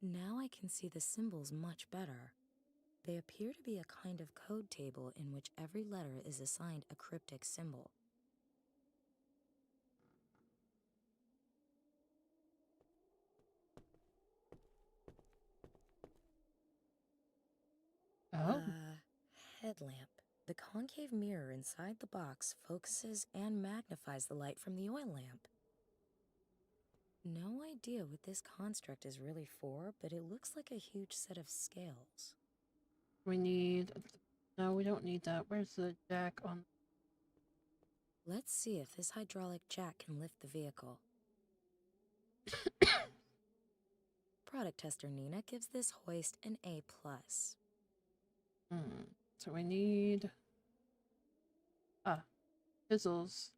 Now I can see the symbols much better. They appear to be a kind of code table in which every letter is assigned a cryptic symbol. Oh. Headlamp. The concave mirror inside the box focuses and magnifies the light from the oil lamp. No idea what this construct is really for, but it looks like a huge set of scales. We need... No, we don't need that. Where's the jack on? Let's see if this hydraulic jack can lift the vehicle. Product tester Nina gives this hoist an A+. So we need... chisels.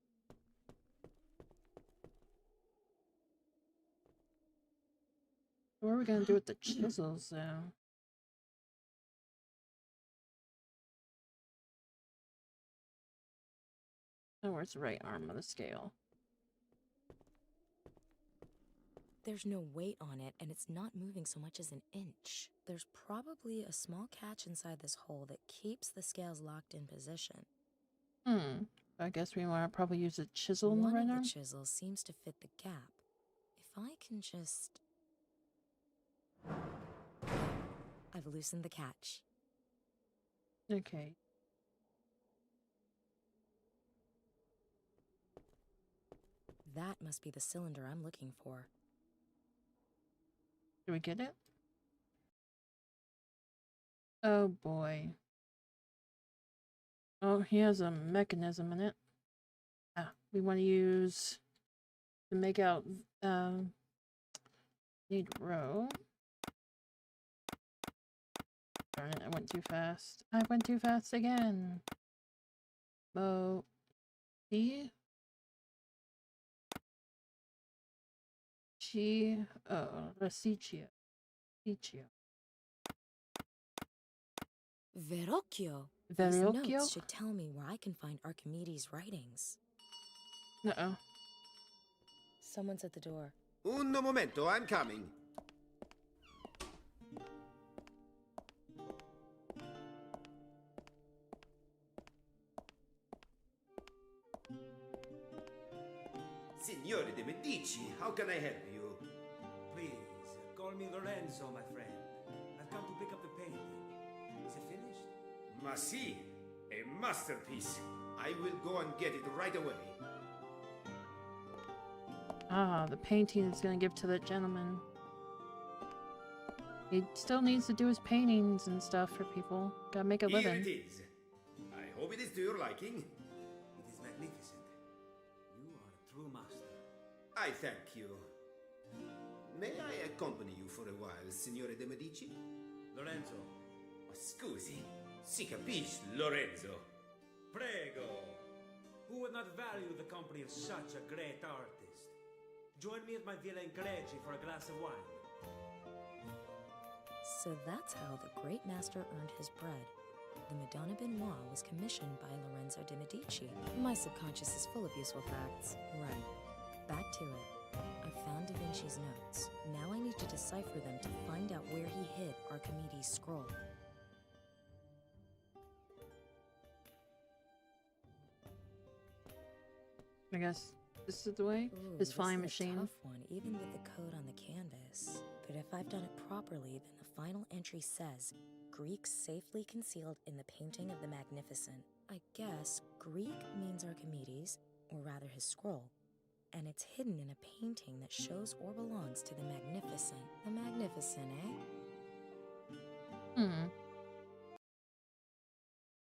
What are we gonna do with the chisels, though? Oh, where's the right arm of the scale? There's no weight on it, and it's not moving so much as an inch. There's probably a small catch inside this hole that keeps the scales locked in position. I guess we want to probably use a chisel in the One right of arm? the chisels seems to fit the gap. If I can just... I've loosened the catch. Okay. That must be the cylinder I'm looking for. Do we get it? Oh boy. Oh, he has a mechanism in it. Ah, we want to use to make out need row. Darn it, I went too fast. I went too fast again. Mo E Racicchio. Verrocchio. These Verrocchio? notes should tell me where I can find Archimedes' writings. Uh-oh. Someone's at the door. Un momento, I'm coming. Signore de Medici, how can I help you? Please, call me Lorenzo, my friend. I've come to pick up the painting. Is it finished? Ma si, a masterpiece. I will go and get it right away. Ah, the painting is gonna give to that gentleman. He still needs to do his paintings and stuff for people. Gotta make a Here living. it is. I hope it is to your liking. It is magnificent. You are a true master. I thank you. May I accompany you for a while, Signore de Medici? Lorenzo. Scusi, si capisce, Lorenzo. Prego. Who would not value the company of such a great artist? Join me at my Villa in Greci for a glass of wine. So that's how the great master earned his bread. The Madonna Benoit was commissioned by Lorenzo de Medici. My subconscious is full of useful facts. Right. Back to it. I found Da Vinci's notes. Now I need to decipher them to find out where he hid Archimedes' scroll. I guess this is the way? Ooh, His this flying is machine. a tough one, even with the code on the canvas. But if I've done it properly, then the final entry says, Greek safely concealed in the painting of the Magnificent. I guess Greek means Archimedes, or rather his scroll. And it's hidden in a painting that shows or belongs to the Magnificent. The Magnificent, eh?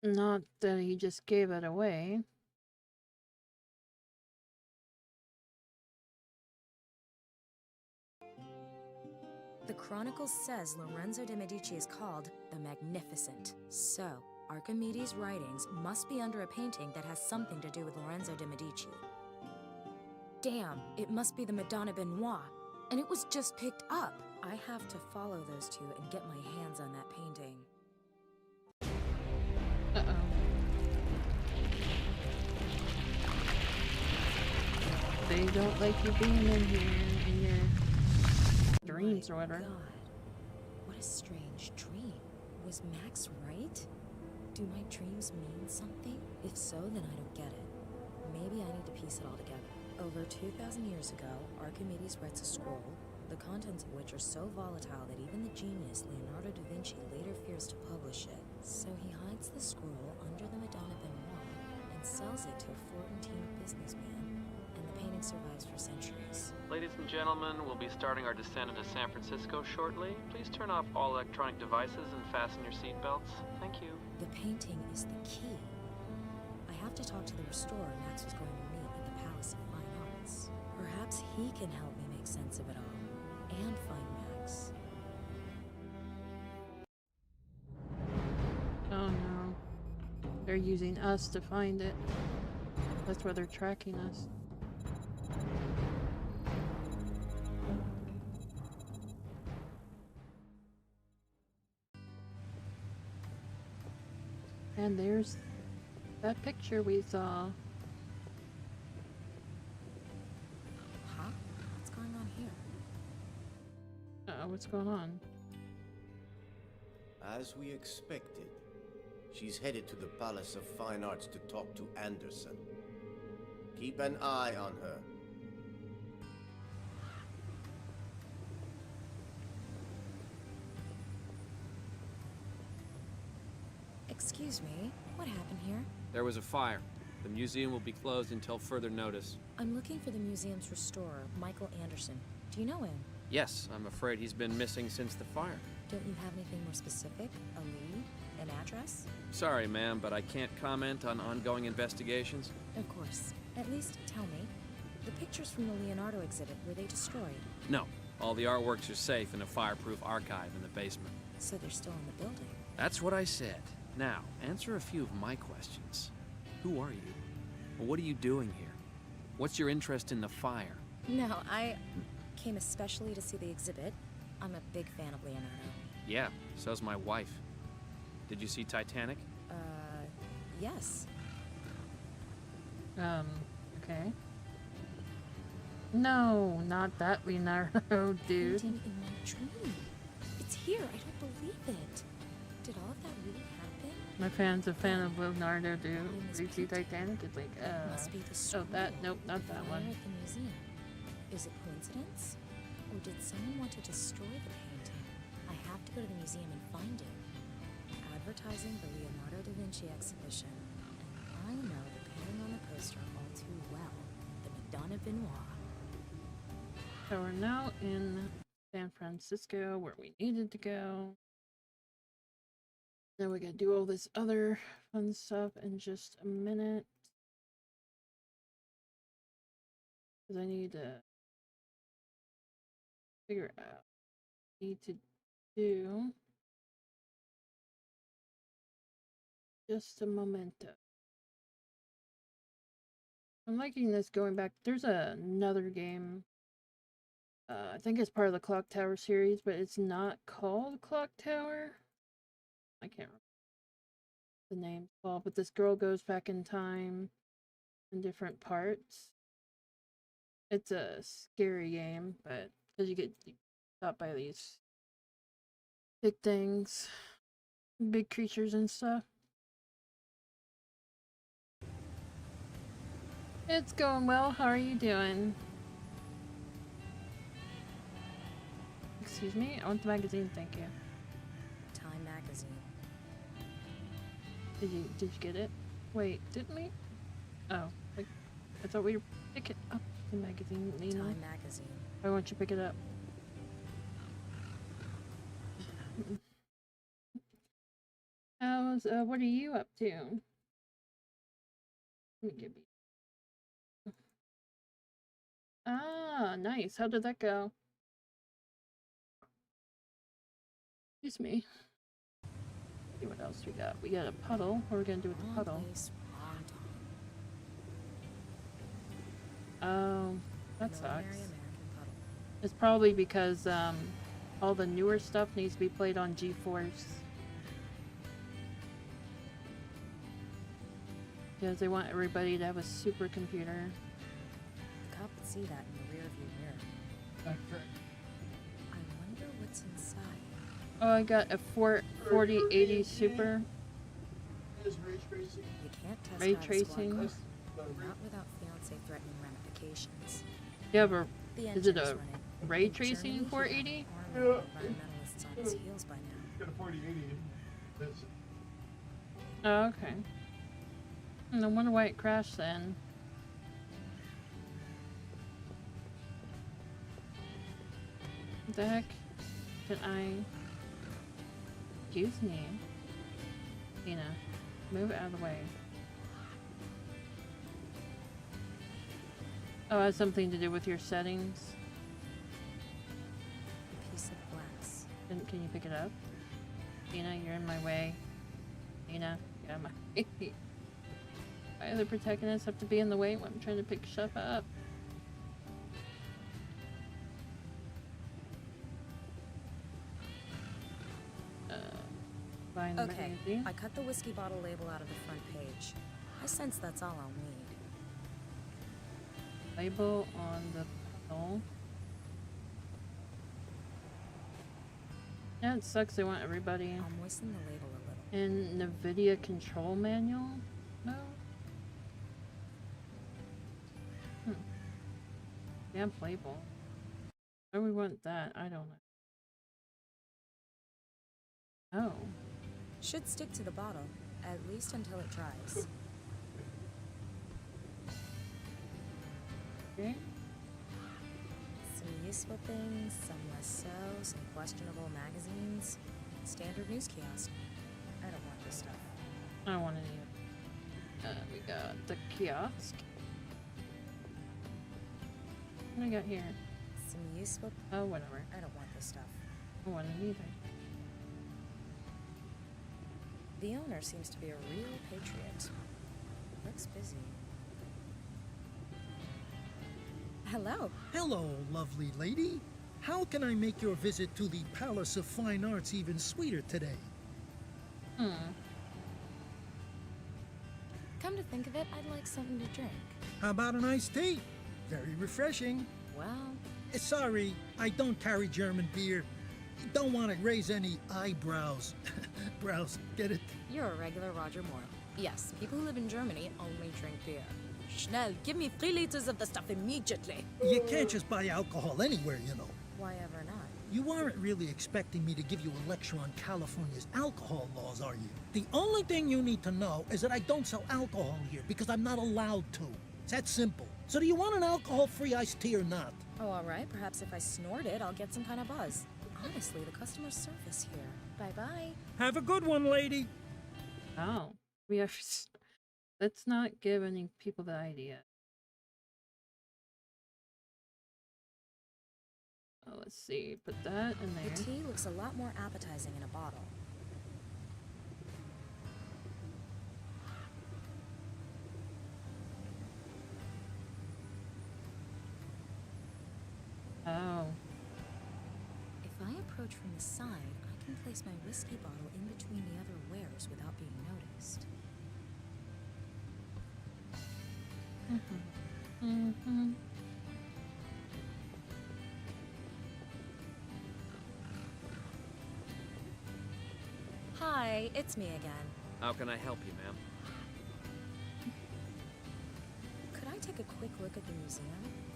Not that he just gave it away. The Chronicle says Lorenzo de Medici is called the Magnificent. So, Archimedes' writings must be under a painting that has something to do with Lorenzo de Medici. Damn, it must be the Madonna Benoit. And it was just picked up. I have to follow those two and get my hands on that painting. Uh-oh. They don't like you being in here in your dreams or whatever. God, what a strange dream. Was Max right? Do my dreams mean something? If so, then I don't get it. Maybe I need to piece it all together. Over 2,000 years ago, Archimedes writes a scroll, the contents of which are so volatile that even the genius Leonardo da Vinci later fears to publish it. So he hides the scroll under the Madonna Benoit and sells it to a Florentine businessman, and the painting survives for centuries. Ladies and gentlemen, we'll be starting our descent into San Francisco shortly. Please turn off all electronic devices and fasten your seatbelts. Thank you. The painting is the key. I have to talk to the restorer Max was going to meet at the Palace of Fine Arts. Perhaps he can help me make sense of it all, and find Max. Oh no. They're using us to find it. That's why they're tracking us. And there's that picture we saw. Huh? What's going on here? What's going on? As we expected, she's headed to the Palace of Fine Arts to talk to Anderson. Keep an eye on her. Excuse me, what happened here? There was a fire. The museum will be closed until further notice. I'm looking for the museum's restorer, Michael Anderson. Do you know him? Yes, I'm afraid he's been missing since the fire. Don't you have anything more specific? A lead? An address? Sorry, ma'am, but I can't comment on ongoing investigations. Of course. At least tell me. The pictures from the Leonardo exhibit, were they destroyed? No, all the artworks are safe in a fireproof archive in the basement. So they're still in the building? That's what I said. Now, answer a few of my questions. Who are you? What are you doing here? What's your interest in the fire? No, I came especially to see the exhibit. I'm a big fan of Leonardo. Yeah, so's my wife. Did you see Titanic? Yes. Okay. No, not that Leonardo, dude. Painting in my dream. It's here, I don't believe it. Did all of that really happen? My fan's a fan of Leonardo, dude. Did you see Titanic? It's like, Must be the oh, story that, nope, not that fire one. at the museum. Is it coincidence? Or did someone want to destroy the painting? I have to go to the museum and find it. Advertising the Leonardo da Vinci exhibition. And I know the painting on the poster all too well. The Madonna Benoit. So we're now in San Francisco, where we needed to go. Now we gotta do all this other fun stuff in just a minute. Because I need to figure out what I need to do. Just a momento. I'm liking this going back. There's another game. I think it's part of the Clock Tower series, but it's not called Clock Tower. I can't remember the name called, but this girl goes back in time in different parts. It's a scary game, but because you get shot by these big things, big creatures and stuff. It's going well. How are you doing? Excuse me? I want the magazine, thank you. Time magazine. Did you get it? Wait, didn't we? Oh, like, I thought we were picking up the magazine, Lena. Time magazine. Why won't you pick it up? How's, what are you up to? Let me give you. Ah, nice. How did that go? Excuse me. See what else we got. We got a puddle. What are we gonna do with the puddle? Oh, that sucks. It's probably because all the newer stuff needs to be played on GeForce. Because they want everybody to have a supercomputer. The cop would see that in the rearview mirror. That's right. I wonder what's inside. Oh, I got a 4080 Super. Is ray tracing? You can't test Ray out a tracing. squad car, not without fiance threatening ramifications. You have a, The is it engine's a running. ray In tracing Germany, 480? the army environmentalists on its heels by now. Got a 4080. That's Oh, okay. No wonder why it crashed then. What the heck? Can I... Excuse me. Tina, move out of the way. Oh, it has something to do with your settings. A piece of glass. Can you pick it up? Tina, you're in my way. Tina, get out of my way. Why are the protagonists have to be in the way when I'm trying to pick stuff up? Find the Okay, magazine. I cut the whiskey bottle label out of the front page. I sense that's all I'll need. Label on the bottle. Yeah, it sucks. They want everybody I'll moisten the label a little. in NVIDIA control manual. No. Damn label. Why do we want that? I don't know. Oh. Should stick to the bottle, at least until it dries. Okay. Some useful things, some less so, some questionable magazines. Standard news kiosk. I don't want this stuff. I don't want any of it. We got the kiosk. What do we got here? Some useful... Oh, whatever. I don't want this stuff. I don't want it either. The owner seems to be a real patriot. Looks busy. Hello. Hello, lovely lady. How can I make your visit to the Palace of Fine Arts even sweeter today? Come to think of it, I'd like something to drink. How about an iced tea? Very refreshing. Well... Sorry, I don't carry German beer. Don't want to raise any eyebrows. Brows, get it? You're a regular Roger Moore. Yes, people who live in Germany only drink beer. Schnell, give me 3 liters of the stuff immediately. You can't just buy alcohol anywhere, you know. Why ever not? You aren't really expecting me to give you a lecture on California's alcohol laws, are you? The only thing you need to know is that I don't sell alcohol here because I'm not allowed to. It's that simple. So do you want an alcohol-free iced tea or not? Oh, all right. Perhaps if I snort it, I'll get some kind of buzz. Honestly, the customer service here. Bye-bye. Have a good one, lady. Oh. We have... Let's not give any people the idea. Oh, let's see. Put that in there. The tea looks a lot more appetizing in a bottle. Oh. If I approach from the side, I can place my whiskey bottle in between the other wares without being noticed. Hi, it's me again. How can I help you, ma'am? Could I take a quick look at the museum?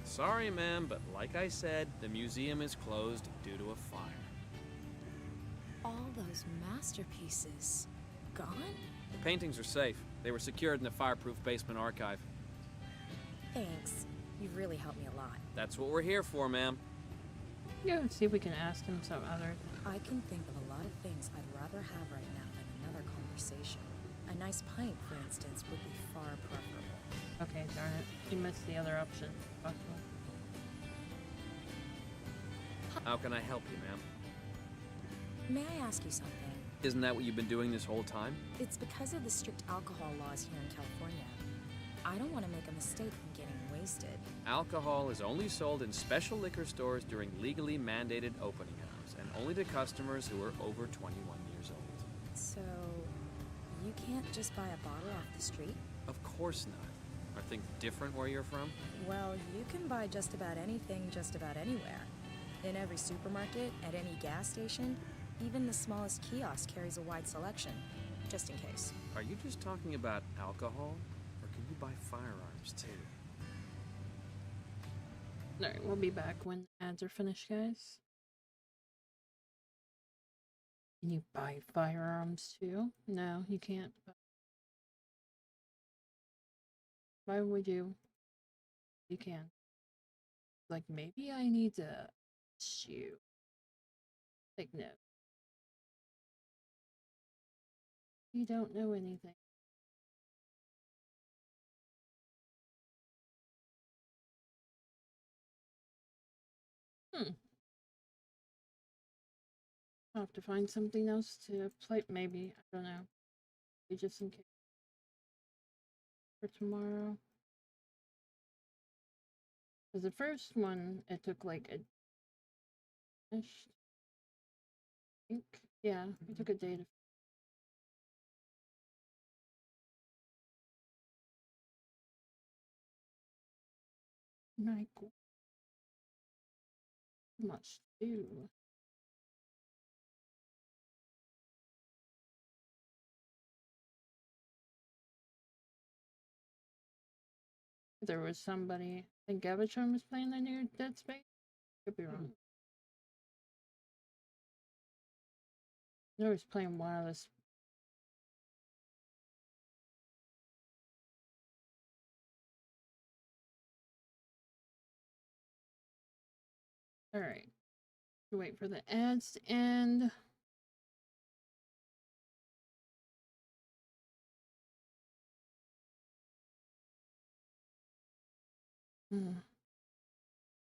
Sorry, ma'am, but like I said, the museum is closed due to a fire. All those masterpieces gone? The paintings are safe. They were secured in the fireproof basement archive. Thanks. You've really helped me a lot. That's what we're here for, ma'am. Yeah, let's see if we can ask him some other. I can think of a lot of things I'd rather have right now than another conversation. A nice pint, for instance, would be far preferable. Okay, darn it. You missed the other option. Fuck you. How can I help you, ma'am? May I ask you something? Isn't that what you've been doing this whole time? It's because of the strict alcohol laws here in California. I don't want to make a mistake in getting wasted. Alcohol is only sold in special liquor stores during legally mandated opening hours, and only to customers who are over 21 years old. So, you can't just buy a bottle off the street? Of course not. Are things different where you're from? Well, you can buy just about anything just about anywhere. In every supermarket, at any gas station, even the smallest kiosk carries a wide selection, just in case. Are you just talking about alcohol, or can you buy firearms too? Alright, we'll be back when ads are finished, guys. Can you buy firearms too? No, you can't. Why would you? You can. Like, maybe I need to shoot. Like, no. You don't know anything. I'll have to find something else to play. Maybe. I don't know. Maybe just in case. For tomorrow. Because the first one, it took like a... I think. Yeah, it took a day to Michael. Much to do. There was somebody. I think Gavatron was playing the new Dead Space. Could be wrong. They was playing wireless. Alright. Wait for the ads to end.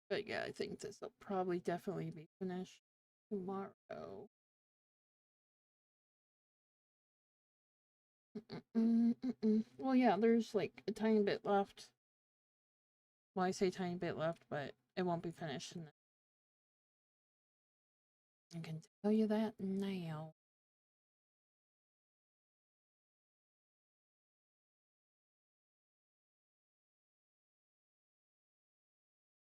But yeah, I think this will probably definitely be finished tomorrow. Well, yeah, there's like a tiny bit left. Well, I say tiny bit left, but it won't be finished. I can tell you that now.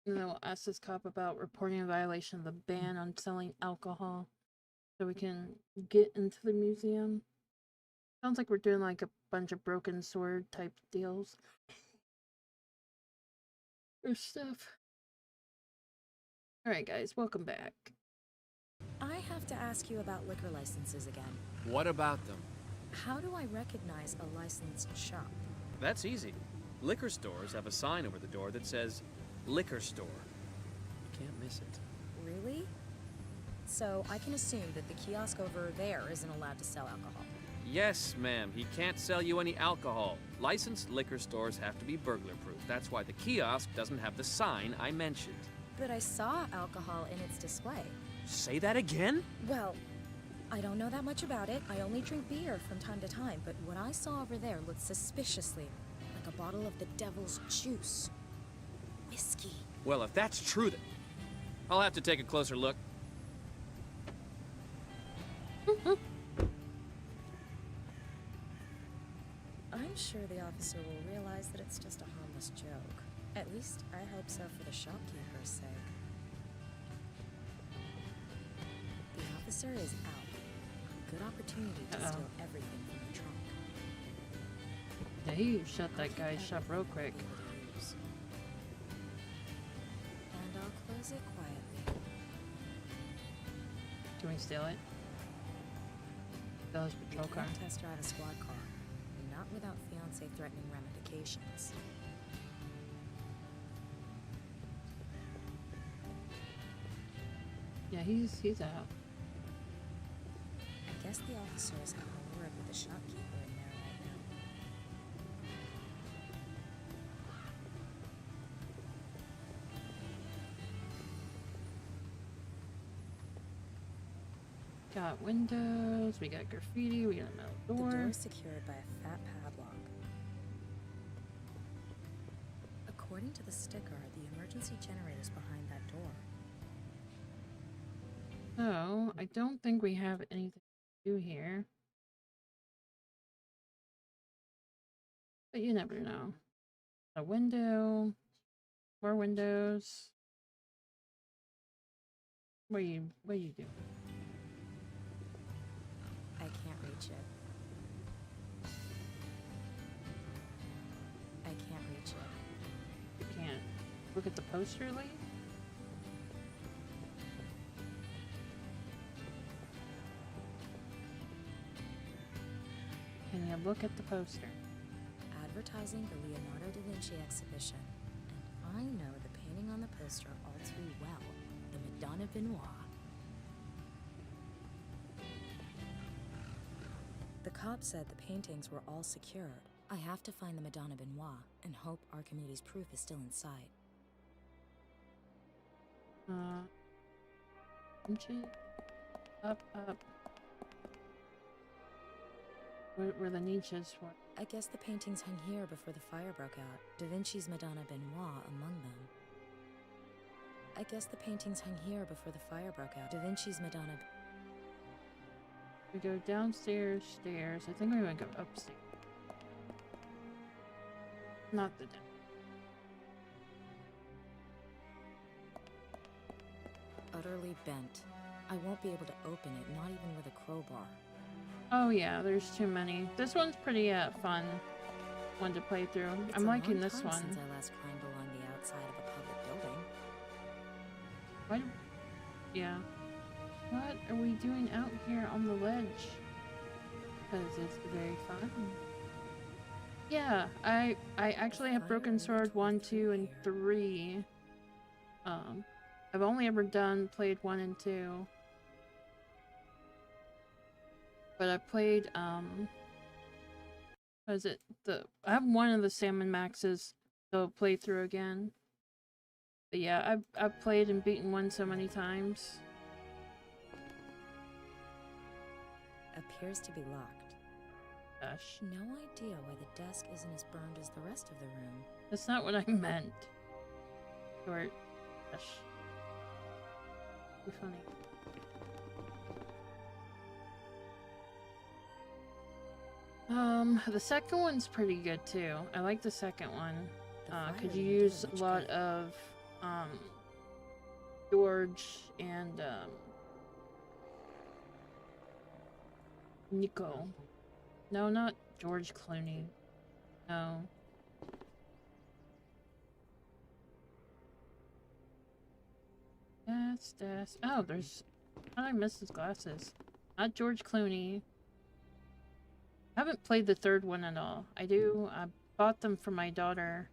And then we'll ask this cop about reporting a violation of the ban on selling alcohol so we can get into the museum. Sounds like we're doing like a bunch of broken sword type deals. Or stuff. Alright guys, welcome back. I have to ask you about liquor licenses again. What about them? How do I recognize a licensed shop? That's easy. Liquor stores have a sign over the door that says liquor store. You can't miss it. Really? So I can assume that the kiosk over there isn't allowed to sell alcohol. Yes, ma'am. He can't sell you any alcohol. Licensed liquor stores have to be burglar-proof. That's why the kiosk doesn't have the sign I mentioned. But I saw alcohol in its display. Say that again? Well, I don't know that much about it. I only drink beer from time to time, but what I saw over there looked suspiciously like a bottle of the devil's juice. Whiskey. Well, if that's true, then I'll have to take a closer look. I'm sure the officer will realize that it's just a harmless joke. At least I hope so for the shopkeeper's sake. The officer is out. Good opportunity to steal everything from the trunk. Yeah, he shut that guy's shop real quick. And I'll close it quietly. Can we steal it? Steal his patrol car? Can't test drive a squad car. Not without fiancé threatening ramifications. Yeah, he's out. I guess the officer is having a word with the shopkeeper in there right now. Got windows, we got graffiti, we got a metal door. The door is secured by a fat padlock. According to the sticker, the emergency generator is behind that door. So, I don't think we have anything to do here. But you never know. A window. More windows. What are you doing? I can't reach it. I can't reach it. You can't look at the poster, Lee? Can you look at the poster? Advertising the Leonardo da Vinci exhibition. And I know the painting on the poster all too well. The Madonna Benoit. The cop said the paintings were all secured. I have to find the Madonna Benoit and hope Archimedes' proof is still in sight. Up. Where the niches were. I guess the paintings hung here before the fire broke out. Da Vinci's Madonna Benoit among them. I guess the paintings hung here before the fire broke out. Da Vinci's Madonna. We go downstairs, stairs. I think we would go upstairs. Not the down. utterly bent. I won't be able to open it, not even with a crowbar. Oh yeah, there's too many. This one's pretty fun one to play through. It's I'm a liking long this time one. since I last climbed along the outside of a public building. What? Yeah. What are we doing out here on the ledge? Because it's very fun. Yeah, I actually have Broken Sword 1, 2, and 3. I've only ever played 1 and 2. But I played, what is it? I have one of the Salmon Maxes to play through again. But yeah, I've played and beaten 1 so many times. Appears to be locked. Gosh. No idea why the desk isn't as burned as the rest of the room. That's not what I meant. Or, gosh. Be funny. The second one's pretty good too. I like the second one. Could you use a lot of, George and, Nico. No, not George Clooney. No. That's... Oh, there's... How did I miss his glasses? Not George Clooney. I haven't played the third one at all. I bought them for my daughter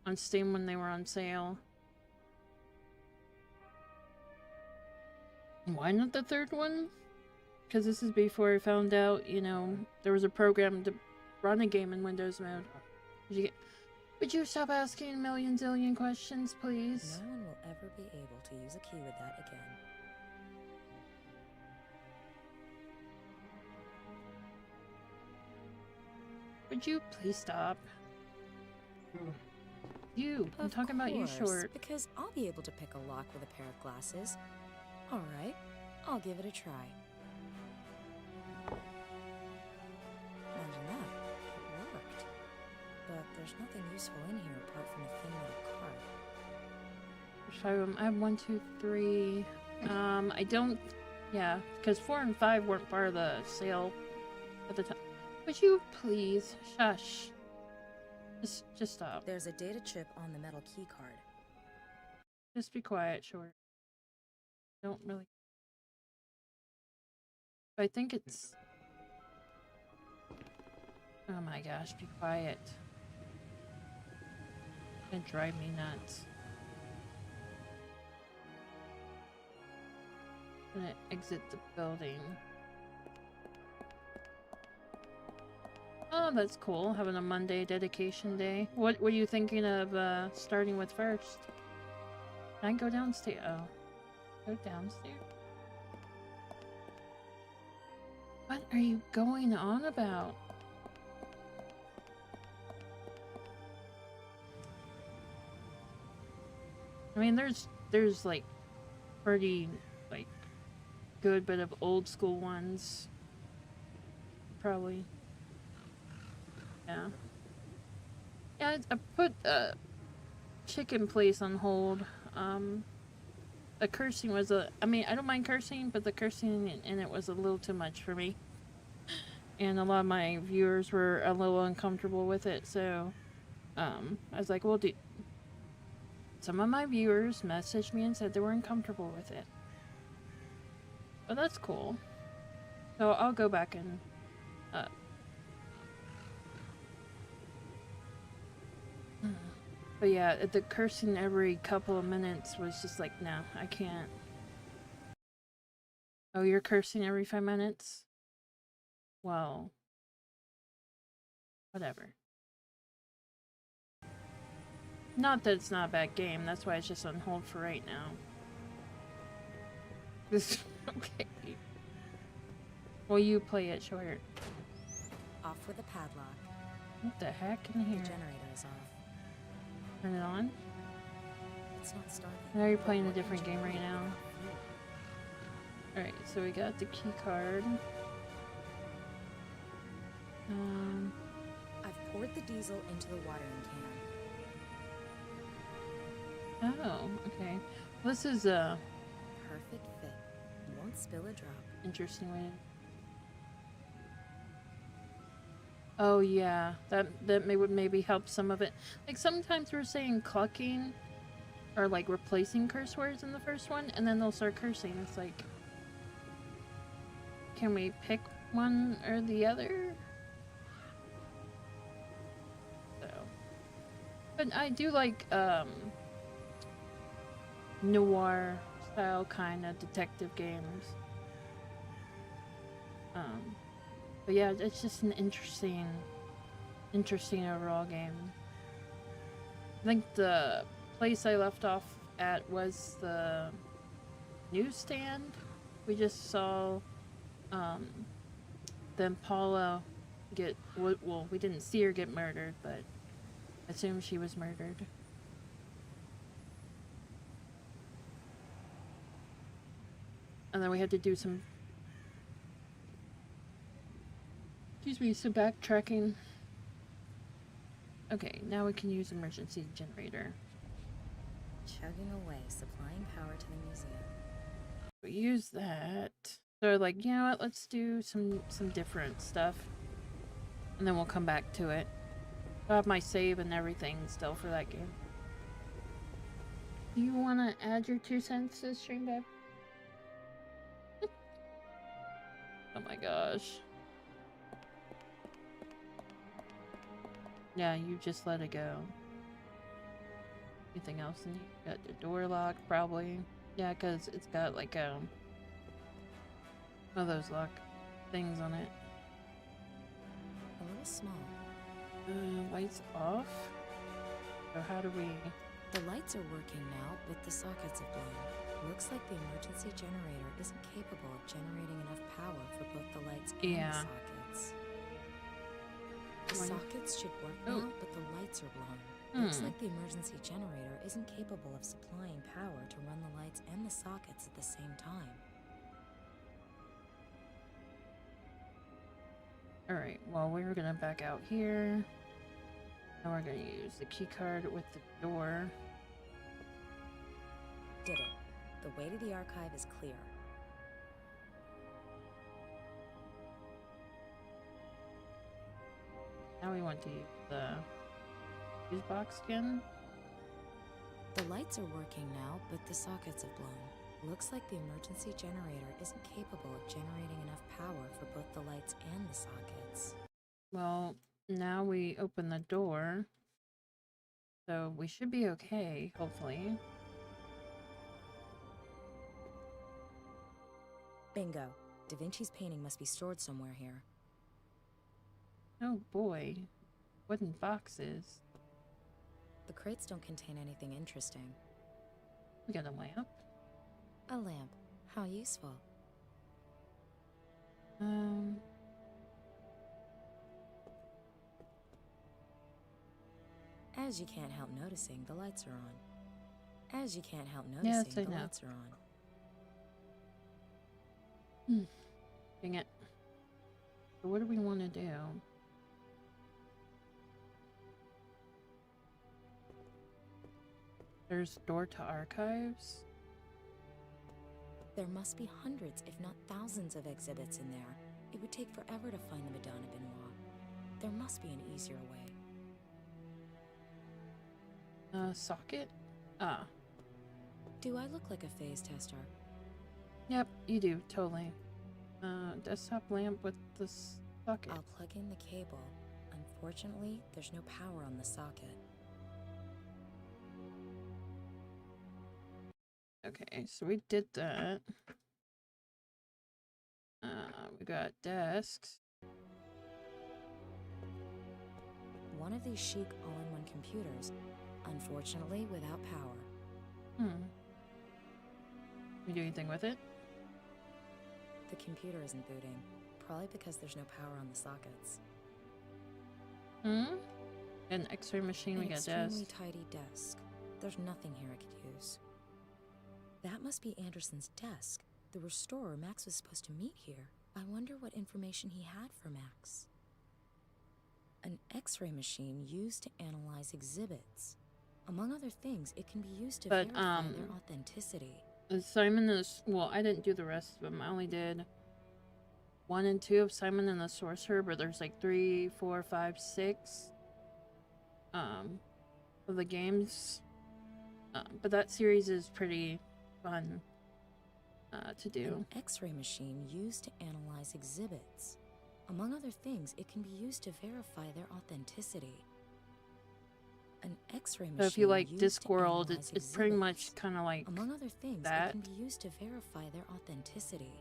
on Steam when they were on sale. Why not the third one? Because this is before I found out, you know, there was a program to run a game in Windows mode. Would you stop asking a million zillion questions, please? No one will ever be able to use a key with that again. Would you please stop? You. I'm talking about you, Short. Because I'll be able to pick a lock with a pair of glasses. Alright, I'll give it a try. Imagine that. It worked. But there's nothing useful in here apart from a thin little card. There's 5 of them. I have 1, 2, 3. I don't... Yeah, because 4 and 5 weren't part of the sale at the time. Would you please shush? Just stop. There's a data chip on the metal key card. Just be quiet, Short. Don't really... I think it's... Oh my gosh, be quiet. It's gonna drive me nuts. I'm gonna exit the building. Oh, that's cool. Having a Monday dedication day. What were you thinking of starting with first? Can I go downstairs? Oh. Go downstairs? What are you going on about? I mean, there's like pretty like good bit of old school ones. Probably. Yeah. Yeah, I put Chicken Place on hold. The cursing was I mean, I don't mind cursing, but the cursing in it was a little too much for me. And a lot of my viewers were a little uncomfortable with it, so I was like, well, some of my viewers messaged me and said they were uncomfortable with it. But that's cool. So I'll go back and but yeah, the cursing every couple of minutes was just like, no, I can't. Oh, you're cursing every 5 minutes? Well, whatever. Not that it's not a bad game, that's why it's just on hold for right now. This okay. Well, you play it, Short. Off with the padlock. What the heck in here? The generator is off. Turn it on? It's not starting. Now you're playing a different game right now. Alright, so we got the key card. I've poured the diesel into the watering can. Oh, okay. This is Perfect. perfect fit. Won't spill a drop. Interesting way. Oh yeah, that would maybe help some of it. Like sometimes we're saying clucking or like replacing curse words in the first one, and then they'll start cursing. It's like, can we pick one or the other? So, but I do like noir style kind of detective games. But yeah, it's just an interesting overall game. I think the place I left off at was the newsstand. We just saw then Paula get, well, we didn't see her get murdered, but I assume she was murdered. And then we had to do some, some backtracking. Okay, now we can use emergency generator. Chugging away, supplying power to the museum. We use that. So like, you know what, let's do some different stuff. And then we'll come back to it. I have my save and everything still for that game. Do you want to add your 2 cents to stream, babe? Oh my gosh. Yeah, you just let it go. Anything else in here? Got the door lock, probably. Yeah, because it's got like one of those lock things on it. A little small. Lights off? So how do we... The lights are working now, but the sockets have blown. Looks like the emergency generator isn't capable of generating enough power for both the lights and the sockets. The sockets should work now, but the lights are blown. Looks like the emergency generator isn't capable of supplying power to run the lights and the sockets at the same time. Alright, well, we're gonna back out here. Now we're gonna use the key card with the door. Did it. The way to the archive is clear. Now we want to use the fuse box again. The lights are working now, but the sockets have blown. Looks like the emergency generator isn't capable of generating enough power for both the lights and the sockets. Well, now we open the door. So we should be okay, hopefully. Bingo. Da Vinci's painting must be stored somewhere here. Oh boy. Wooden boxes. The crates don't contain anything interesting. We got a lamp. A lamp. How useful. As you can't help noticing, the lights are on. As you can't help noticing, the lights are on. Dang it. So what do we want to do? There's door to archives. There must be hundreds, if not thousands, of exhibits in there. It would take forever to find the Madonna Benoit. There must be an easier way. Socket? Ah. Do I look like a phase tester? Yep, you do, totally. Desktop lamp with the socket. I'll plug in the cable. Unfortunately, there's no power on the socket. Okay, so we did that. We got desks. One of these chic all-in-one computers, unfortunately without power. We do anything with it? The computer isn't booting, probably because there's no power on the sockets. An X-ray machine, we got desk. An extremely tidy desk. There's nothing here I could use. That must be Anderson's desk. The restorer Max was supposed to meet here. I wonder what information he had for Max. An X-ray machine used to analyze exhibits. Among other things, it can be used to verify their authenticity. Simon is, well, I didn't do the rest of them. I only did 1 and 2 of Simon and the Sorcerer, but there's like 3, 4, 5, 6 of the games. But that series is pretty fun to do. An X-ray machine used to analyze exhibits. Among other things, it can be used to verify their authenticity. An X-ray machine. So if you like used to Discworld, analyze it's pretty much exhibits. kind of like Among other things, that. it can be used to verify their authenticity.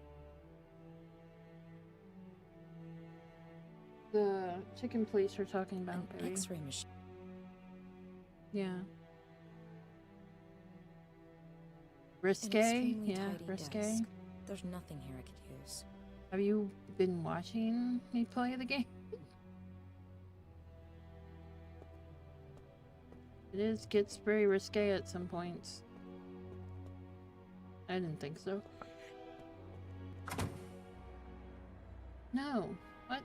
The chicken place we're talking about, An baby. X-ray machine. Yeah. An Risque? extremely Yeah, tidy Risque. desk. There's nothing here I could use. Have you been watching me play the game? Gets very risque at some points. I didn't think so. No. What?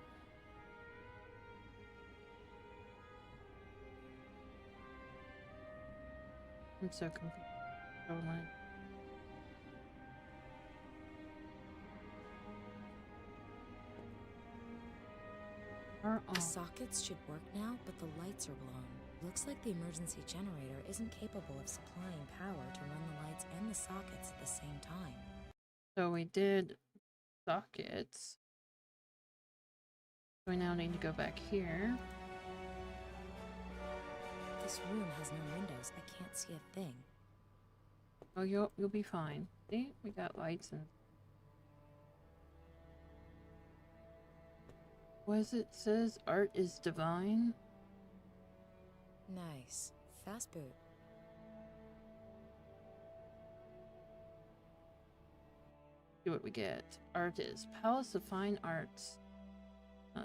I'm so confused. Never mind. The sockets should work now, but the lights are blown. Looks like the emergency generator isn't capable of supplying power to run the lights and the sockets at the same time. So we did sockets. So we now need to go back here. This room has no windows. I can't see a thing. Oh, you'll be fine. See, we got lights and. What is it? Says art is divine. Nice. Fast boot. See what we get. Artist. Palace of Fine Arts.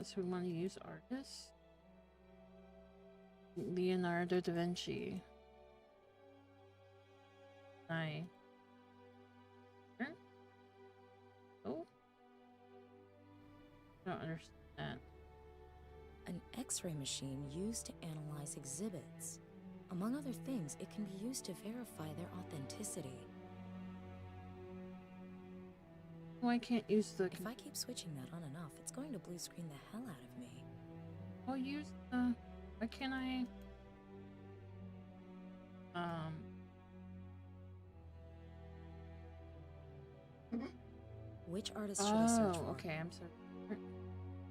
So we want to use artist. Leonardo da Vinci. I. Oh. I don't understand that. An X-ray machine used to analyze exhibits. Among other things, it can be used to verify their authenticity. Oh, I can't use the. If I keep switching that on and off, it's going to blue screen the hell out of me. I'll use the. Why can't I? Which artist should I search for? Oh, okay. I'm sorry.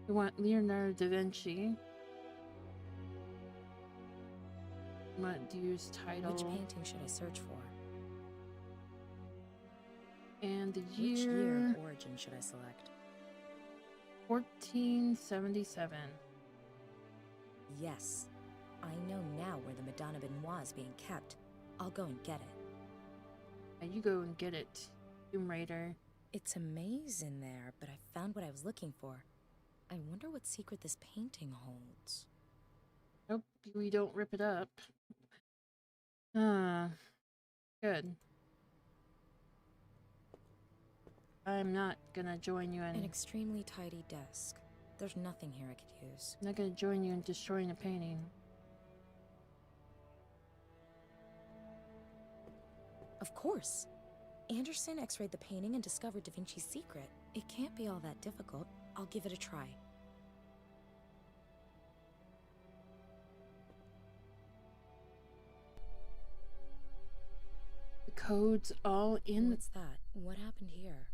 We want Leonardo da Vinci. We want to use title. Which painting should I search for? And the Which year year. of origin should I select? 1477. Yes. I know now where the Madonna Benoit is being kept. I'll go and get it. And you go and get it, Tomb Raider. It's a maze in there, but I found what I was looking for. I wonder what secret this painting holds. Hope we don't rip it up. Good. I'm not gonna join you in. An extremely tidy desk. There's nothing here I could use. I'm not gonna join you in destroying a painting. Of course. Anderson x-rayed the painting and discovered Da Vinci's secret. It can't be all that difficult. I'll give it a try. The code's all in. What's that? What happened here?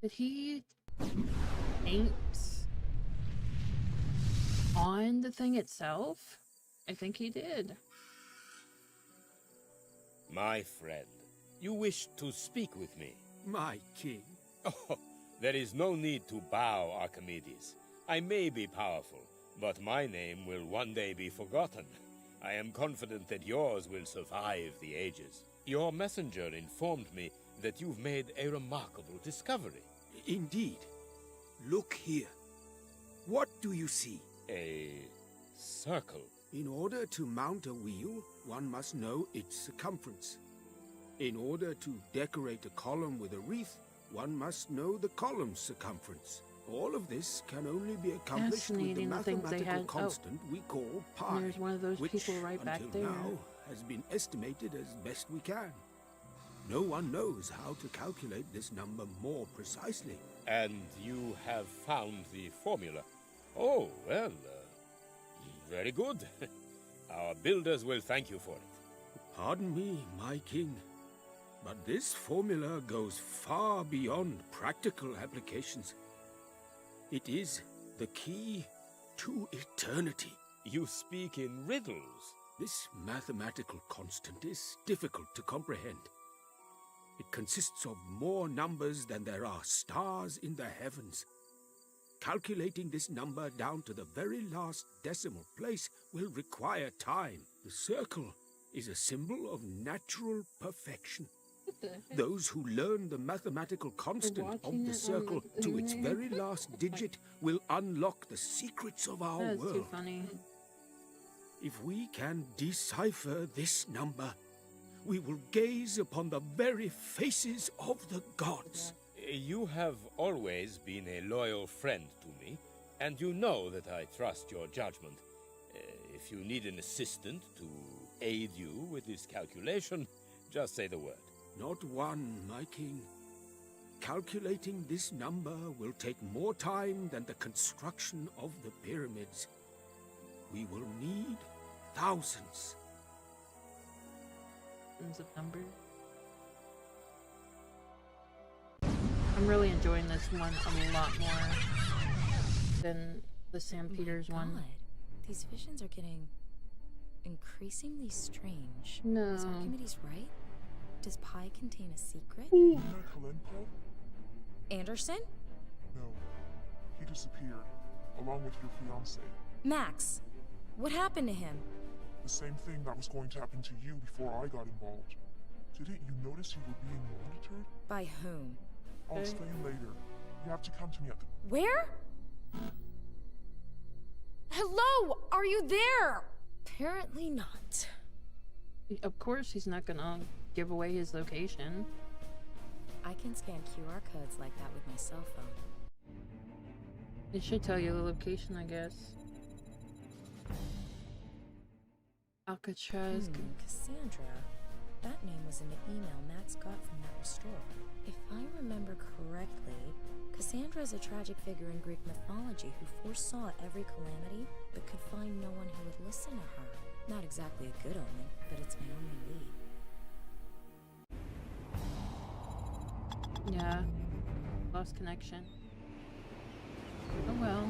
Did he paint on the thing itself? I think he did. My friend, you wish to speak with me? My king. Oh, there is no need to bow, Archimedes. I may be powerful, but my name will one day be forgotten. I am confident that yours will survive the ages. Your messenger informed me that you've made a remarkable discovery. Indeed. Look here. What do you see? A circle. In order to mount a wheel, one must know its circumference. In order to decorate a column with a wreath, one must know the column's circumference. All of this can only be accomplished with the Fascinating, the things they mathematical had. constant we call pi, And there's one of those which, people right back until there. now, has been estimated as best we can. No one knows how to calculate this number more precisely. And you have found the formula? Oh, well, very good. Our builders will thank you for it. Pardon me, my king, but this formula goes far beyond practical applications. It is the key to eternity. You speak in riddles. This mathematical constant is difficult to comprehend. It consists of more numbers than there are stars in the heavens. Calculating this number down to the very last decimal place will require time. The circle is a symbol of natural perfection. Those who learn the mathematical constant of the circle to its very last digit will unlock the secrets of our That's world. too funny. If we can decipher this number, we will gaze upon the very faces of the gods. You have always been a loyal friend to me, and you know that I trust your judgment. If you need an assistant to aid you with this calculation, just say the word. Not one, my king. Calculating this number will take more time than the construction of the pyramids. We will need thousands. Of numbers. I'm really enjoying this one a lot more than the St. Peter's one. God. These visions are getting increasingly strange. No. Is Archimedes right? Does pi contain a secret? Anderson? No. He disappeared, along with your fiancé. Max, what happened to him? The same thing that was going to happen to you before I got involved. Didn't you notice you were being monitored? By whom? I'll explain later. You have to come to me at the... Where? Hello? Are you there? Apparently not. Of course he's not gonna give away his location. I can scan QR codes like that with my cell phone. It should tell you the location, I guess. Alcatraz. Cassandra. That name was in the email Max got from that restorer. If I remember correctly, Cassandra is a tragic figure in Greek mythology who foresaw every calamity, but could find no one who would listen to her. Not exactly a good omen, but it's my only lead. Yeah. Lost connection. Oh well.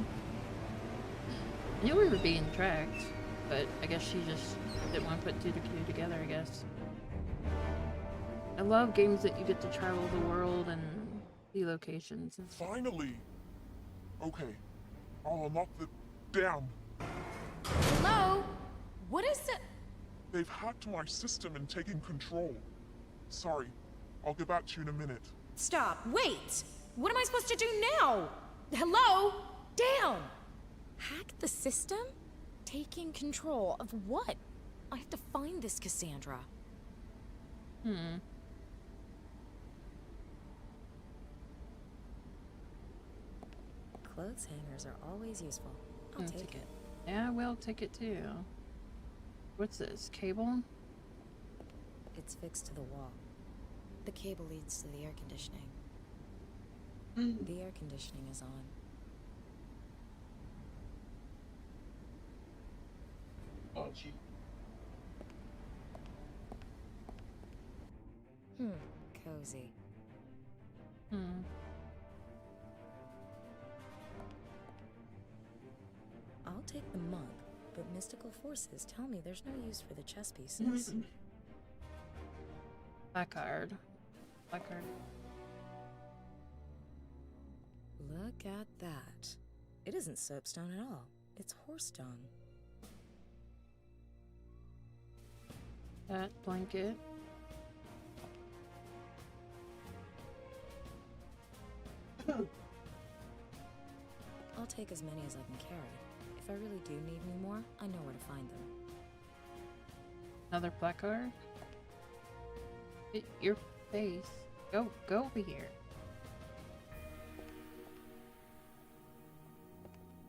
I knew we were being tracked, but I guess she just didn't want to put two to two together, I guess. I love games that you get to travel the world and see locations and stuff. Finally! Okay, I'll unlock the... Damn! Hello? What is it? They've hacked my system and taken control. Sorry, I'll get back to you in a minute. Stop. Wait! What am I supposed to do now? Hello? Down! Hack the system? Taking control of what? I have to find this Cassandra. Clothes hangers are always useful. I'll take it. Yeah, we'll take it too. What's this? Cable? It's fixed to the wall. The cable leads to the air conditioning. The air conditioning is on. Cozy. I'll take the mug, but mystical forces tell me there's no use for the chess pieces. Placard. Placard. Look at that. It isn't soapstone at all. It's horstone. That blanket. I'll take as many as I can carry. If I really do need any more, I know where to find them. Another placard? Your face. Go over here.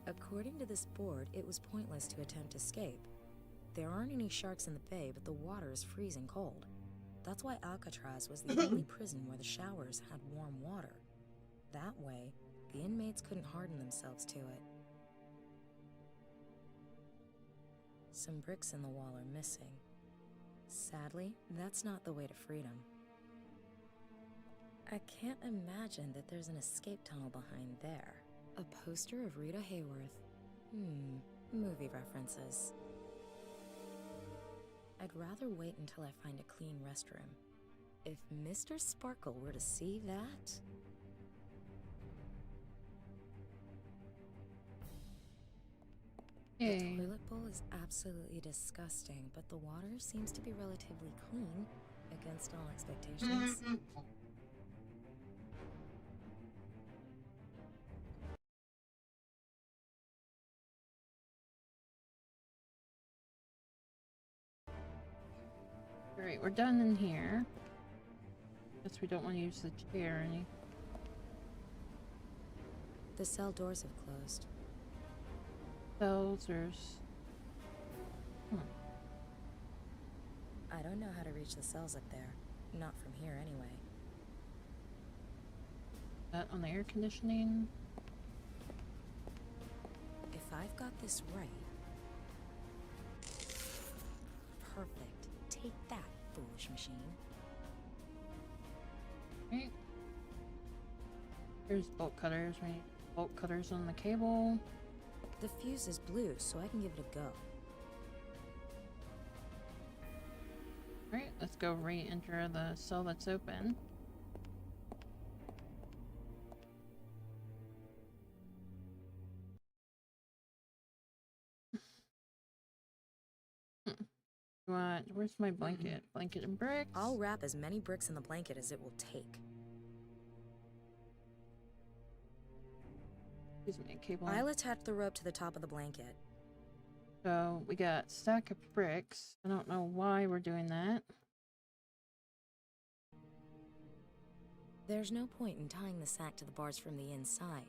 According to this board, it was pointless to attempt escape. There aren't any sharks in the bay, but the water is freezing cold. That's why Alcatraz was the only prison where the showers had warm water. That way, the inmates couldn't harden themselves to it. Some bricks in the wall are missing. Sadly, that's not the way to freedom. I can't imagine that there's an escape tunnel behind there. A poster of Rita Hayworth. Movie references. I'd rather wait until I find a clean restroom. If Mr. Sparkle were to see that... The toilet bowl is absolutely disgusting, but the water seems to be relatively clean against all expectations. Alright, we're done in here. Guess we don't want to use the chair or anything. The cell doors have closed. Cells, there's... I don't know how to reach the cells up there. Not from here, anyway. That on the air conditioning? If I've got this right... Perfect. Take that, foolish machine. Right. Here's bolt cutters. We need bolt cutters on the cable. The fuse is blue, so I can give it a go. Alright, let's go re-enter the cell that's open. What? Where's my blanket? Blanket and bricks? I'll wrap as many bricks in the blanket as it will take. Excuse me, cable. I'll attach the rope to the top of the blanket. So we got stack of bricks. I don't know why we're doing that. There's no point in tying the sack to the bars from the inside.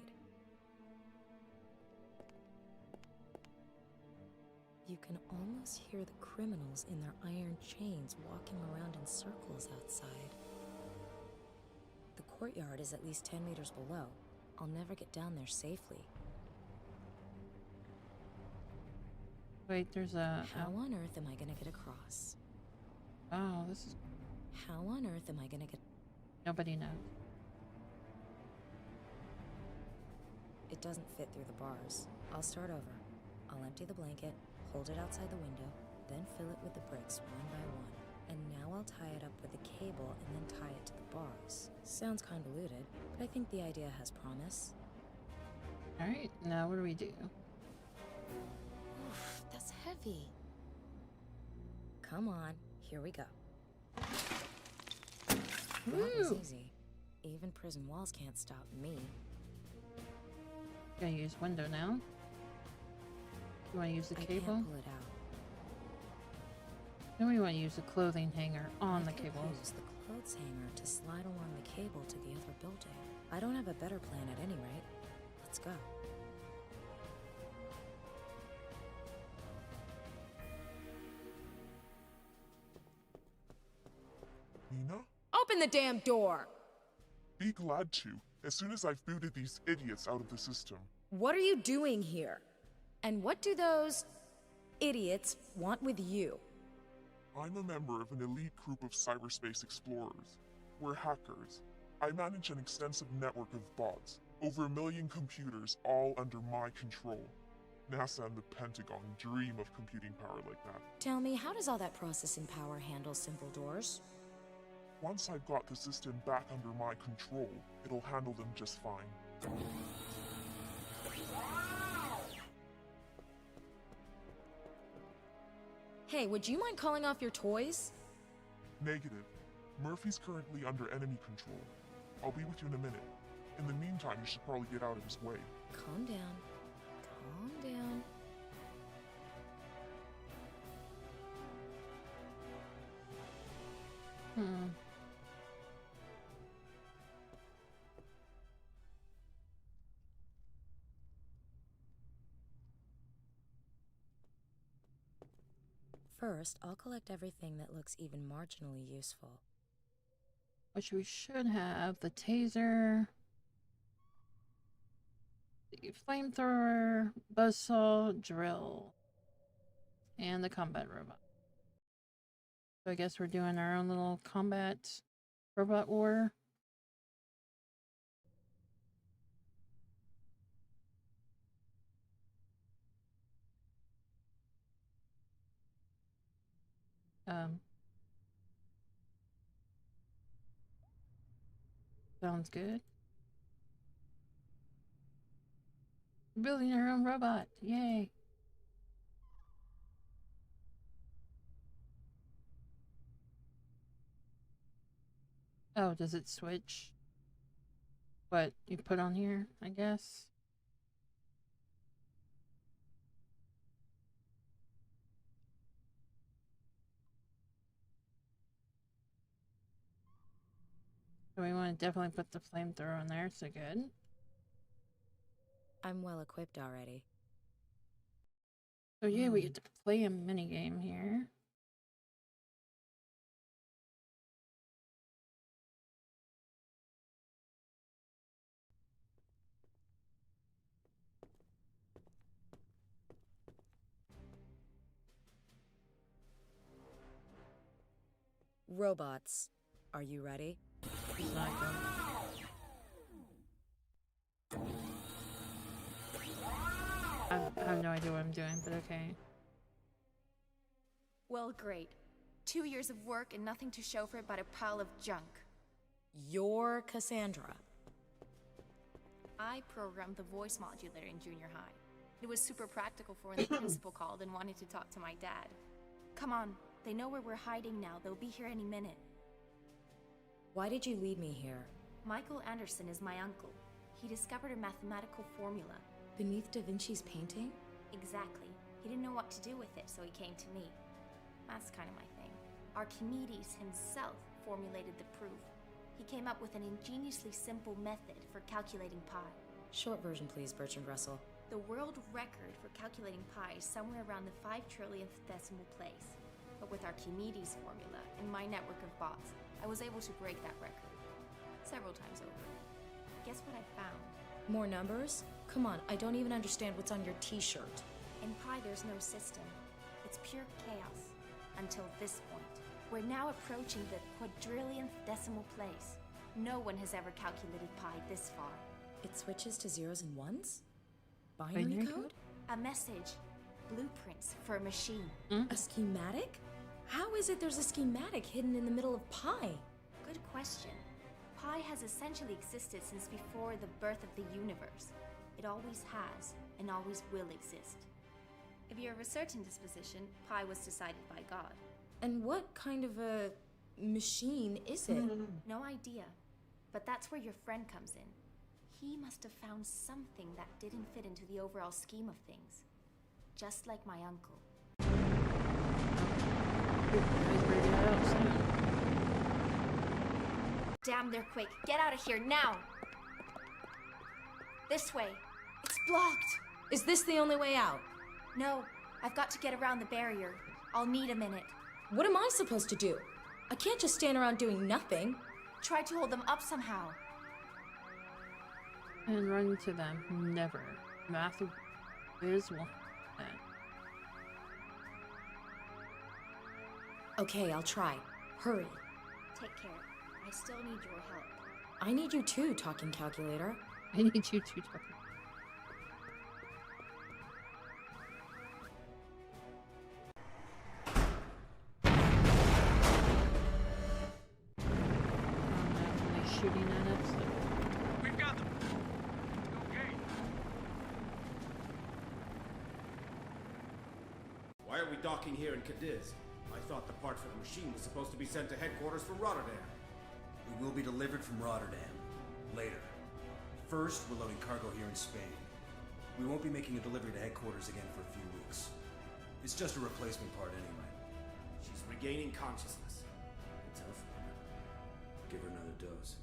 You can almost hear the criminals in their iron chains walking around in circles outside. The courtyard is at least 10 meters below. I'll never get down there safely. Wait, there's a... How on earth am I gonna get across? Oh, this is... How on earth am I gonna get... Nobody knows. It doesn't fit through the bars. I'll start over. I'll empty the blanket, hold it outside the window, then fill it with the bricks one by one. And now I'll tie it up with a cable and then tie it to the bars. Sounds convoluted, but I think the idea has promise. Alright, now what do we do? Oof, that's heavy. Come on, here we go. That was easy. Even prison walls can't stop me. Gonna use window now. You wanna use the cable? I can't pull it out. Then we want to use the clothing hanger on the cable. Use the clothes hanger to slide along the cable to the other building. I don't have a better plan at any rate. Let's go. Nina? Open the damn door! Be glad to, as soon as I've booted these idiots out of the system. What are you doing here? And what do those idiots want with you? I'm a member of an elite group of cyberspace explorers. We're hackers. I manage an extensive network of bots, over 1 million computers, all under my control. NASA and the Pentagon dream of computing power like that. Tell me, how does all that processing power handle simple doors? Once I've got the system back under my control, it'll handle them just fine. Hey, would you mind calling off your toys? Negative. Murphy's currently under enemy control. I'll be with you in a minute. In the meantime, you should probably get out of his way. Calm down. Calm down. First, I'll collect everything that looks even marginally useful. Which we should have. The taser, the flamethrower, buzzsaw, drill, and the combat robot. So I guess we're doing our own little combat robot war. Sounds good. Building our own robot. Yay. Oh, does it switch what you put on here, I guess? So we want to definitely put the flamethrower on there, so good. I'm well equipped already. So yeah, we get to play a minigame here. Robots, are you ready? I have no idea what I'm doing, but okay. Well, great. 2 years of work and nothing to show for it but a pile of junk. You're Cassandra. I programmed the voice modulator in junior high. It was super practical for when the principal called and wanted to talk to my dad. Come on, they know where we're hiding now. They'll be here any minute. Why did you lead me here? Michael Anderson is my uncle. He discovered a mathematical formula. Beneath Da Vinci's painting? Exactly. He didn't know what to do with it, so he came to me. That's kind of my thing. Archimedes himself formulated the proof. He came up with an ingeniously simple method for calculating pi. Short version, please, Bertrand Russell. The world record for calculating pi is somewhere around the 5 trillionth decimal place. But with Archimedes' formula and my network of bots, I was able to break that record. Several times over. Guess what I found? More numbers? Come on, I don't even understand what's on your t-shirt. In pi, there's no system. It's pure chaos. Until this point. We're now approaching the quadrillionth decimal place. No one has ever calculated pi this far. It switches to zeros and ones? Binary code? A message. Blueprints for a machine. A schematic? How is it there's a schematic hidden in the middle of pi? Good question. Pi has essentially existed since before the birth of the universe. It always has, and always will exist. If you're of a certain disposition, pi was decided by God. And what kind of a machine is it? No idea. But that's where your friend comes in. He must have found something that didn't fit into the overall scheme of things. Just like my uncle. Damn, they're quick. Get out of here now! This way. It's blocked! Is this the only way out? No, I've got to get around the barrier. I'll need a minute. What am I supposed to do? I can't just stand around doing nothing. Try to hold them up somehow. And run into them. Never. Math is one. Okay, I'll try. Hurry. Take care. I still need your help. I need you too, talking calculator. I need you too, talking. Shooting at us. We've got them. Okay. Why are we docking here in Cadiz? I thought the part for the machine was supposed to be sent to headquarters from Rotterdam. It will be delivered from Rotterdam. Later. First, we're loading cargo here in Spain. We won't be making a delivery to headquarters again for a few weeks. It's just a replacement part anyway. She's regaining consciousness. Tough. Give her another dose.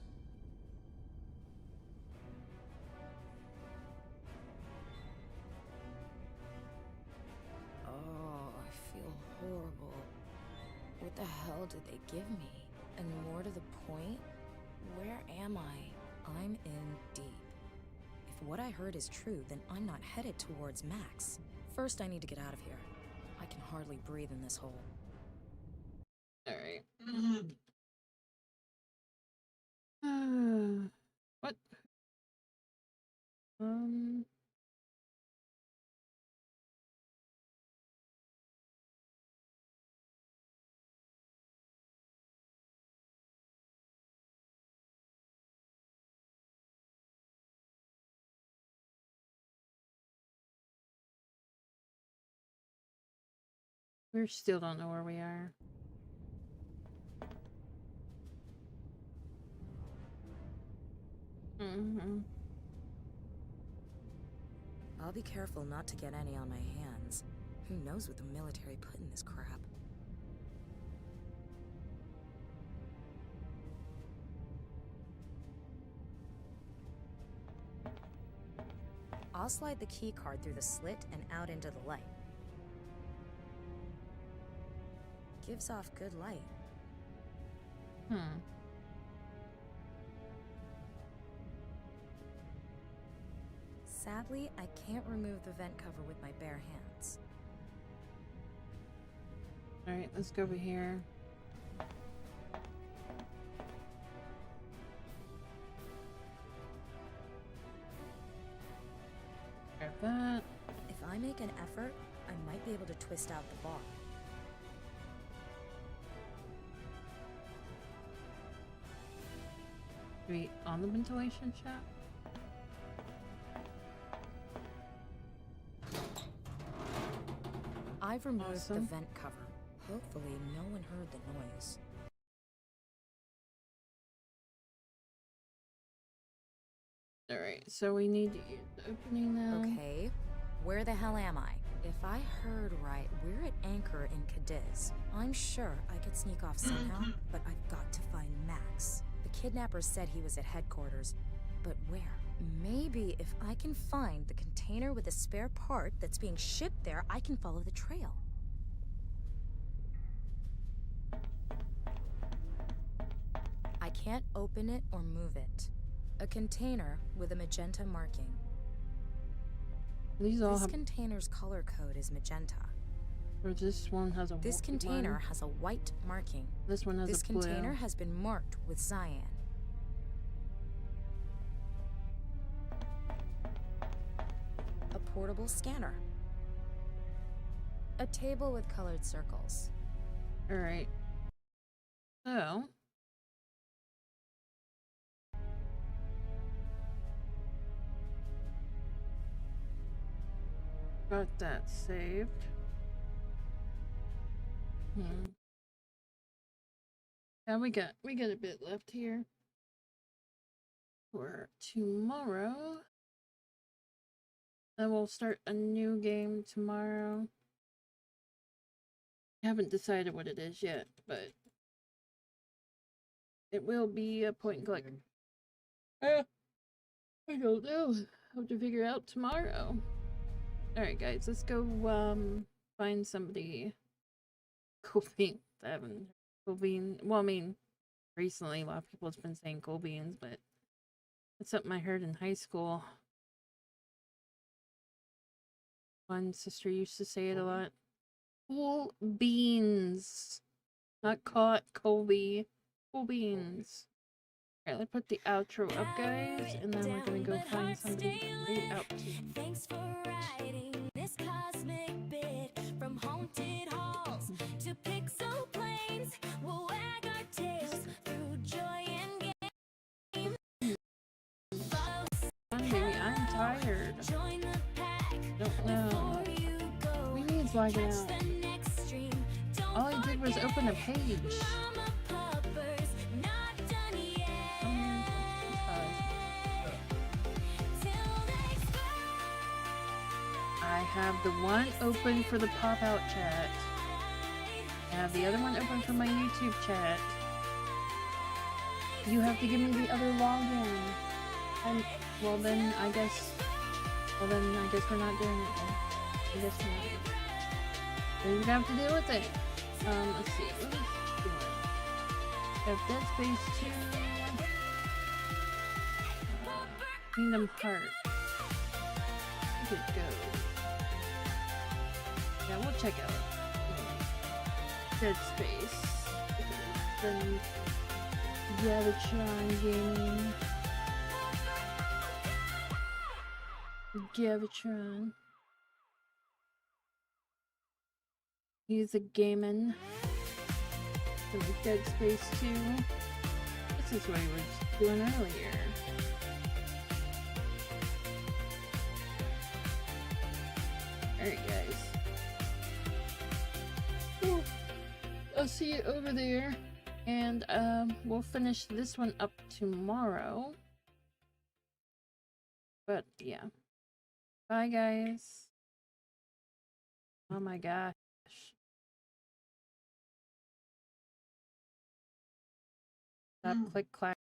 Oh, I feel horrible. did they give me? And more to the point, where am I? I'm in deep. If what I heard is true, then I'm not headed towards Max. First, I need to get out of here. I can hardly breathe in this hole. Alright. What? We still don't know where we are. I'll be careful not to get any on my hands. Who knows what the military put in this crap? I'll slide the key card through the slit and out into the light. Gives off good light. Sadly, I can't remove the vent cover with my bare hands. Alright, let's go over here. Grab that. If I make an effort, I might be able to twist out the bar. Are we on the ventilation shaft? I've removed the Awesome. vent cover. Hopefully, no one heard the noise. Alright, so we need to use the opening now. Okay, where the hell am I? If I heard right, we're at anchor in Cadiz. I'm sure I could sneak off somehow, but I've got to find Max. The kidnapper said he was at headquarters, but where? Maybe if I can find the container with a spare part that's being shipped there, I can follow the trail. I can't open it or move it. A container with a magenta marking. These all This have. container's color code is magenta. Or this one has a. This container has a white marking. This one has This a blue. container has been marked with cyan. A portable scanner. A table with colored circles. Alright. So. Got that saved. Yeah, we got a bit left here. For tomorrow. Then we'll start a new game tomorrow. Haven't decided what it is yet, but it will be a point and click. I don't know. I'll have to figure out tomorrow. Alright guys, let's go find somebody cool beans. I haven't cool bean. Well, I mean, recently a lot of people have been saying cool beans, but that's something I heard in high school. One sister used to say it a lot. Cool beans. Not caught, Colby. Cool beans. Alright, let's put the outro up, guys, and then we're gonna go find somebody to read out to. Thanks for riding this cosmic bit from haunted halls to pixel planes. We'll wag our tails through joy and game. Baby, I'm tired. Join the pack. Don't know. We need to log it out. All I did was open a page. I have the one open for the pop-out chat. I have the other one open for my YouTube chat. You have to give me the other login. And, well then, I guess we're not doing it then. I guess we're not doing it. Then you're gonna have to deal with it. Let's see. What is doing? have Dead Space 2. Kingdom Hearts. Where could it go? Yeah, we'll check out Dead Space. Then Gavatron Gaming. Gavatron. He's a gaming. Dead Space 2. This is what he was doing earlier. Alright, guys. Whew. I'll see you over there. And we'll finish this one up tomorrow. But yeah. Bye, guys. Oh my gosh. Stop, click, clack.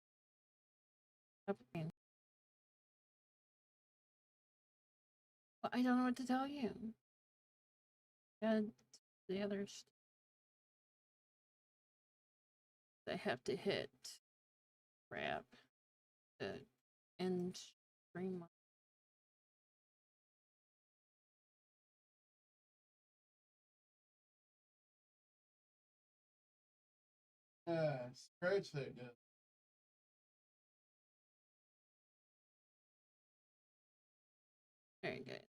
Okay. Well, I don't know what to tell you. And the others. I have to hit. Crap. End stream. Scratch that guy. Alright, guys.